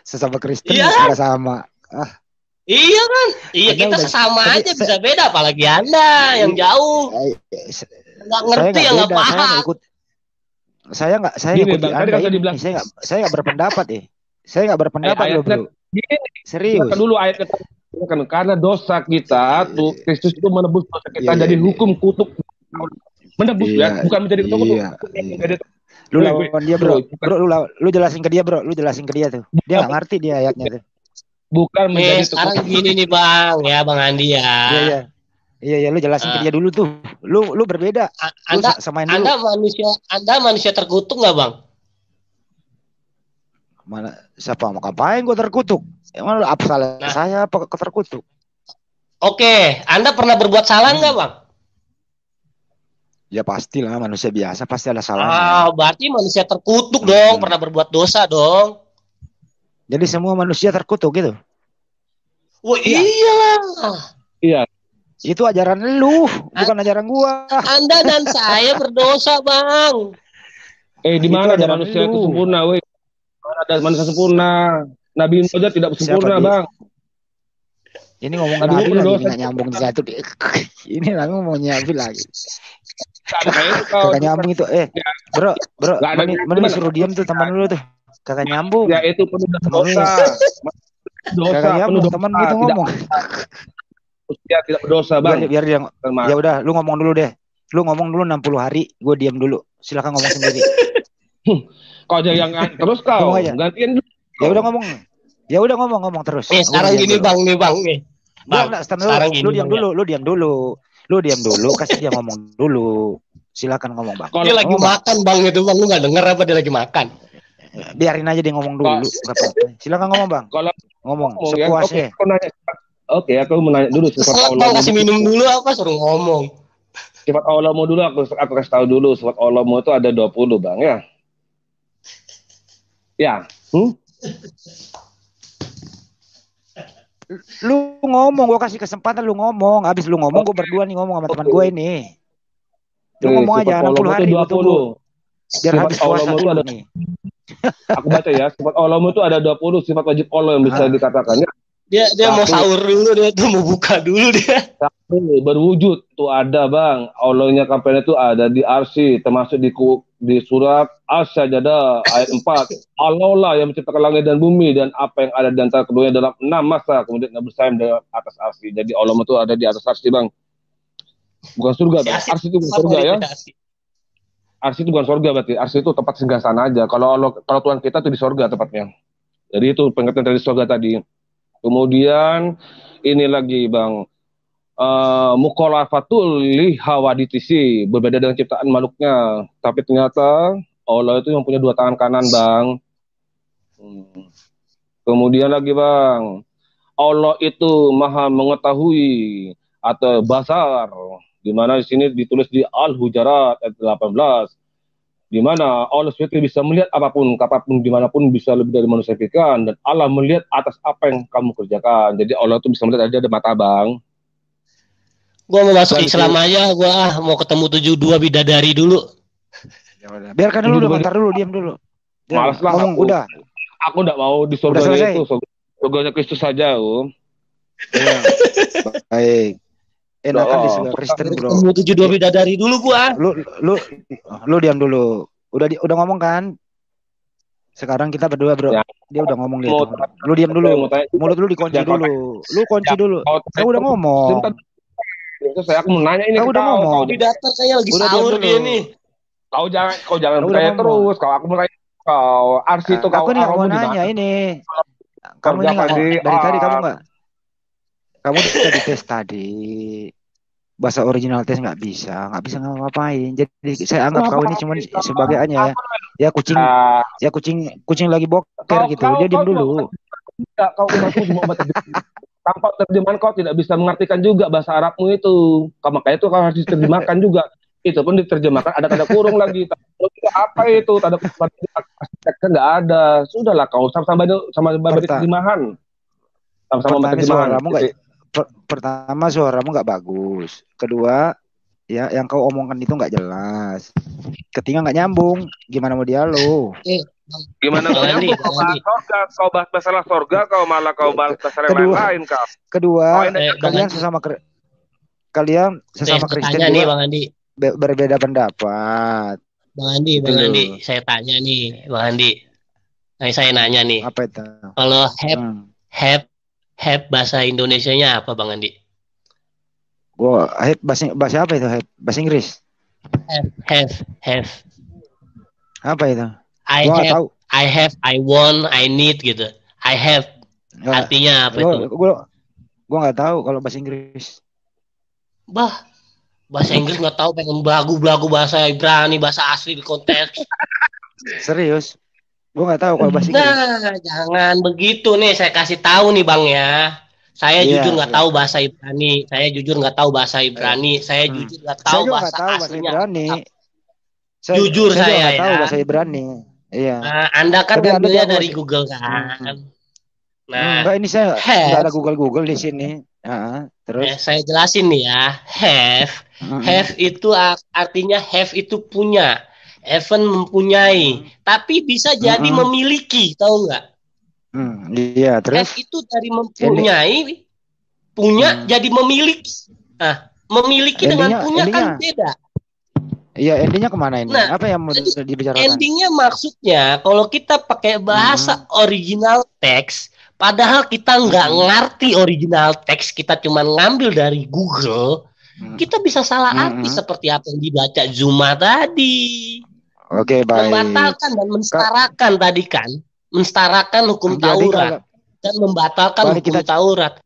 A: Sesama Kristen nggak sama.
G: Iya kan? Iya, kita sesama aja bisa beda, apalagi Anda yang jauh. Nggak ngerti, yang nggak paham.
A: Saya ngikuti Anda ini. Saya nggak berpendapat ya. Saya nggak berpendapat loh, bro. Serius.
H: Dulu ayatnya karena dosa kita tuh Kristus itu menebus dosa kita dari hukum kutuk. Menebus ya, bukan menjadi kutuk.
A: Lu lawan dia, bro. Lu jelasin ke dia, bro. Lu jelasin ke dia tuh. Dia nggak ngerti dia ayatnya tuh.
H: Bukan menjadi
G: sekarang gini nih Bang, ya Bang Andi ya.
A: Iya, lu jelasin ke dia dulu tuh. Lu berbeda.
G: Anda samain dulu. Anda manusia terkutuk nggak, Bang?
A: Mana siapa mau ngapain gua terkutuk? Emang apa salah saya apa terkutuk?
G: Oke, Anda pernah berbuat salah nggak, Bang?
A: Ya pastilah, manusia biasa pasti ada salahnya.
G: Berarti manusia terkutuk dong, pernah berbuat dosa dong.
A: Jadi semua manusia terkutuk gitu.
G: Wah, iyalah.
H: Iya.
A: Itu ajaran lu, bukan ajaran gua.
G: Anda dan saya berdosa, Bang.
H: Di mana ada manusia itu sempurna, weh? Mana ada manusia sempurna? Nabi Muhammad tidak sempurna, Bang.
A: Ini ngomong Nabi lagi nggak nyambung satu. Ini lagi ngomongnya Nabi lagi. Kakak nyambung itu. Bro, mana suruh diam tuh teman lu tuh. Kakak nyambung.
H: Ya itu penuh dosa.
A: Kakak nyambung teman itu ngomong.
H: Ya tidak berdosa, Bang.
A: Biar dia. Ya udah, lu ngomong dulu deh. Lu ngomong dulu 60 hari, gue diam dulu. Silakan ngomong sendiri.
H: Kau aja yang terus kau gantiin dulu.
A: Ya udah ngomong terus.
G: Sekarang gini dulu. Bang nih.
A: Bang, lu diam dulu. Lu diam dulu, kasih dia ngomong dulu. Silakan ngomong, Bang.
G: Dia lagi makan, Bang, itu Bang. Lu enggak denger apa dia lagi makan?
A: Biarin aja dia ngomong dulu. Silakan ngomong, Bang. Kalau ngomong sepuasnya.
H: Oke, aku mau nanya dulu
G: sifat Allah. Kasih minum dulu apa suruh ngomong.
H: Sifat Allahmu dulu aku kasih tahu dulu. Sifat Allahmu itu ada 20, Bang, ya. Ya.
A: Lu ngomong, gue kasih kesempatan lu ngomong. Habis lu ngomong, gue berdua nih ngomong sama teman gue ini. Lu ngomong aja 60 hari 20. Biar habis puasa dulu ada nih.
H: Aku baca ya, sifat Allahmu itu ada 20 sifat wajib Allah yang bisa dikatakan.
G: Dia mau sahur dulu, dia tuh mau buka dulu dia.
H: Berwujud tuh ada, Bang. Allahnya kapan itu ada di arsy, termasuk di surat As-Sajdah ayat 4. Allah lah yang menciptakan langit dan bumi dan apa yang ada di antara keduanya dalam 6 masa, kemudian bersayap di atas arsy. Jadi Allah itu ada di atas arsy, Bang. Bukan surga, Bang. Arsy itu bukan surga ya. Arsy itu bukan surga berarti. Arsy itu tempat singgasana aja. Kalau Tuhan kita tuh di surga tepatnya. Jadi itu pengertian dari surga tadi. Kemudian ini lagi, Bang, mukhalafatul li hawaditisi, berbeda dengan ciptaan makhluknya, tapi ternyata Allah itu yang punya 2 tangan kanan, Bang. Kemudian lagi, Bang, Allah itu maha mengetahui atau basar, di mana di sini ditulis di Al-Hujurat ayat 18. Di mana Allah SWT bisa melihat apapun, kapanpun, dimanapun bisa lebih dari manusia pikirkan, dan Allah melihat atas apa yang kamu kerjakan. Jadi Allah itu bisa melihat, ada mata, Bang.
G: Gua mau masuk Islam aja, gua mau ketemu 72 bidadari dulu.
A: Biarkan dulu, bentar dulu, diam dulu.
H: Malas lah,
A: udah.
H: Aku enggak mau di surga itu, surganya Kristus saja, Om.
A: Ya. Baik. Enakan di surga Kristen, Bro.
G: 72 bidadari dulu gua.
A: Lu diam dulu. Udah ngomong kan? Sekarang kita berdua, Bro. Ya. Dia udah ngomong dia. Lu diam dulu. Mulut lu dikunci dulu. Lu kunci dulu. Saya udah ngomong.
H: Terus aku mau nanya ini.
A: Kau udah ngomong.
G: Di daftar saya lagi sahur dia nih.
H: Kau jangan bertanya terus. Kalau aku mau tanya kau Arsy itu kau.
A: Aku nih mau nanya ini. Kamu ini nggak dari tadi kamu nggak? Kamu udah dites tadi. Bahasa original tes nggak bisa ngapain. Jadi saya anggap kau ini cuma sebagai hanya ya kucing lagi boker gitu. Dia diam dulu.
H: Kau cuma tanpa terjemahan kau tidak bisa mengartikan juga bahasa Arabmu itu. Makanya itu kau harus diterjemahkan juga. Itu pun diterjemahkan ada tanda kurung lagi. Apa itu tanda kurung? Nggak ada. Sudahlah kau sama terjemahan. Sama terjemahan.
A: Pertama suaramu nggak bagus. Kedua, ya yang kau omongkan itu nggak jelas. Ketiga nggak nyambung. Gimana mau dialog?
H: Gimana kau nyambung? Kau bahas masalah surga, kau malah kau bahas masalah yang lain kau.
A: Kedua, kalian sesama Kristen
G: nih, Bang Andi.
A: Berbeda pendapat.
G: Bang Andi, saya tanya nih, Bang Andi. Saya nanya nih.
A: Apa itu?
G: Kalau have bahasa Indonesianya apa, Bang Andi?
A: Gua have bahasa apa itu? Have bahasa Inggris.
G: Have.
A: Apa itu?
G: I have, I want, I need gitu. I have. Artinya apa itu?
A: Gua nggak tahu kalau bahasa Inggris.
G: Bahasa Inggris nggak tahu, pengen belagu bahasa Ibrani, bahasa asli di konteks.
A: Serius? Gue nggak tahu kalau bahasa Inggris.
G: Nah, jangan begitu nih. Saya kasih tahu nih, Bang ya. Saya jujur nggak tahu bahasa Ibrani. Saya jujur nggak tahu bahasa Ibrani. Saya jujur nggak tahu bahasa aslinya. Jujur saya
A: nggak tahu bahasa Ibrani. Iya.
G: Nah, Anda kan ngambilnya dari Google kan. Nah,
A: enggak, ini saya nggak ada Google di sini. Terus
G: saya jelasin nih ya. Have itu artinya have itu punya. Even mempunyai, tapi bisa jadi memiliki, tahu nggak?
A: Iya, terus
G: have itu dari mempunyai Punya jadi memiliki. Nah, memiliki dengan punya kan beda.
A: Iya, endingnya kemana ini?
G: Nah,
A: apa yang mau dibicarakan?
G: Endingnya maksudnya kalau kita pakai bahasa original teks, padahal kita nggak ngerti original teks, kita cuma ngambil dari Google, kita bisa salah arti seperti apa yang dibaca Zuma tadi.
A: Oke, baik.
G: Membatalkan dan menstarakan tadi kan, menstarakan hukum Taurat dan membatalkan hukum Taurat.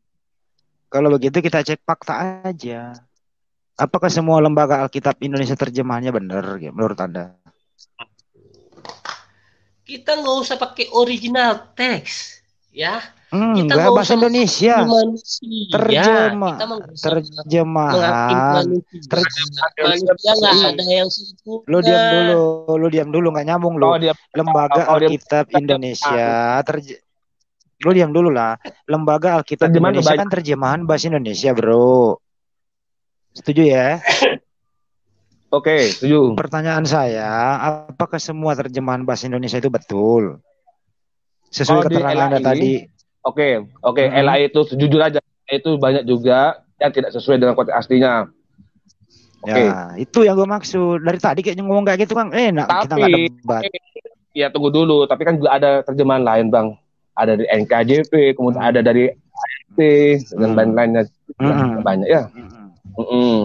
A: Kalau begitu kita cek fakta aja. Apakah semua lembaga Alkitab Indonesia terjemahannya benar menurut Anda?
G: Kita nggak usah pakai original teks, ya.
A: Kita nggak bahasa Indonesia. Terjemahan.
G: Manusia nggak ada yang sempurna.
A: Lu diam dulu nggak nyambung lu. Lembaga Alkitab Indonesia lu diam dulu lah. Lembaga Alkitab Indonesia kan terjemahan bahasa Indonesia, bro. Setuju ya?
H: Oke, setuju.
A: Pertanyaan saya, apakah semua terjemahan bahasa Indonesia itu betul? Sesuai keterangan Anda tadi.
H: Oke. LAI itu jujur aja, itu banyak juga yang tidak sesuai dengan konteks aslinya.
A: Ya, itu yang gue maksud. Dari tadi kayaknya ngomong kayak gitu, Kang. Kita nggak debat.
H: Ya, tunggu dulu. Tapi kan juga ada terjemahan lain, Bang. Ada dari NKJP, kemudian ada dari AFP, dan lain-lainnya. Banyak ya.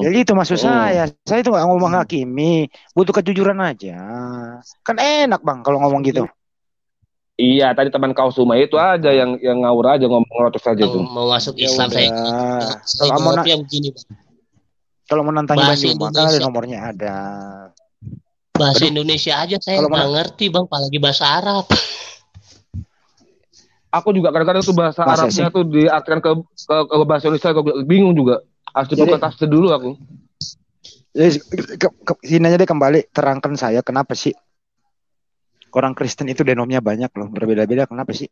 A: Jadi itu maksud saya. Saya itu nggak ngomong hakimi, butuh kejujuran aja. Kan enak, Bang, kalau ngomong gitu.
H: Iya, tadi teman kau Suma itu aja yang ngawur aja ngomong ngotot saja itu.
G: Mau masuk Islam saya.
A: Kalau mau nantang Bang Juma, kan ada nomornya ada.
G: Bahasa Indonesia aja saya nggak ngerti, Bang, apalagi bahasa Arab.
H: Aku juga kadang-kadang tuh bahasa Arabnya tuh diartikan ke bahasa Indonesia, aku bingung juga. Harus dibuka tafsir dulu aku.
A: Sini aja deh kembali terangkan saya kenapa sih orang Kristen itu denomnya banyak loh, berbeda-beda, kenapa sih?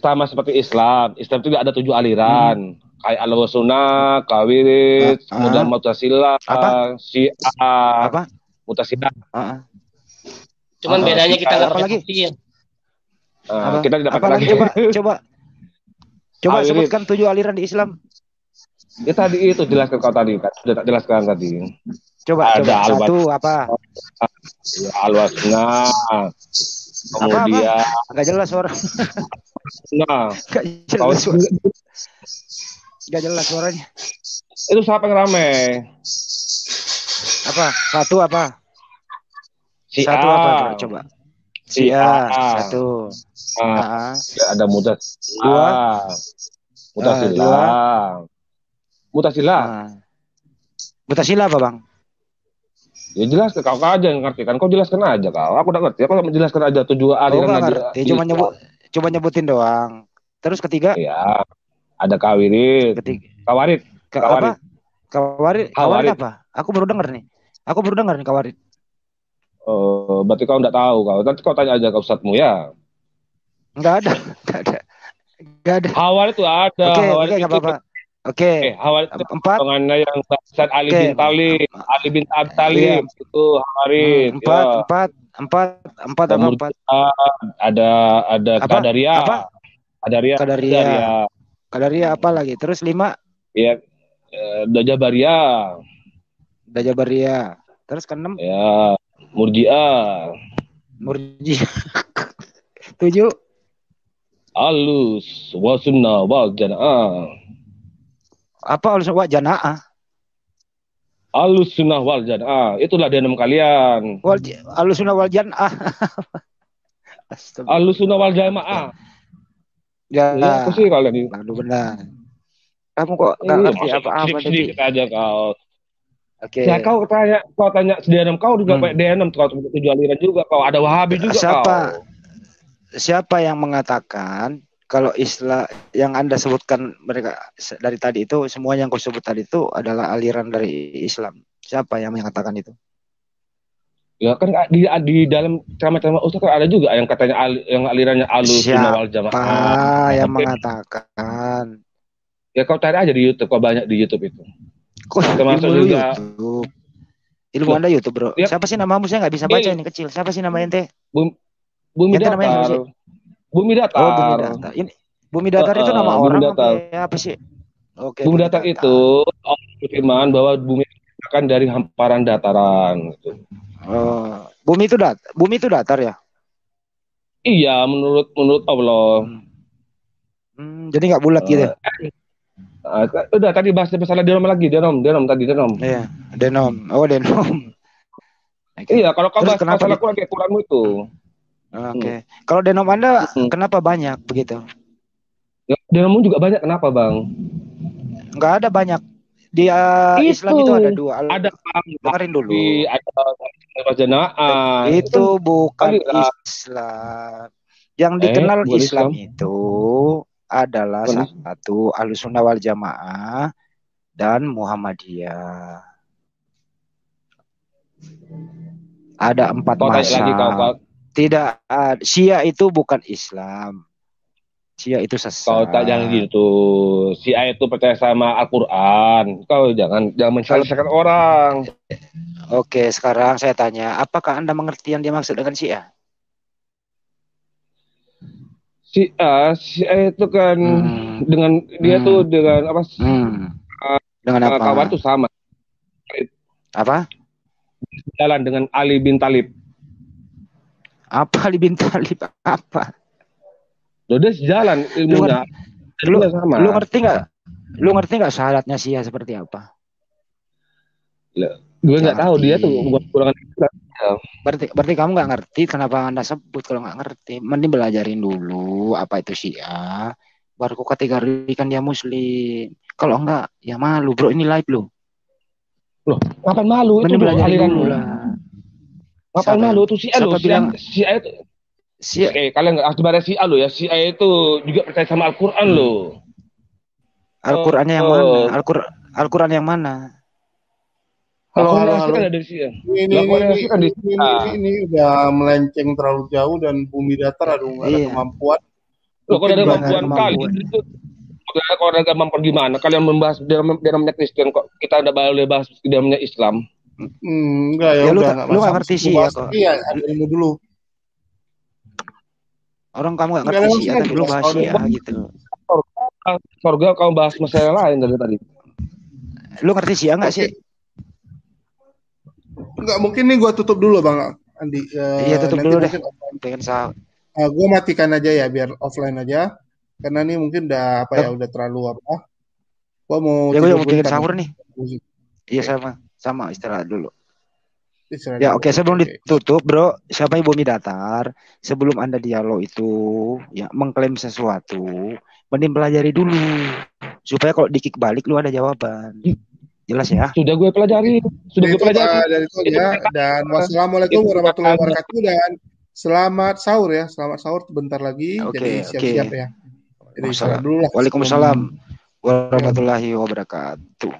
H: Sama seperti Islam. Islam itu ada 7 aliran. Kayak Al-Sunnah, Kawirit, kemudian Mu'tazilah, Syiah, Mu'tazilah.
G: Cuman bedanya kita nggak pakai tafsir.
H: Kita tidak pakai lagi.
A: Coba sebutkan 7 aliran di Islam.
H: Ya tadi itu jelaskan kau tadi kan, sudah tak jelaskan tadi.
A: Coba satu apa?
H: Ya, Al-Sunnah. Kemudian
A: nggak jelas suara.
H: Nah,
A: nggak jelas suaranya.
H: Itu siapa yang rame?
A: Apa? Satu apa? Satu apa? Coba. Satu.
H: Ada Mu'tazilah.
A: Mu'tazilah apa, Bang?
H: Ya jelas ke kau aja yang ngerti kan, kau jelaskan aja kau. Aku udah ngerti, aku menjelaskan aja 7 aliran aja.
A: Coba nyebutin doang. Terus ketiga?
H: Ya, ada Kawirit. Kawarit.
A: Kawarit apa? Aku baru dengar nih Kawarit.
H: Berarti kau enggak tahu kau. Nanti kau tanya aja ke ustadzmu ya.
A: Enggak ada.
H: Kawarit itu ada.
A: Oke, enggak apa-apa. Oke.
H: Hawarit potongannya yang Ustaz Ali bin Talib, Ali bin Abi Talib itu Hawarit. Empat. Ada Qadariyah.
A: Qadariyah apa lagi? Terus 5?
H: Iya. Jabariyah.
A: Terus ke-6?
H: Ya, Murji'ah.
A: 7.
H: Ahlus Sunnah wal Jamaah.
A: Apa Ahlus
H: Sunnah wal Jamaah? Itulah denom kalian.
A: Ahlus Sunnah wal Jamaah.
H: Ahlus Sunnah wal Jamaah.
A: Ya,
H: apa sih kalian ini?
A: Aduh benar. Kamu kok nggak ngerti apa-apa tadi?
H: Aja kau.
A: Oke.
H: Ya kau tanya denom kau juga pakai denom, kau 7 aliran juga kau. Ada Wahabi juga kau.
A: Siapa yang mengatakan kalau Islam yang Anda sebutkan mereka dari tadi itu, semua yang kau sebut tadi itu adalah aliran dari Islam? Siapa yang mengatakan itu?
H: Ya kan di dalam ceramah-ceramah Ustaz kan ada juga yang katanya yang alirannya Ahlus Sunnah wal Jamaah.
A: Siapa yang mengatakan?
H: Ya kau cari aja di YouTube, kau banyak di YouTube itu.
A: Termasuk juga YouTube. Ilmu Anda YouTube, Bro. Ya. Siapa sih namamu? Saya nggak bisa baca ini kecil. Siapa sih nama ente?
H: Bumi Datar. Bumi Datar.
A: Oh, Bumi Datar. Ini Bumi Datar itu nama orang apa sih?
H: Bumi datar itu Allah berfirman bahwa bumi akan dari hamparan dataran. Gitu.
A: Bumi itu datar ya?
H: Iya, menurut Allah.
A: Jadi nggak bulat gitu.
H: Udah tadi bahas masalah denom lagi, denom.
A: Iya, denom. Oh, denom.
H: Iya, kalau kau bahas masalah Quranmu itu.
A: Oke. Kalau denom Anda kenapa banyak begitu?
H: Ya, denommu juga banyak, kenapa, Bang?
A: Enggak ada banyak. Di Islam itu ada 2.
H: Ada
A: dengerin dulu.
H: Ada jamaah.
A: Itu bukan Islam. Yang dikenal Islam itu adalah satu Ahlussunnah wal Jamaah dan Muhammadiyah. Ada 4 mazhab. Tidak, Syiah itu bukan Islam. Syiah itu sesat.
H: Kau tak jangan gitu. Syiah itu percaya sama Al-Quran. Kau jangan mensalahkan orang.
A: Oke, sekarang saya tanya, apakah Anda mengerti yang dia maksud dengan Syiah?
H: Syiah itu kan dengan dia tuh dengan apa?
A: Dengan apa?
H: Kawan tuh sama.
A: Apa?
H: Jalan dengan Ali bin Thalib.
A: Apa Ali bin Thalib? Apa?
H: Loh, dia sejalan ilmunya.
A: Lu ngerti nggak? Lu ngerti nggak syaratnya Syiah seperti apa?
H: Gue nggak tahu, dia tuh kurang.
A: Berarti kamu nggak ngerti, kenapa Anda sebut kalau nggak ngerti? Mending belajarin dulu apa itu Syiah, baru kau kategorikan dia Muslim. Kalau enggak, ya malu bro, ini live lo.
H: Loh, ngapain malu?
A: Mending
H: itu
A: belajarin
H: aliran
A: dulu lah.
H: Ngapain malu itu Syiah lo? Syiah itu. Kalian nggak harus baca Syiah lo ya. Syiah itu juga percaya sama Al-Quran lo.
A: Al-Qurannya yang mana? Al-Quran yang mana?
E: Halo. Ini udah melenceng terlalu jauh dan bumi datar aduh nggak ada kemampuan.
H: Loh, kalau ada kemampuan kali itu kalau ada kemampuan gimana? Kalian membahas dalamnya Kristen kok kita udah boleh bahas dalamnya Islam?
E: Enggak ya
A: udah.
E: Lu
A: nggak ngerti sih ya kok.
E: Iya, ilmu dulu.
A: Orang kamu nggak ngerti sih, atau dulu bahas ya gitu.
H: Sorga kamu bahas masalah lain dari tadi.
A: Lu ngerti sih ya nggak sih?
E: Enggak, mungkin nih gue tutup dulu Bang Andi.
A: Iya tutup dulu deh. Pengen sahur.
E: Gue matikan aja ya biar offline aja. Karena nih mungkin udah udah terlalu apa. Gue mau
A: bikin sahur nih. Iya sama istirahat dulu. Ya oke, sebelum ditutup bro, siapa yang bumi datar, sebelum Anda dialog itu ya mengklaim sesuatu, mending pelajari dulu supaya kalau di-kick balik lu ada jawaban. Jelas ya?
H: Sudah gue pelajari.
E: Dari itu ya. Dan wassalamualaikum warahmatullahi wabarakatuh dan selamat sahur ya. Selamat sahur bentar lagi. Jadi siap-siap ya. Jadi
A: Waalaikumsalam warahmatullahi wabarakatuh.